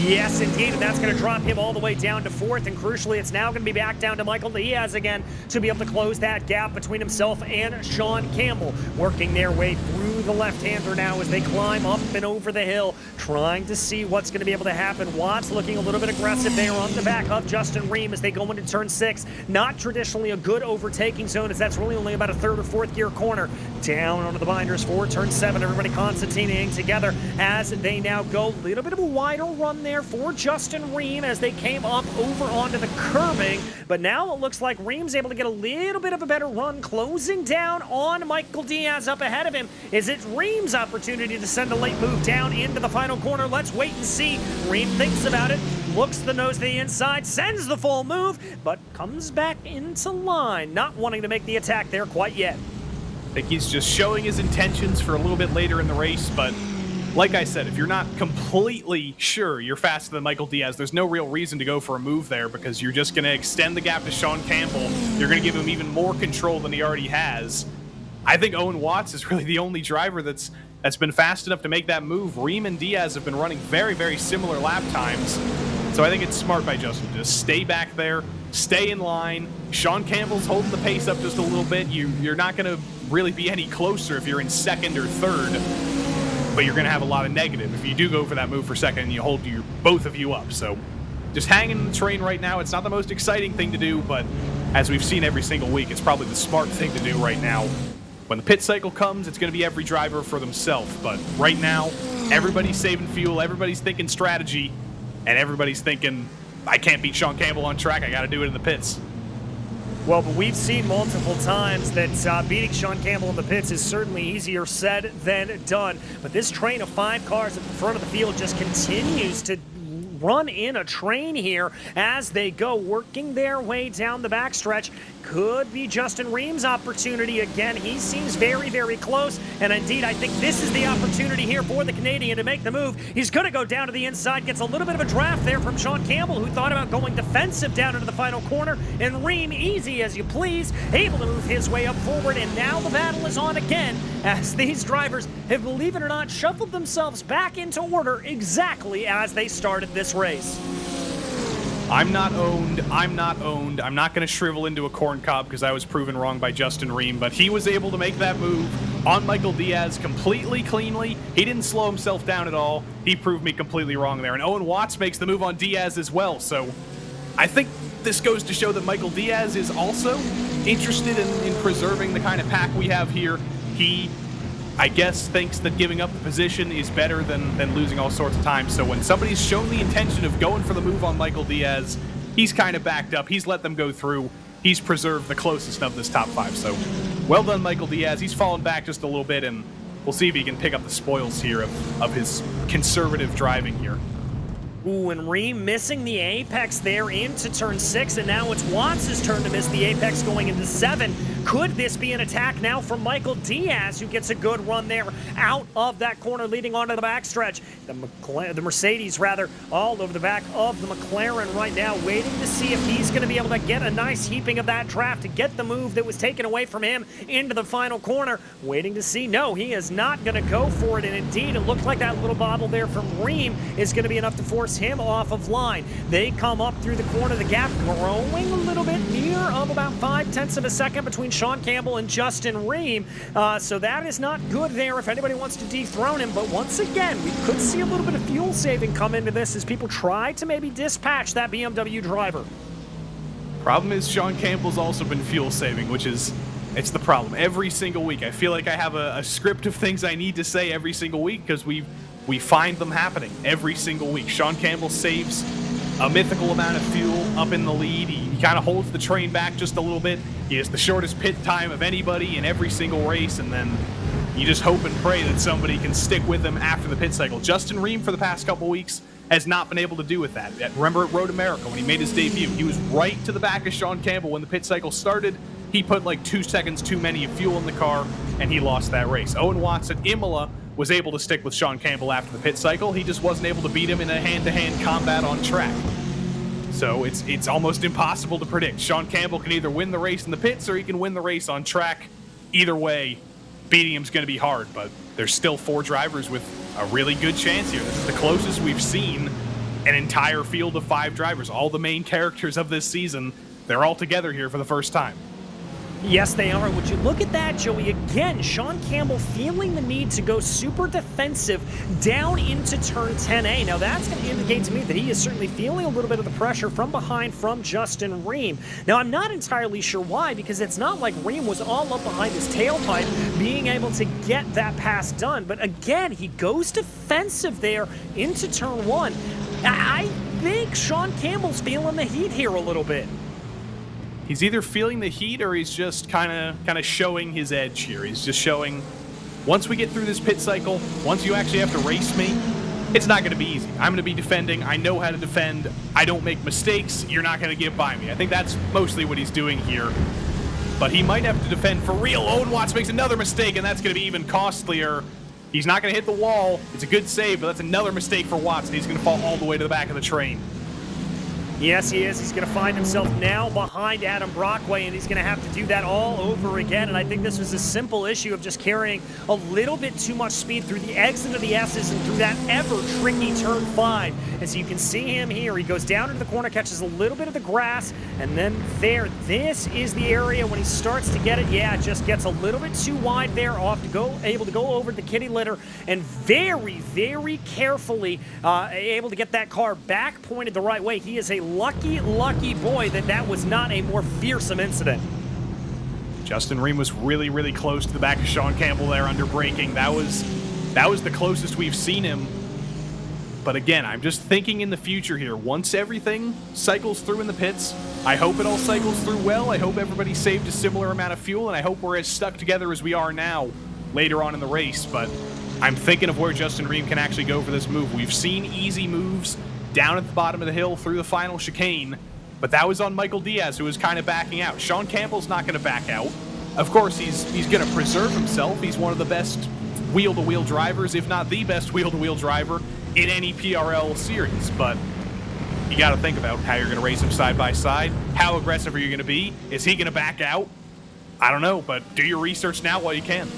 Yes, indeed, and that's going to drop him all the way down to 4th, and crucially, it's now going to be back down to Michael Diaz again to be able to close that gap between himself and Sean Campbell, working their way through the left-hander now as they climb up and over the hill, trying to see what's going to be able to happen. Watts looking a little bit aggressive there on the back of Justin Ream as they go into turn 6. Not traditionally a good overtaking zone, as that's really only about a 3rd or 4th gear corner. Down onto the binders for turn 7. Everybody concertinaing together as they now go. A little bit of a wider run there for Justin Ream as they came up over onto the curbing. But now it looks like Ream's able to get a little bit of a better run, closing down on Michael Diaz up ahead of him. Is it Ream's opportunity to send a late move down into the final corner? Let's wait and see. Ream thinks about it, looks the nose to the inside, sends the full move, but comes back into line, not wanting to make the attack there quite yet. I think he's just showing his intentions for a little bit later in the race, but like I said, if you're not completely sure you're faster than Michael Diaz, there's no real reason to go for a move there because you're just going to extend the gap to Sean Campbell. You're going to give him even more control than he already has. I think Owen Watts is really the only driver that's been fast enough to make that move. Ream and Diaz have been running very, very similar lap times. So I think it's smart by Justin to just stay back there, stay in line. Sean Campbell's holding the pace up just a little bit. You're not going to really be any closer if you're in 2nd or 3rd, but you're going to have a lot of negative if you do go for that move for 2nd and you hold both of you up. So just hanging in the train right now. It's not the most exciting thing to do, but as we've seen every single week, it's probably the smart thing to do right now. When the pit cycle comes, it's going to be every driver for themselves. But right now, everybody's saving fuel, everybody's thinking strategy, and everybody's thinking, I can't beat Sean Campbell on track, I got to do it in the pits. Well, but we've seen multiple times that beating Sean Campbell in the pits is certainly easier said than done. But this train of 5 cars at the front of the field just continues to run in a train here as they go, working their way down the backstretch. Could be Justin Ream's opportunity again. He seems very, very close, and indeed, I think this is the opportunity here for the Canadian to make the move. He's going to go down to the inside, gets a little bit of a draft there from Sean Campbell, who thought about going defensive down into the final corner, and Ream, easy as you please, able to move his way up forward, and now the battle is on again as these drivers have, believe it or not, shuffled themselves back into order exactly as they started this race. I'm not owned. I'm not going to shrivel into a corn cob because I was proven wrong by Justin Ream, but he was able to make that move on Michael Diaz completely cleanly. He didn't slow himself down at all. He proved me completely wrong there. And Owen Watts makes the move on Diaz as well. So I think this goes to show that Michael Diaz is also interested in preserving the kind of pack we have here. He, I guess, thinks that giving up the position is better than losing all sorts of time. So when somebody's shown the intention of going for the move on Michael Diaz, he's kind of backed up. He's let them go through. He's preserved the closest of this top 5. So well done, Michael Diaz. He's fallen back just a little bit, and we'll see if he can pick up the spoils here of his conservative driving here. Ooh, and Ream missing the apex there into turn 6, and now it's Watts' turn to miss the apex going into 7. Could this be an attack now from Michael Diaz, who gets a good run there out of that corner leading onto the backstretch? The Mercedes, rather, all over the back of the McLaren right now, waiting to see if he's going to be able to get a nice heaping of that draft to get the move that was taken away from him into the final corner. Waiting to see. No, he is not going to go for it, and indeed, it looks like that little bobble there from Ream is going to be enough to force him off of line. They come up through the corner, the gap growing a little bit, near of about 0.5 of a second between Sean Campbell and Justin Ream. So that is not good there if anybody wants to dethrone him. But once again, we could see a little bit of fuel saving come into this as people try to maybe dispatch that BMW driver. Problem is Sean Campbell's also been fuel saving, which is, it's the problem. Every single week, I feel like I have a script of things I need to say every single week because we find them happening every single week. Sean Campbell saves a mythical amount of fuel up in the lead. He kind of holds the train back just a little bit. He has the shortest pit time of anybody in every single race, and then you just hope and pray that somebody can stick with him after the pit cycle. Justin Ream, for the past couple weeks, has not been able to do with that. Remember at Road America when he made his debut, he was right to the back of Sean Campbell when the pit cycle started. He put like 2 seconds too many of fuel in the car, and he lost that race. Owen Watts at Imola was able to stick with Sean Campbell after the pit cycle. He just wasn't able to beat him in a hand-to-hand combat on track. So it's almost impossible to predict. Sean Campbell can either win the race in the pits or he can win the race on track. Either way, beating him's going to be hard, but there's still 4 drivers with a really good chance here. This is the closest we've seen an entire field of 5 drivers, all the main characters of this season. They're all together here for the first time. Yes, they are. Would you look at that, Joey? Again, Sean Campbell feeling the need to go super defensive down into turn 10A. Now, that's going to indicate to me that he is certainly feeling a little bit of the pressure from behind from Justin Ream. Now, I'm not entirely sure why, because it's not like Ream was all up behind his tailpipe being able to get that pass done. But again, he goes defensive there into turn 1. I think Sean Campbell's feeling the heat here a little bit. He's either feeling the heat or he's just kind of showing his edge here. He's just showing, once we get through this pit cycle, once you actually have to race me, it's not going to be easy. I'm going to be defending. I know how to defend. I don't make mistakes. You're not going to get by me. I think that's mostly what he's doing here. But he might have to defend for real. Owen Watts makes another mistake, and that's going to be even costlier. He's not going to hit the wall. It's a good save, but that's another mistake for Watts, and he's going to fall all the way to the back of the train. Yes, he is. He's going to find himself now behind Adam Brockway, and he's going to have to do that all over again. And I think this was a simple issue of just carrying a little bit too much speed through the exit of the S's and through that ever-tricky turn 5. As you can see him here, he goes down into the corner, catches a little bit of the grass, and then there, this is the area when he starts to get it. Yeah, it just gets a little bit too wide there, able to go over the kitty litter, and very, very carefully able to get that car back pointed the right way. He is a lucky boy that was not a more fearsome incident. Justin Ream was really, really close to the back of Sean Campbell there under braking. That was the closest we've seen him. But again, I'm just thinking in the future here. Once everything cycles through in the pits, I hope it all cycles through well. I hope everybody saved a similar amount of fuel, and I hope we're as stuck together as we are now later on in the race. But I'm thinking of where Justin Ream can actually go for this move. We've seen easy moves down at the bottom of the hill through the final chicane, but that was on Michael Diaz, who was kind of backing out. Sean Campbell's not going to back out. Of course, he's going to preserve himself. He's one of the best wheel-to-wheel drivers, if not the best wheel-to-wheel driver in any PRL series, but you got to think about how you're going to race him side by side. How aggressive are you going to be? Is he going to back out? I don't know, but do your research now while you can.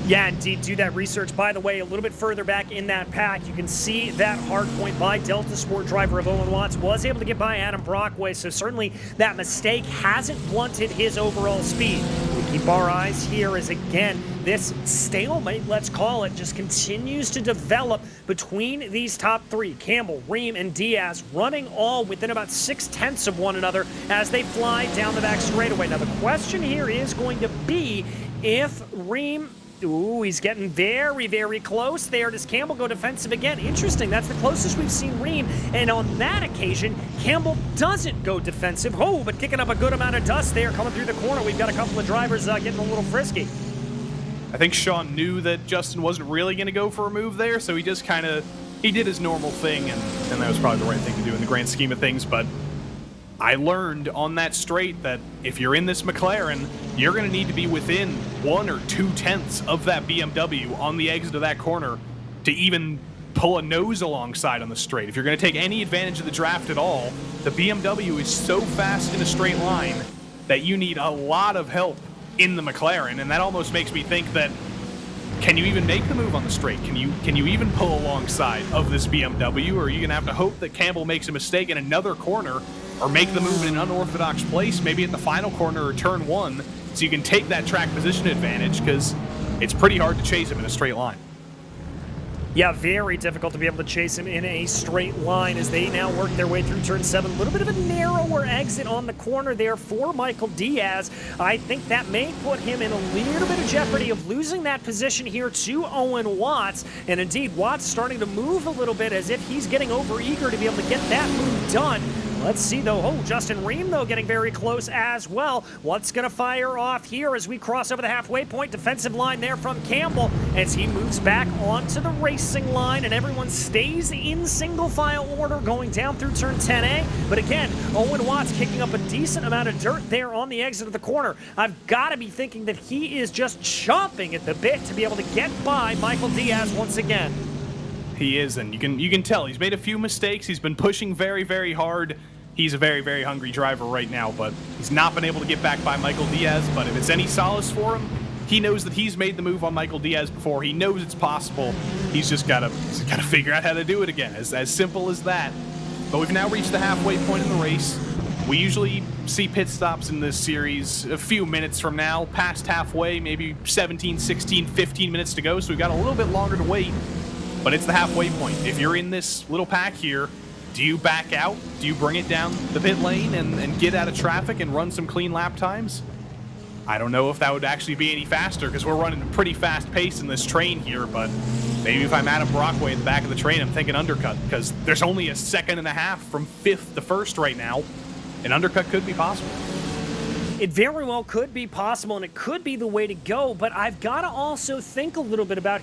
Yeah, indeed, do that research. By the way, a little bit further back in that pack, you can see that hard point by Delta Sport driver of Owen Watts was able to get by Adam Brockway, so certainly that mistake hasn't blunted his overall speed. We keep our eyes here as, again, this stalemate, let's call it, just continues to develop between these top 3, Campbell, Ream, and Diaz, running all within about 6/10 of one another as they fly down the back straightaway. Now, the question here is going to be if Ream... Ooh, he's getting very, very close there. Does Campbell go defensive again? Interesting. That's the closest we've seen Ream. And on that occasion, Campbell doesn't go defensive. Oh, but kicking up a good amount of dust there coming through the corner. We've got a couple of drivers getting a little frisky. I think Sean knew that Justin wasn't really going to go for a move there, so he just he did his normal thing, and that was probably the right thing to do in the grand scheme of things. But I learned on that straight that if you're in this McLaren, you're going to need to be within 1 or 2 tenths of that BMW on the exit of that corner to even pull a nose alongside on the straight. If you're going to take any advantage of the draft at all, the BMW is so fast in a straight line that you need a lot of help in the McLaren, and that almost makes me think that, can you even make the move on the straight? Can you even pull alongside of this BMW, or are you going to have to hope that Campbell makes a mistake in another corner or make the move in an unorthodox place, maybe at the final corner or turn 1, so you can take that track position advantage, because it's pretty hard to chase him in a straight line. Yeah, very difficult to be able to chase him in a straight line as they now work their way through turn 7. A little bit of a narrower exit on the corner there for Michael Diaz. I think that may put him in a little bit of jeopardy of losing that position here to Owen Watts. And indeed, Watts starting to move a little bit as if he's getting over-eager to be able to get that move done. Let's see, though. Oh, Justin Ream, though, getting very close as well. What's going to fire off here as we cross over the halfway point? Defensive line there from Campbell as he moves back onto the racing line, and everyone stays in single file order going down through turn 10A. But again, Owen Watts kicking up a decent amount of dirt there on the exit of the corner. I've got to be thinking that he is just chomping at the bit to be able to get by Michael Diaz once again. He is, and you can tell he's made a few mistakes. He's been pushing very, very hard. He's a very, very hungry driver right now, but he's not been able to get back by Michael Diaz. But if it's any solace for him, He knows that he's made the move on Michael Diaz before. He knows it's possible. He's just got to figure out how to do it again. As simple as that. But we've now reached the halfway point in the race. We usually see pit stops in this series a few minutes from now, past halfway, maybe 17, 16, 15 minutes to go. So we've got a little bit longer to wait. But it's the halfway point. If you're in this little pack here, do you back out? Do you bring it down the pit lane and get out of traffic and run some clean lap times? I don't know if that would actually be any faster because we're running a pretty fast pace in this train here, but maybe if I'm Adam Brockway at the back of the train, I'm thinking undercut because there's only a second and a half from 5th to 1st right now. An undercut could be possible. It very well could be possible, and it could be the way to go, but I've got to also think a little bit about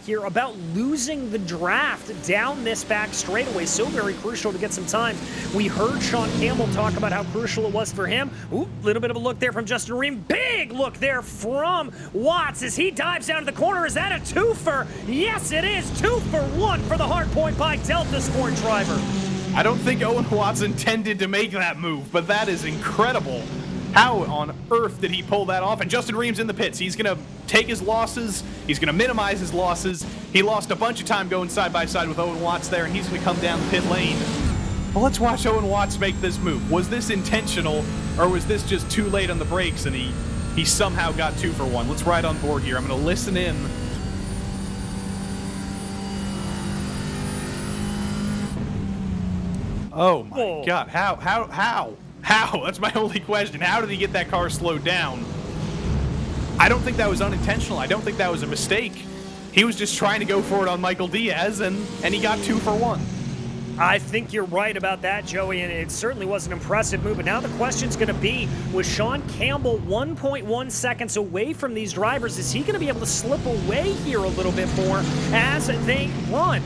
losing the draft down this back straightaway. So very crucial to get some time. We heard Sean Campbell talk about how crucial it was for him. Ooh, little bit of a look there from Justin Ream. Big look there from Watts as he dives down to the corner. Is that a twofer? Yes, it is. 2 for 1 for the hardpoint by Delta Sport driver. I don't think Owen Watts intended to make that move, but that is incredible. How on earth did he pull that off? And Justin Ream's in the pits. He's going to take his losses. He's going to minimize his losses. He lost a bunch of time going side by side with Owen Watts there, and he's going to come down the pit lane. Well, let's watch Owen Watts make this move. Was this intentional, or was this just too late on the brakes and he somehow got 2 for 1? Let's ride on board here. I'm going to listen in. Oh my God, how? That's my only question. How did he get that car slowed down? I don't think that was unintentional. I don't think that was a mistake. He was just trying to go for it on Michael Diaz, and he got 2 for 1. I think you're right about that, Joey, and it certainly was an impressive move. But now the question's going to be, was Sean Campbell 1.1 seconds away from these drivers? Is he going to be able to slip away here a little bit more as they run?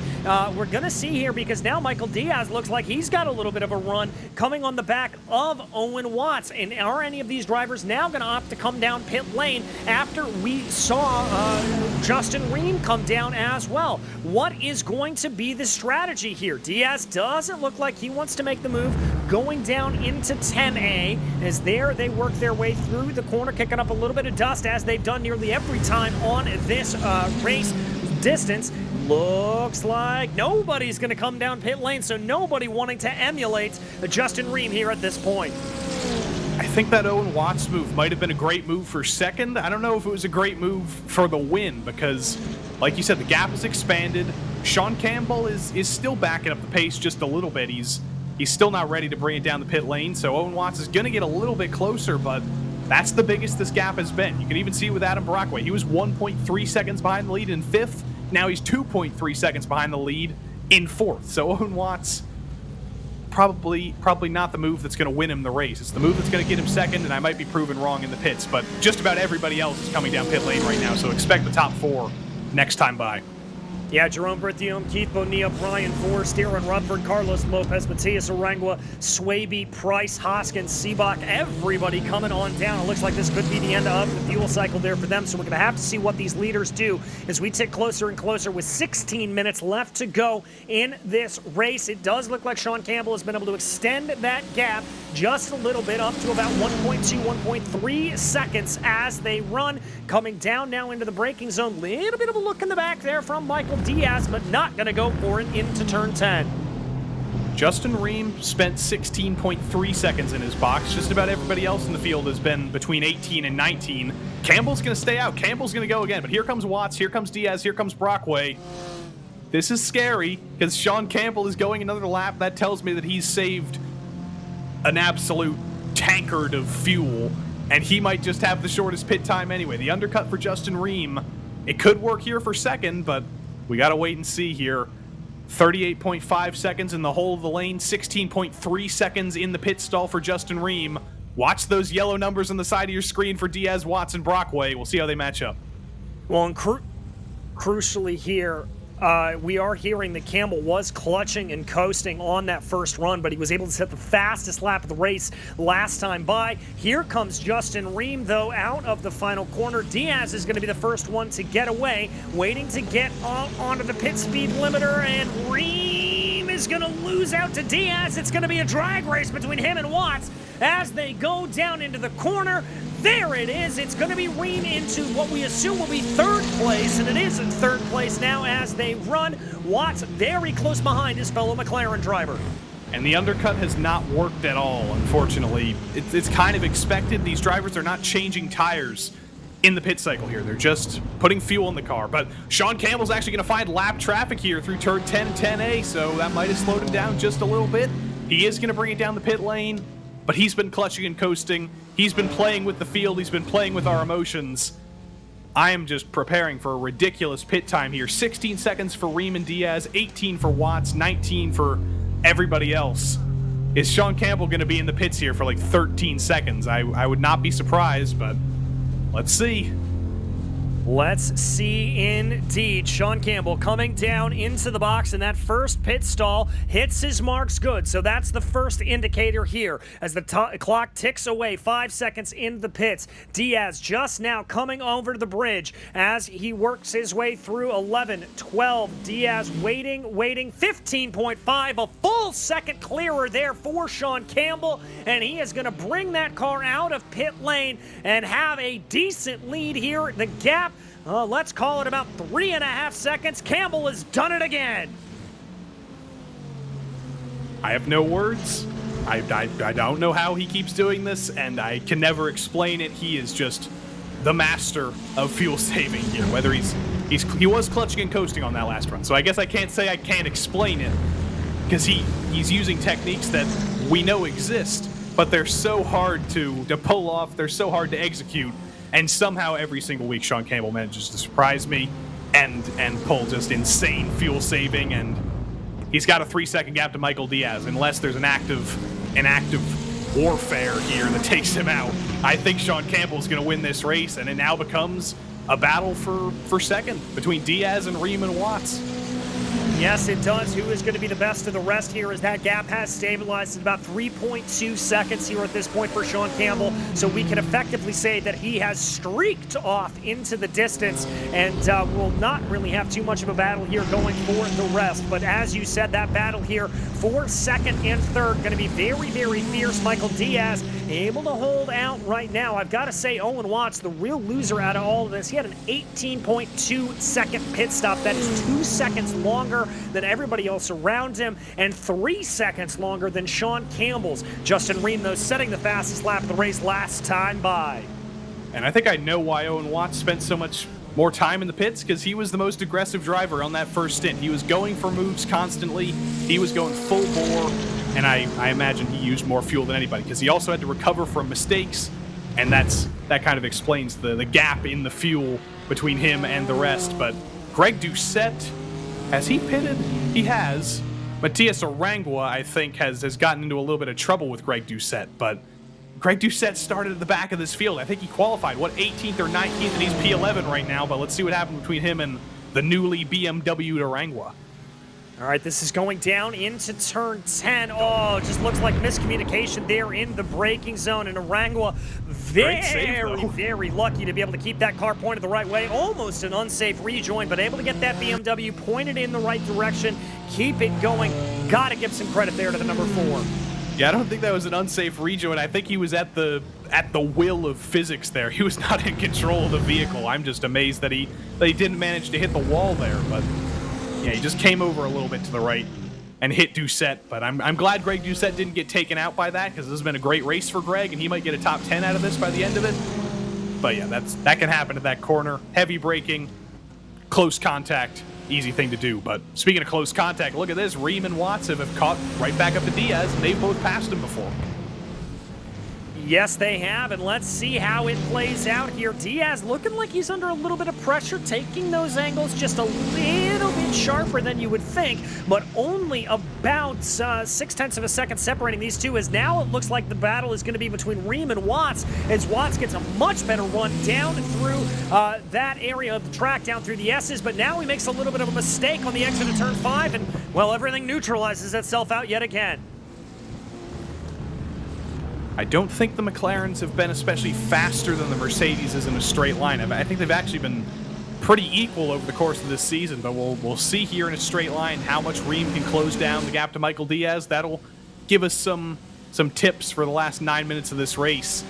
We're going to see here because now Michael Diaz looks like he's got a little bit of a run coming on the back of Owen Watts. And are any of these drivers now going to opt to come down pit lane after we saw Justin Ream come down as well? What is going to be the strategy here? Diaz doesn't look like he wants to make the move going down into 10A as there they work their way through the corner, kicking up a little bit of dust as they've done nearly every time on this race distance. Looks like nobody's going to come down pit lane, so nobody wanting to emulate Justin Ream here at this point. I think that Owen Watts move might have been a great move for second. I don't know if it was a great move for the win because, like you said, the gap is expanded. Sean Campbell is still backing up the pace just a little bit. He's still not ready to bring it down the pit lane, so Owen Watts is going to get a little bit closer, but that's the biggest this gap has been. You can even see with Adam Brockway. He was 1.3 seconds behind the lead in 5th. Now he's 2.3 seconds behind the lead in 4th. So Owen Watts, probably not the move that's going to win him the race. It's the move that's going to get him second, and I might be proven wrong in the pits, but just about everybody else is coming down pit lane right now, so expect the top 4 next time by. Yeah, Jerome Berthiaume, Keith Bonilla, Brian Forrest, Aaron Rutherford, Carlos Lopez, Matias Arangua, Swaby, Price, Hoskins, Seabach, everybody coming on down. It looks like this could be the end of the fuel cycle there for them, so we're going to have to see what these leaders do as we tick closer and closer with 16 minutes left to go in this race. It does look like Sean Campbell has been able to extend that gap just a little bit up to about 1.2, 1.3 seconds as they run. Coming down now into the braking zone. Little bit of a look in the back there from Michael Diaz, but not going to go for it into turn 10. Justin Ream spent 16.3 seconds in his box. Just about everybody else in the field has been between 18 and 19. Campbell's going to stay out. Campbell's going to go again, but here comes Watts, here comes Diaz, here comes Brockway. This is scary because Sean Campbell is going another lap. That tells me that he's saved an absolute tankard of fuel, and he might just have the shortest pit time anyway. The undercut for Justin Ream, it could work here for second, but we got to wait and see here. 38.5 seconds in the whole of the lane, 16.3 seconds in the pit stall for Justin Ream. Watch those yellow numbers on the side of your screen for Diaz, Watts, and Brockway. We'll see how they match up. Well, and crucially here, we are hearing that Campbell was clutching and coasting on that first run, but he was able to set the fastest lap of the race last time by. Here comes Justin Ream, though, out of the final corner. Diaz is going to be the first one to get away, waiting to get onto the pit speed limiter, and Ream is going to lose out to Diaz. It's going to be a drag race between him and Watts as they go down into the corner. there it is. It's going to be Ream into what we assume will be third place, and it is in third place now as they run. Watts very close behind his fellow McLaren driver. And the undercut has not worked at all, unfortunately. It's kind of expected. These drivers are not changing tires in the pit cycle here. They're just putting fuel in the car. But Sean Campbell's actually going to find lap traffic here through turn 10 and 10A, so that might have slowed him down just a little bit. He is going to bring it down the pit lane, but he's been clutching and coasting. He's been playing with the field. He's been playing with our emotions. I am just preparing for a ridiculous pit time here. 16 seconds for Ream and Diaz, 18 for Watts, 19 for everybody else. Is Sean Campbell going to be in the pits here for like 13 seconds? I would not be surprised, but let's see. Let's see indeed. Sean Campbell coming down into the box, and that first pit stall hits his marks good. So that's the first indicator here as the clock ticks away. 5 seconds in the pits. Diaz just now coming over to the bridge as he works his way through 11, 12. Diaz waiting. 15.5, a full second clearer there for Sean Campbell, and he is going to bring that car out of pit lane and have a decent lead here. The gap, let's call it about 3.5 seconds. Campbell has done it again. I have no words. I don't know how he keeps doing this, and I can never explain it. He is just the master of fuel saving here. Whether he was clutching and coasting on that last run, so I guess I can't say I can't explain it, because he's using techniques that we know exist, but they're so hard to pull off. They're so hard to execute. And somehow every single week Sean Campbell manages to surprise me and pull just insane fuel saving, and he's got a 3-second gap to Michael Diaz. Unless there's an active warfare here that takes him out, I think Sean Campbell's going to win this race, and it now becomes a battle for second between Diaz and Ream and Watts. Yes, it does. Who is going to be the best of the rest here as that gap has stabilized at about 3.2 seconds here at this point for Sean Campbell. So we can effectively say that he has streaked off into the distance and will not really have too much of a battle here going for the rest. But as you said, that battle here for second and third going to be very, very fierce. Michael Diaz able to hold out right now. I've got to say, Owen Watts, the real loser out of all of this. He had an 18.2 second pit stop. That is 2 seconds longer than everybody else around him, and 3 seconds longer than Sean Campbell's. Justin Ream, though, setting the fastest lap of the race last time by. And I think I know why Owen Watts spent so much more time in the pits, because he was the most aggressive driver on that first stint. He was going for moves constantly. He was going full bore, and I imagine he used more fuel than anybody, because he also had to recover from mistakes, and that kind of explains the gap in the fuel between him and the rest. But Greg Doucette, has he pitted? He has. Matias Arangua, I think, has gotten into a little bit of trouble with Greg Doucette, but Greg Doucette started at the back of this field. I think he qualified, 18th or 19th, and he's P11 right now, but let's see what happened between him and the newly BMW'd Arangua. All right, this is going down into turn 10. Oh, it just looks like miscommunication there in the braking zone, and Arangua very lucky to be able to keep that car pointed the right way. Almost an unsafe rejoin, but able to get that BMW pointed in the right direction, keep it going. Got to give some credit there to the number 4. Yeah, I don't think that was an unsafe rejoin. I think he was at the will of physics there. He was not in control of the vehicle. I'm just amazed that he didn't manage to hit the wall there, but yeah, he just came over a little bit to the right and hit Doucette. But I'm glad Greg Doucette didn't get taken out by that, because this has been a great race for Greg, and he might get a top 10 out of this by the end of it. But yeah, that can happen at that corner. Heavy braking, close contact, easy thing to do. But speaking of close contact, look at this. Ream and Watts have caught right back up to Diaz, and they've both passed him before. Yes, they have, and let's see how it plays out here. Diaz looking like he's under a little bit of pressure, taking those angles just a little bit sharper than you would think, but only about 0.6 of a second separating these two, as now it looks like the battle is going to be between Ream and Watts, as Watts gets a much better run down through that area of the track, down through the S's, but now he makes a little bit of a mistake on the exit of turn 5, and, well, everything neutralizes itself out yet again. I don't think the McLarens have been especially faster than the Mercedes in a straight line. I think they've actually been pretty equal over the course of this season, but we'll see here in a straight line how much Ream can close down the gap to Michael Diaz. That'll give us some tips for the last 9 minutes of this race.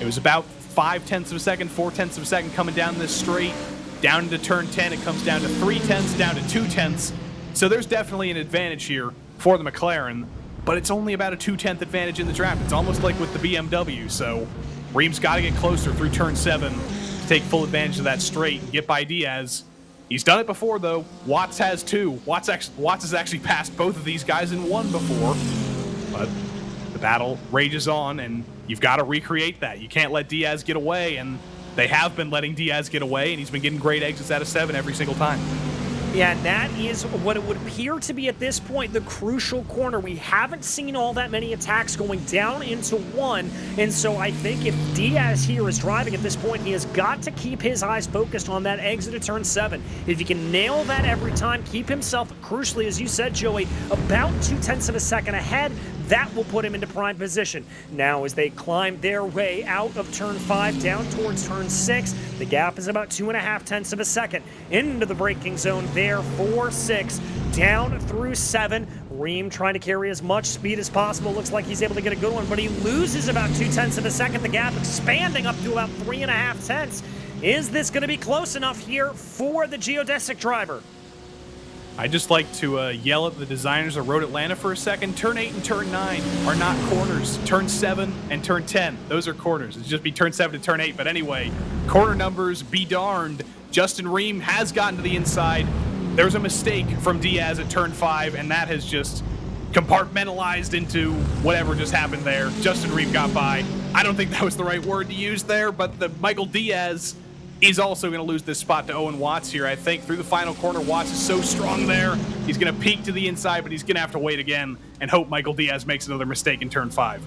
It was about 5/10 of a second, 4/10 of a second coming down this straight. Down into turn 10, it comes down to 3/10, down to 2/10. So there's definitely an advantage here for the McLaren, but it's only about a 2/10 advantage in the draft. It's almost like with the BMW, so Ream's got to get closer through turn 7 to take full advantage of that straight and get by Diaz. He's done it before, though. Watts has too. Watts has actually passed both of these guys in one before, but the battle rages on, and you've got to recreate that. You can't let Diaz get away, and they have been letting Diaz get away, and he's been getting great exits out of 7 every single time. Yeah, and that is what it would appear to be at this point, the crucial corner. We haven't seen all that many attacks going down into 1, and so I think if Diaz here is driving at this point, he has got to keep his eyes focused on that exit of turn 7. If he can nail that every time, keep himself, crucially, as you said, Joey, about 2/10 of a second ahead, that will put him into prime position. Now, as they climb their way out of turn 5 down towards turn 6, the gap is about 2.5 of a second into the braking zone there for 6, down through 7. Ream trying to carry as much speed as possible. Looks like he's able to get a good one, but he loses about 2/10 of a second. The gap expanding up to about 3.5. Is this going to be close enough here for the geodesic driver? I just like to yell at the designers of Road Atlanta for a second. Turn 8 and turn 9 are not corners. Turn 7 and turn 10, those are corners. It'd just be turn 7 to turn 8. But anyway, corner numbers be darned. Justin Ream has gotten to the inside. There was a mistake from Diaz at turn 5, and that has just compartmentalized into whatever just happened there. Justin Ream got by. I don't think that was the right word to use there, but the Michael Diaz is also going to lose this spot to Owen Watts here. I think through the final corner, Watts is so strong there. He's going to peek to the inside, but he's going to have to wait again and hope Michael Diaz makes another mistake in turn 5.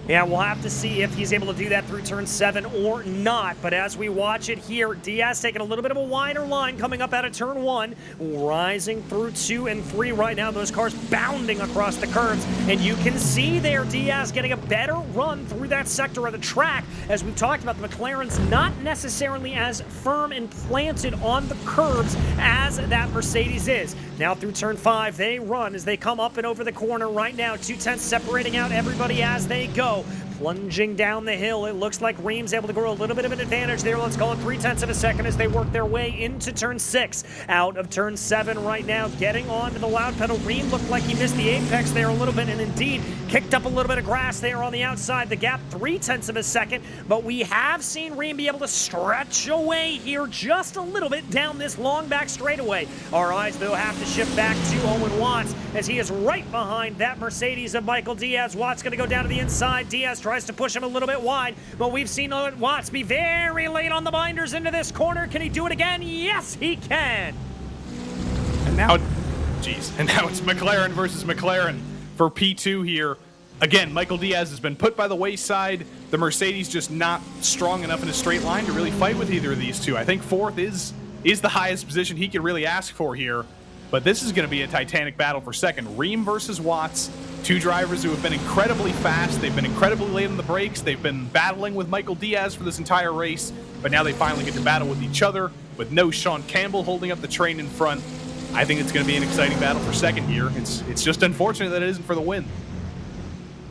Yeah, we'll have to see if he's able to do that through turn 7 or not. But as we watch it here, Diaz taking a little bit of a wider line coming up out of turn 1, rising through 2 and 3 right now. Those cars bounding across the curves. And you can see there Diaz getting a better run through that sector of the track. As we've talked about, the McLaren's not necessarily as firm and planted on the curves as that Mercedes is. Now through turn 5, they run as they come up and over the corner right now. 2/10 separating out everybody as they go. Plunging down the hill, it looks like Ream's able to grow a little bit of an advantage there. Let's call it 3/10 of a second as they work their way into turn 6. Out of turn 7 right now, getting onto the loud pedal. Ream looked like he missed the apex there a little bit, and indeed kicked up a little bit of grass there on the outside. The gap 3/10 of a second, but we have seen Ream be able to stretch away here just a little bit down this long back straightaway. Our eyes, though, have to shift back to Owen Watts as he is right behind that Mercedes of Michael Diaz. Watts going to go down to the inside. Diaz tries to push him a little bit wide, but we've seen Watts be very late on the binders into this corner. Can he do it again? Yes, he can. And now it's McLaren versus McLaren for P2 here. Again, Michael Diaz has been put by the wayside. The Mercedes just not strong enough in a straight line to really fight with either of these two. I think 4th is the highest position he could really ask for here. But this is going to be a titanic battle for 2nd. Ream versus Watts, two drivers who have been incredibly fast. They've been incredibly late on the brakes. They've been battling with Michael Diaz for this entire race, but now they finally get to battle with each other with no Sean Campbell holding up the train in front. I think it's going to be an exciting battle for 2nd here. It's just unfortunate that it isn't for the win.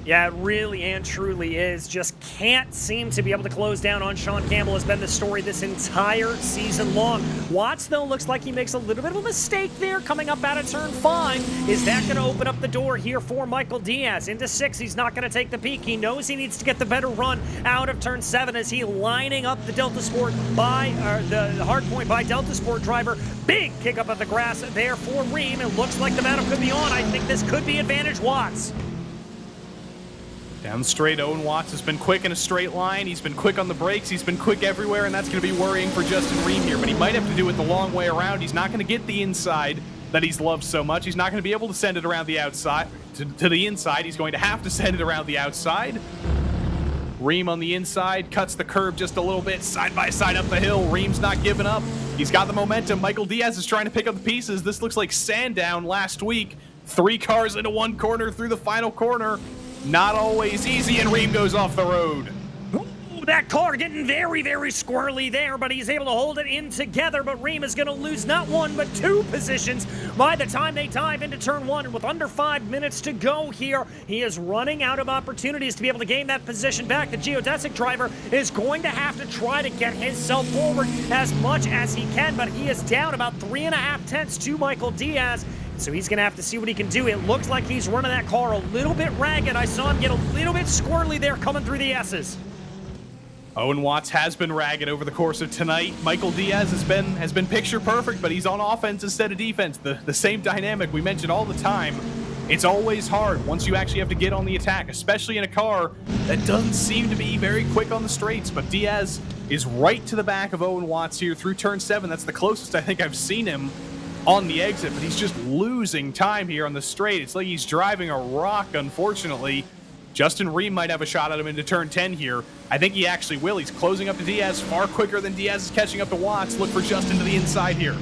Yeah, it really and truly is. Just can't seem to be able to close down on Sean Campbell has been the story this entire season long. Watts, though, looks like he makes a little bit of a mistake there coming up out of turn 5. Is that going to open up the door here for Michael Diaz? Into 6, he's not going to take the peak. He knows he needs to get the better run out of turn 7 as he lining up the Delta Sport the hard point by Delta Sport driver. Big kick up at the grass there for Ream. It looks like the battle could be on. I think this could be advantage Watts. Down the straight, Owen Watts has been quick in a straight line. He's been quick on the brakes. He's been quick everywhere, and that's going to be worrying for Justin Ream here. But he might have to do it the long way around. He's not going to get the inside that he's loved so much. He's not going to be able to send it around the outside to the inside. He's going to have to send it around the outside. Ream on the inside, cuts the curve just a little bit, side by side up the hill. Ream's not giving up. He's got the momentum. Michael Diaz is trying to pick up the pieces. This looks like Sandown last week. 3 cars into one corner through the final corner. Not always easy, and Ream goes off the road. That car getting very, very squirrely there, but he's able to hold it in together. But Reem is going to lose not one, but 2 positions by the time they dive into turn 1. And with under 5 minutes to go here, he is running out of opportunities to be able to gain that position back. The geodesic driver is going to have to try to get himself forward as much as he can, but he is down about 3.5 tenths to Michael Diaz. So he's going to have to see what he can do. It looks like he's running that car a little bit ragged. I saw him get a little bit squirrely there coming through the S's. Owen Watts has been ragged over the course of tonight. Michael Diaz has been picture perfect, but he's on offense instead of defense. The same dynamic we mentioned all the time. It's always hard once you actually have to get on the attack, especially in a car that doesn't seem to be very quick on the straights. But Diaz is right to the back of Owen Watts here through turn 7. That's the closest I think I've seen him on the exit, but he's just losing time here on the straight. It's like he's driving a rock, unfortunately. Justin Ream might have a shot at him into turn 10 here. I think he actually will. He's closing up to Diaz far quicker than Diaz is catching up to Watts. Look for Justin to the inside here.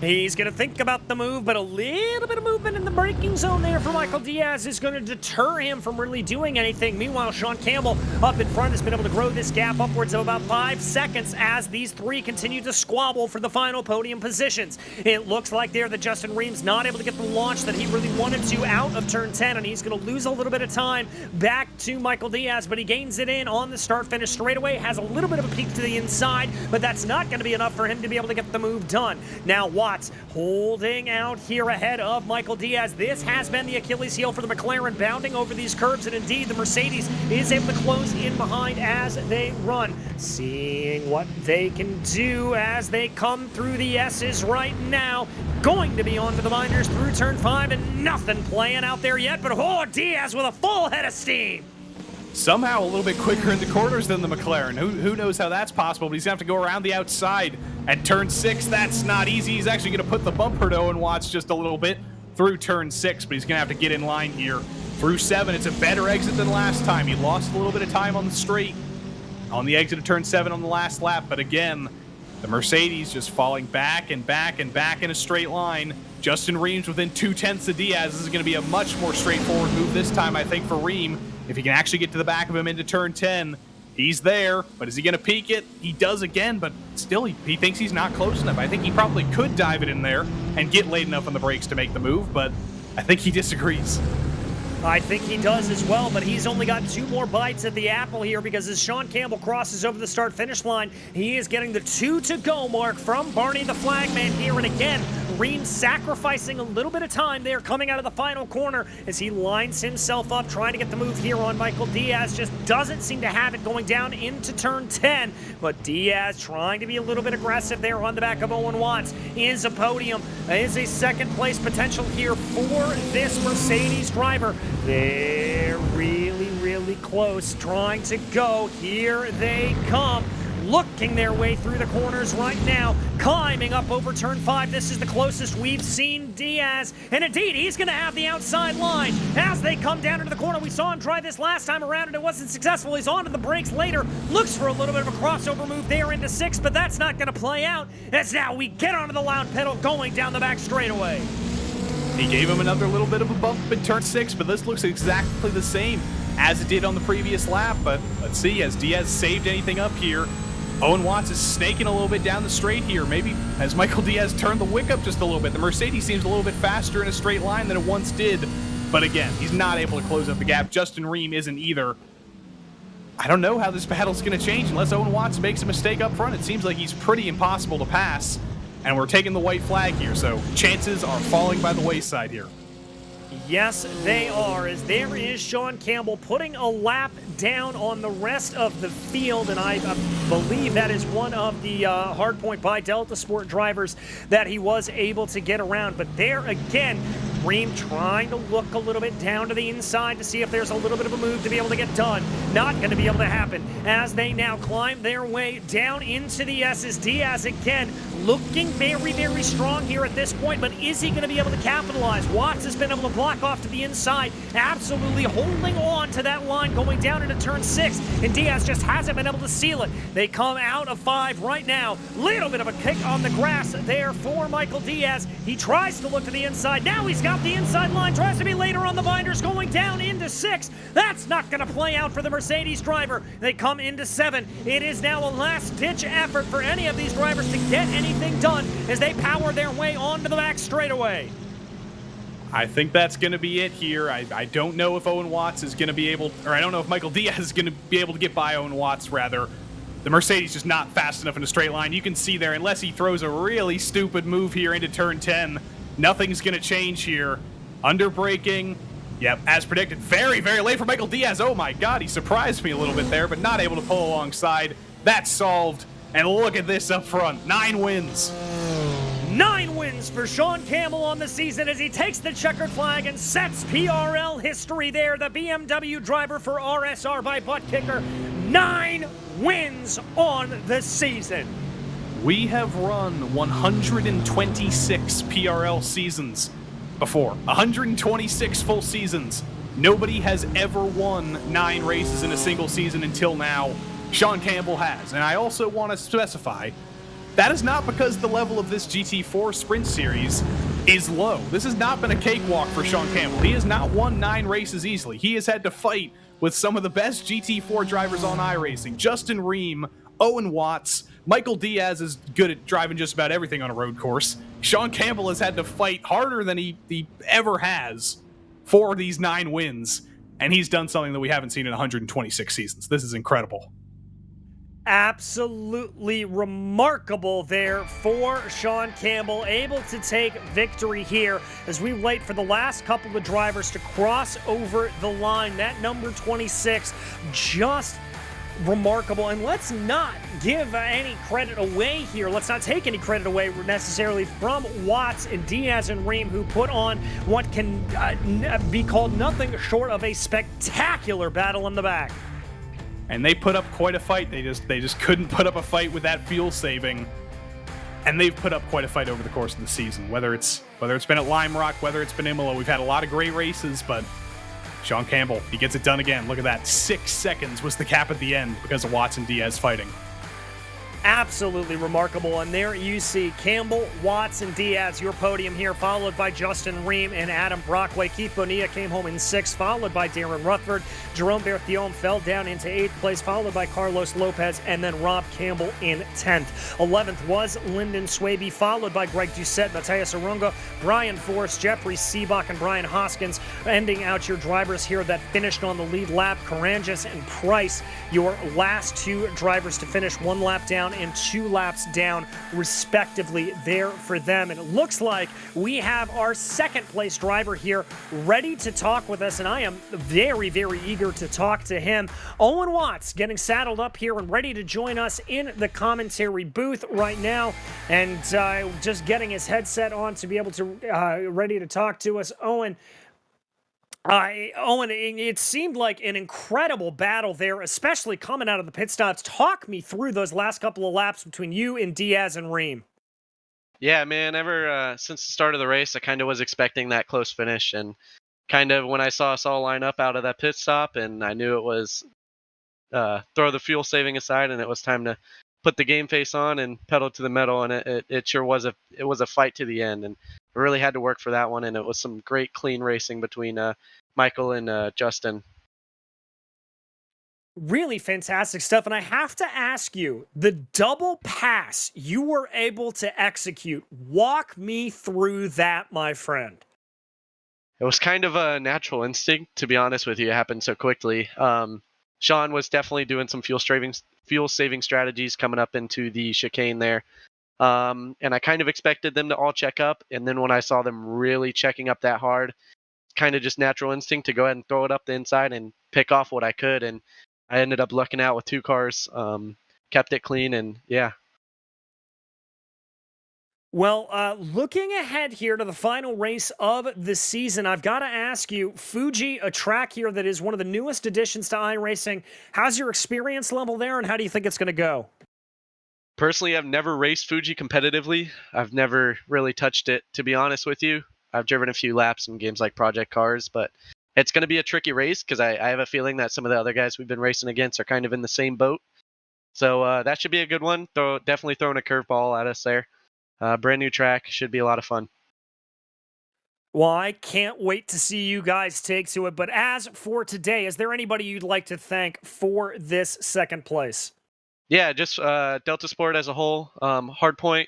He's going to think about the move, but a little bit of movement in the braking zone there for Michael Diaz is going to deter him from really doing anything. Meanwhile, Sean Campbell up in front has been able to grow this gap upwards of about 5 seconds as these 3 continue to squabble for the final podium positions. It looks like there that Justin Ream's not able to get the launch that he really wanted to out of turn 10, and he's going to lose a little bit of time back to Michael Diaz, but he gains it in on the start-finish straightaway, has a little bit of a peek to the inside, but that's not going to be enough for him to be able to get the move done. Now, Watts holding out here ahead of Michael Diaz. This has been the Achilles heel for the McLaren, bounding over these curbs, and indeed the Mercedes is able to close in behind as they run. Seeing what they can do as they come through the S's right now. Going to be on to the binders through turn 5, and nothing playing out there yet, but oh, Diaz with a full head of steam. Somehow a little bit quicker in the corners than the McLaren. Who knows how that's possible, but he's going to have to go around the outside at turn 6. That's not easy. He's actually going to put the bumper to Owen Watts just a little bit through turn 6, but he's going to have to get in line here. Through 7, it's a better exit than last time. He lost a little bit of time on the straight on the exit of turn 7 on the last lap, but again, the Mercedes just falling back and back and back in a straight line. Justin Ream's within 2 tenths of Diaz. This is going to be a much more straightforward move this time, I think, for Ream. If he can actually get to the back of him into turn 10, he's there. But is he going to peak it? He does again, but still he thinks he's not close enough. I think he probably could dive it in there and get late enough on the brakes to make the move, but I think he disagrees. I think he does as well, but he's only got 2 more bites at the apple here because as Sean Campbell crosses over the start-finish line, he is getting the 2 to go mark from Barney the Flagman here. And again, Ream sacrificing a little bit of time there coming out of the final corner as he lines himself up trying to get the move here on Michael Diaz. Just doesn't seem to have it going down into turn 10, but Diaz trying to be a little bit aggressive there on the back of Owen Watts. Is a podium, is a second place potential here for this Mercedes driver. They're really, really close, trying to go. Here they come. Looking their way through the corners right now, climbing up over turn 5. This is the closest we've seen Diaz, and indeed, he's going to have the outside line as they come down into the corner. We saw him try this last time around, and it wasn't successful. He's onto the brakes later, looks for a little bit of a crossover move there into 6, but that's not going to play out, as now we get onto the loud pedal going down the back straightaway. He gave him another little bit of a bump in turn 6, but this looks exactly the same as it did on the previous lap. But let's see, has Diaz saved anything up here? Owen Watts is snaking a little bit down the straight here. Maybe has Michael Diaz turned the wick up just a little bit? The Mercedes seems a little bit faster in a straight line than it once did. But again, he's not able to close up the gap. Justin Ream isn't either. I don't know how this battle's going to change unless Owen Watts makes a mistake up front. It seems like he's pretty impossible to pass. And we're taking the white flag here, so chances are falling by the wayside here. Yes, they are, as there is Sean Campbell putting a lap down on the rest of the field, and I believe that is one of the hardpoint by Delta Sport drivers that he was able to get around. But there again, Ream trying to look a little bit down to the inside to see if there's a little bit of a move to be able to get done. Not going to be able to happen as they now climb their way down into the S's. Diaz again looking very, very strong here at this point, but is he going to be able to capitalize? Watts has been able to block off to the inside, absolutely holding on to that line going down into turn 6, and Diaz just hasn't been able to seal it. They come out of 5 right now. Little bit of a kick on the grass there for Michael Diaz. He tries to look to the inside. Now he's got out the inside line, tries to be later on the binders, going down into 6. That's not going to play out for the Mercedes driver. They come into 7. It is now a last-ditch effort for any of these drivers to get anything done as they power their way onto the back straightaway. I think that's going to be it here. I don't know if Owen Watts is going to be able, or I don't know if Michael Diaz is going to be able to get by Owen Watts, rather. The Mercedes just not fast enough in a straight line. You can see there, unless he throws a really stupid move here into turn 10, nothing's going to change here. Under braking. Yep, as predicted. Very, very late for Michael Diaz. Oh my God, he surprised me a little bit there, but not able to pull alongside. That's solved. And look at this up front. 9 wins. 9 wins for Sean Campbell on the season as he takes the checkered flag and sets PRL history there. The BMW driver for RSR by butt kicker. 9 wins on the season. We have run 126 PRL seasons before. 126 full seasons. Nobody has ever won 9 races in a single season until now. Sean Campbell has. And I also want to specify, that is not because the level of this GT4 Sprint Series is low. This has not been a cakewalk for Sean Campbell. He has not won 9 races easily. He has had to fight with some of the best GT4 drivers on iRacing. Justin Ream, Owen Watts, Michael Diaz is good at driving just about everything on a road course. Sean Campbell has had to fight harder than he ever has for these 9 wins, and he's done something that we haven't seen in 126 seasons. This is incredible. Absolutely remarkable there for Sean Campbell, able to take victory here as we wait for the last couple of drivers to cross over the line. That number 26, just remarkable. And let's not give any credit away here. Let's not take any credit away necessarily from Watts and Diaz and Ream, who put on what can be called nothing short of a spectacular battle in the back. And they put up quite a fight. They just couldn't put up a fight with that fuel saving. And they've put up quite a fight over the course of the season. Whether it's been at Lime Rock, whether it's been Imola, we've had a lot of great races, but Sean Campbell, he gets it done again. Look at that. 6 seconds was the cap at the end because of Watts and Diaz fighting. Absolutely remarkable. And there you see Campbell, Watts, and Diaz, your podium here, followed by Justin Ream and Adam Brockway. Keith Bonilla came home in 6th, followed by Darren Rutherford. Jerome Berthiaume fell down into 8th place, followed by Carlos Lopez, and then Rob Campbell in 10th. 11th was Lyndon Swaby, followed by Greg Doucette, Matthias Arunga, Brian Forrest, Jeffrey Seebach, and Brian Hoskins, ending out your drivers here that finished on the lead lap. Karanges and Price, your last 2 drivers to finish 1 lap down and 2 laps down respectively there for them. And it looks like we have our 2nd place driver here ready to talk with us, and I am very, very eager to talk to him. Owen Watts getting saddled up here and ready to join us in the commentary booth right now, and just getting his headset on to be able to ready to talk to us. Owen, it seemed like an incredible battle there, especially coming out of the pit stops. Talk me through those last couple of laps between you and Diaz and Ream. Yeah, man, ever since the start of the race, I kind of was expecting that close finish, and kind of when I saw us all line up out of that pit stop, and I knew it was throw the fuel saving aside, and it was time to put the game face on and pedal to the metal, and it sure was a fight to the end, and I really had to work for that one, and it was some great clean racing between Michael and Justin. Really fantastic stuff. And I have to ask you, the double pass you were able to execute, walk me through that, my friend. It was kind of a natural instinct, to be honest with you. It happened so quickly. Sean was definitely doing some fuel saving strategies coming up into the chicane there. And I kind of expected them to all check up. And then when I saw them really checking up that hard, kind of just natural instinct to go ahead and throw it up the inside and pick off what I could. And I ended up lucking out with 2 cars, kept it clean, and yeah. Well, looking ahead here to the final race of the season, I've got to ask you, Fuji, a track here that is one of the newest additions to iRacing, how's your experience level there, and how do you think it's going to go? Personally, I've never raced Fuji competitively. I've never really touched it, to be honest with you. I've driven a few laps in games like Project Cars, but it's going to be a tricky race because I have a feeling that some of the other guys we've been racing against are kind of in the same boat. So that should be a good one. Definitely throwing a curveball at us there. Brand new track. Should be a lot of fun. Well, I can't wait to see you guys take to it. But as for today, is there anybody you'd like to thank for this second place? Yeah, just Delta Sport as a whole, Hardpoint,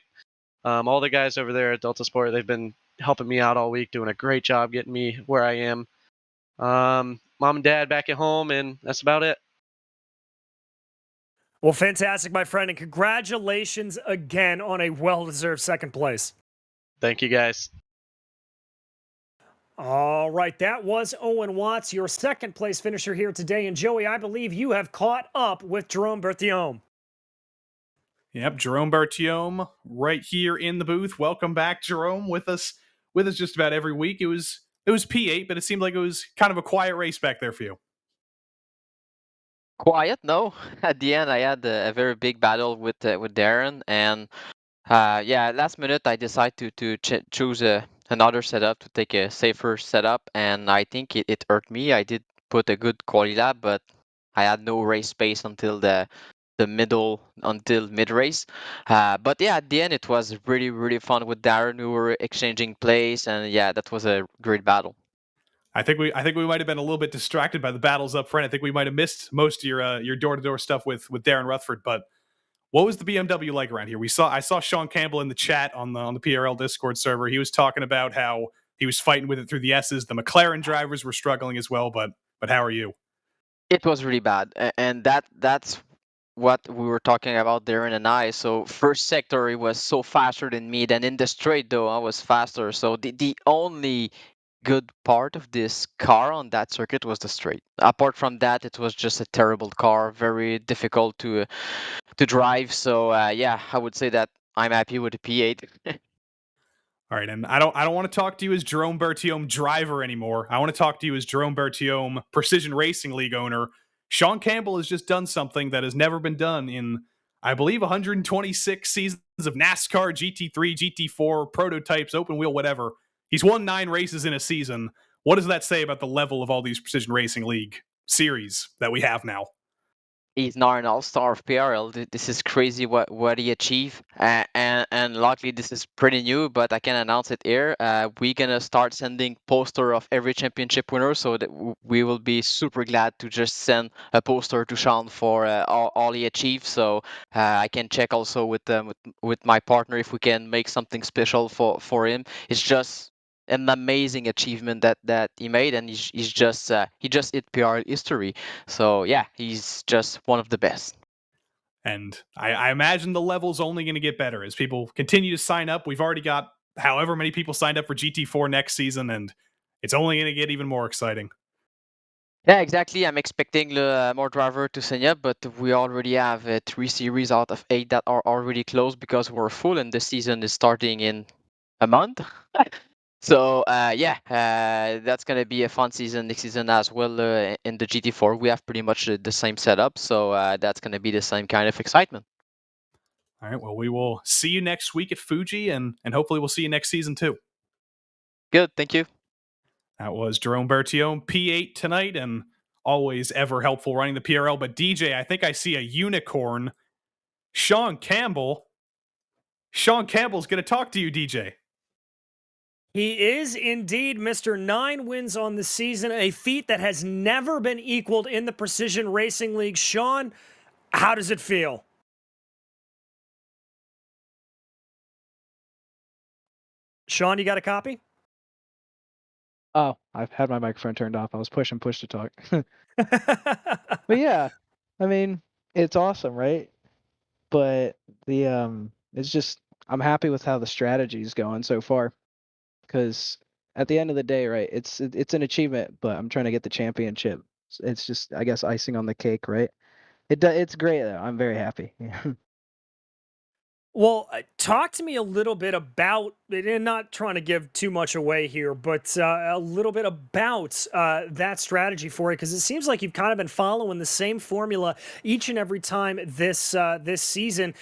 all the guys over there at Delta Sport, they've been helping me out all week, doing a great job getting me where I am. Mom and dad back at home, and that's about it. Well, fantastic, my friend, and congratulations again on a well-deserved second place. Thank you, guys. All right, that was Owen Watts, your second place finisher here today. And Joey, I believe you have caught up with Jerome Berthiaume. Yep, Jerome Berthiaume right here in the booth. Welcome back, Jerome, with us just about every week. It was P8, but it seemed like it was kind of a quiet race back there for you. Quiet, no. At the end, I had a very big battle with Darren, and yeah, last minute I decided to choose another setup to take a safer setup, and I think it hurt me. I did put a good quality lap, but I had no race space until the until mid race. But yeah, at the end it was really fun with Darren. We were exchanging plays, and yeah, that was a great battle. I think we might have been a little bit distracted by the battles up front. I think we might have missed most of your door-to-door stuff with Darren Rutherford. But what was the BMW like around here? I saw Sean Campbell in the chat on the PRL Discord server. He was talking about how he was fighting with it through the S's. The McLaren drivers were struggling as well. But how are you? It was really bad, and that's what we were talking about, Darren and I. So first sector, it was so faster than me. Then in the straight, though, I was faster. So the only good part of this car on that circuit was the straight. Apart from that, it was just a terrible car, very difficult to drive. So yeah, I would say that I'm happy with the P8. All right, and I don't want to talk to you as Jerome Berthiaume driver anymore. I want to talk to you as Jerome Berthiaume Precision Racing League owner. Sean Campbell has just done something that has never been done in, I believe, 126 seasons of NASCAR, GT3, GT4, prototypes, open wheel, whatever. He's won 9 races in a season. What does that say about the level of all these Precision Racing League series that we have now? He's now an all-star of PRL. This is crazy what he achieved, and luckily this is pretty new, but I can announce it here. We're gonna start sending poster of every championship winner, so that we will be super glad to just send a poster to Sean for all he achieved. So I can check also with my partner if we can make something special for him. It's just an amazing achievement that he made, and he just hit PRL history. So yeah, he's just one of the best. And I imagine the level's only going to get better as people continue to sign up. We've already got however many people signed up for GT4 next season, and it's only going to get even more exciting. Yeah, exactly. I'm expecting more driver to sign up, but we already have 3 series out of 8 that are already closed because we're full, and the season is starting in a month. So yeah, that's gonna be a fun season next season as well. In the GT4, we have pretty much the same setup, so that's gonna be the same kind of excitement. All right, well, we will see you next week at Fuji, and hopefully we'll see you next season too. Good, thank you. That was Jerome Berthiaume, P8 tonight, and always ever helpful running the PRL. But DJ, I think I see a unicorn. Sean Campbell. Sean Campbell's going to talk to you, DJ. He is indeed Mr. 9 wins on the season, a feat that has never been equaled in the Precision Racing League. Sean, how does it feel? Sean, you got a copy? Oh, I've had my microphone turned off. I was push to talk. But yeah, I mean, it's awesome, right? But it's just I'm happy with how the strategy's going so far, because at the end of the day, right, it's an achievement, but I'm trying to get the championship. It's just, I guess, icing on the cake, right? It's great though. I'm very happy. Well, talk to me a little bit about, and not trying to give too much away here, but a little bit about that strategy for it, because it seems like you've kind of been following the same formula each and every time this season.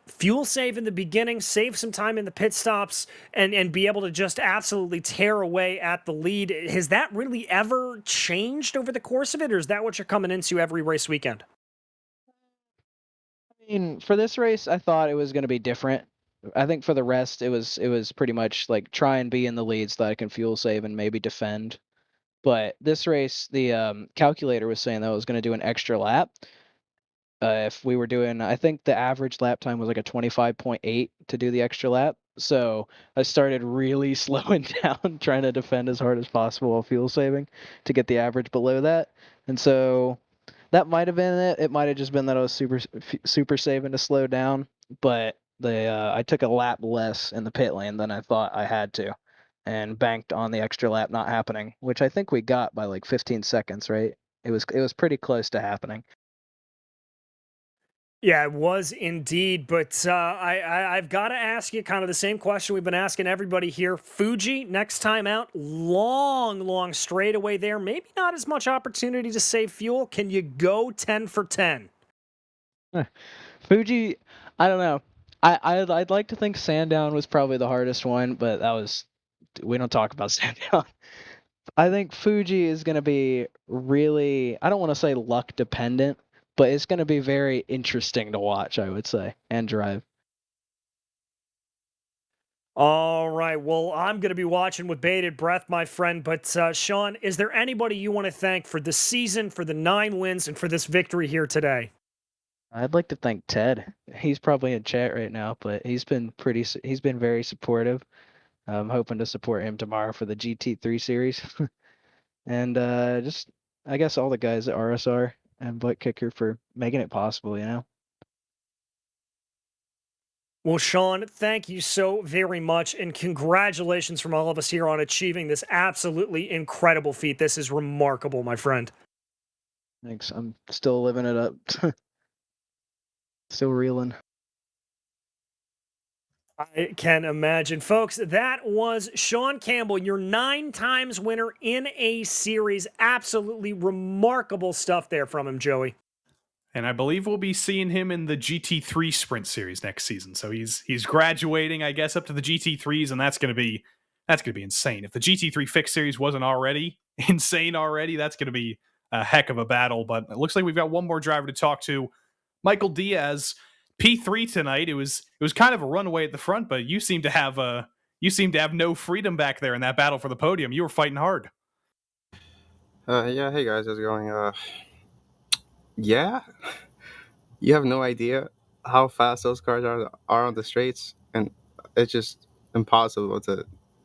Fuel save in the beginning, save some time in the pit stops, and be able to just absolutely tear away at the lead. Has that really ever changed over the course of it, or is that what you're coming into every race weekend? I mean, for this race, I thought it was going to be different. I think for the rest, it was pretty much like try and be in the lead so that I can fuel save and maybe defend. But this race, the calculator was saying that I was going to do an extra lap. If we were doing, I think the average lap time was like a 25.8 to do the extra lap. So I started really slowing down, trying to defend as hard as possible while fuel saving to get the average below that. And so that might have been it. It might have just been that I was super saving to slow down. But I took a lap less in the pit lane than I thought I had to, and banked on the extra lap not happening, which I think we got by like 15 seconds, right? It was pretty close to happening. Yeah, it was indeed. But I've got to ask you kind of the same question we've been asking everybody here. Fuji, next time out, long straightaway there. Maybe not as much opportunity to save fuel. Can you go 10 for 10? Fuji, I don't know. I'd like to think Sandown was probably the hardest one, but we don't talk about Sandown. I think Fuji is going to be really, I don't want to say luck dependent, but it's going to be very interesting to watch, I would say, and drive. All right. Well, I'm going to be watching with bated breath, my friend. But Sean, is there anybody you want to thank for the season, for the 9 wins, and for this victory here today? I'd like to thank Ted. He's probably in chat right now, but he's been very supportive. I'm hoping to support him tomorrow for the GT3 series. And just, I guess, all the guys at RSR and Butt Kicker for making it possible, you know? Well, Sean, thank you so very much, and congratulations from all of us here on achieving this absolutely incredible feat. This is remarkable, my friend. Thanks. I'm still living it up. Still reeling. I can imagine. Folks, that was Sean Campbell, your 9 times winner in a series. Absolutely remarkable stuff there from him, Joey. And I believe we'll be seeing him in the GT3 Sprint Series next season. So he's graduating, I guess, up to the GT3s, and that's gonna be insane. If the GT3 Fixed Series wasn't already insane already, that's gonna be a heck of a battle. But it looks like we've got one more driver to talk to. Michael Diaz, P3 tonight. It was kind of a runaway at the front, but you seem to have no freedom back there in that battle for the podium. You were fighting hard. Yeah, hey guys, how's it going? Yeah, you have no idea how fast those cars are on the straights, and it's just impossible to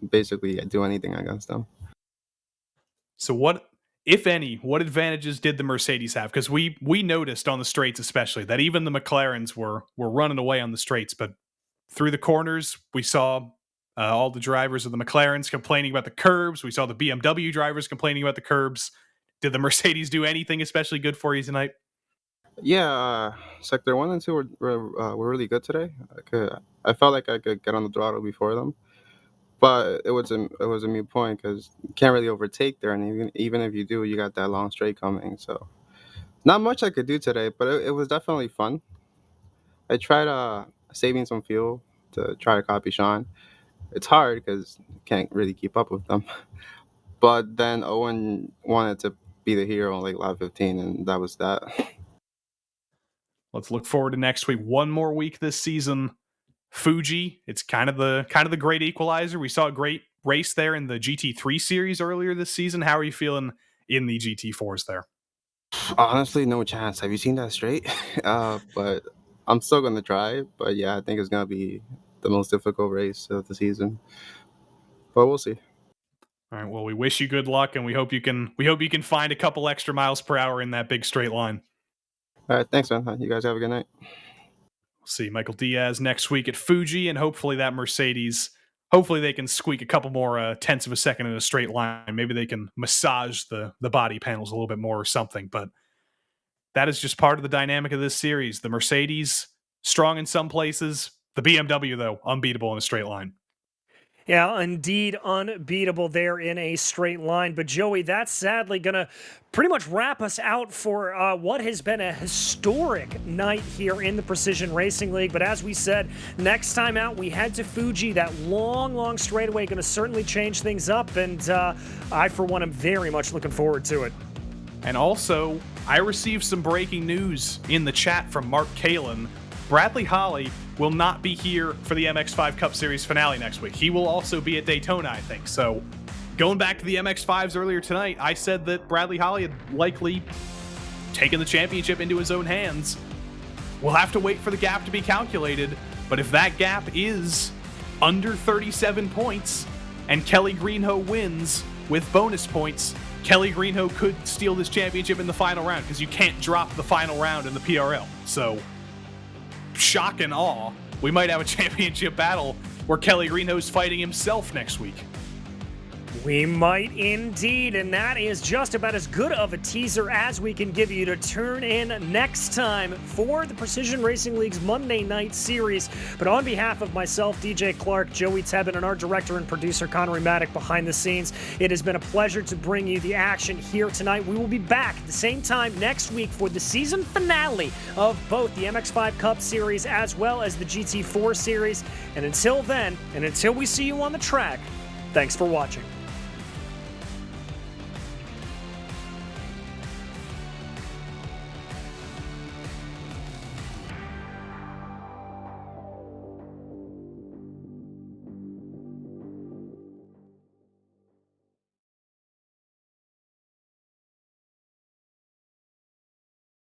basically do anything against them. So what, if any, what advantages did the Mercedes have? Because we noticed on the straights especially that even the McLarens were running away on the straights, but through the corners we saw all the drivers of the McLarens complaining about the curbs. We saw the BMW drivers complaining about the curbs. Did the Mercedes do anything especially good for you tonight? Yeah, Sector 1 and 2 were really good today. I felt like I could get on the throttle before them, but it was a moot point because you can't really overtake there, and even if you do, you got that long straight coming. So not much I could do today, but it was definitely fun. I tried saving some fuel to try to copy Sean. It's hard because you can't really keep up with them. But then Owen wanted to be the hero on like lap 15, and that was that. Let's look forward to next week. One more week this season. Fuji, it's kind of the great equalizer. We saw a great race there in the GT3 series earlier this season. How are you feeling in the GT4s there? Honestly, no chance. Have you seen that straight? But I'm still gonna try. But yeah, I think it's gonna be the most difficult race of the season. But we'll see. All right. Well, we wish you good luck, and we hope you can find a couple extra miles per hour in that big straight line. All right, thanks, man. You guys have a good night. We'll see Michael Diaz next week at Fuji, and hopefully that Mercedes, hopefully they can squeak a couple more tenths of a second in a straight line. Maybe they can massage the body panels a little bit more or something. But that is just part of the dynamic of this series. The Mercedes, strong in some places. The BMW, though, unbeatable in a straight line. Yeah, indeed unbeatable there in a straight line. But Joey, that's sadly going to pretty much wrap us out for what has been a historic night here in the Precision Racing League. But as we said, next time out, we head to Fuji. That long straightaway going to certainly change things up. And I, for one, am very much looking forward to it. And also, I received some breaking news in the chat from Mark Kalin. Bradley Holly will not be here for the MX-5 Cup Series finale next week. He will also be at Daytona, I think. So going back to the MX-5s earlier tonight, I said that Bradley Holly had likely taken the championship into his own hands. We'll have to wait for the gap to be calculated, but if that gap is under 37 points and Kelly Greenhoe wins with bonus points, Kelly Greenhoe could steal this championship in the final round, because you can't drop the final round in the PRL. So, shock and awe, we might have a championship battle where Kelly Greenhoe's fighting himself next week. We might indeed, and that is just about as good of a teaser as we can give you to tune in next time for the Precision Racing League's Monday Night Series. But on behalf of myself, DJ Clark, Joey Tebbin, and our director and producer, Connery Maddock, behind the scenes, it has been a pleasure to bring you the action here tonight. We will be back at the same time next week for the season finale of both the MX-5 Cup Series as well as the GT4 Series. And until then, and until we see you on the track, thanks for watching.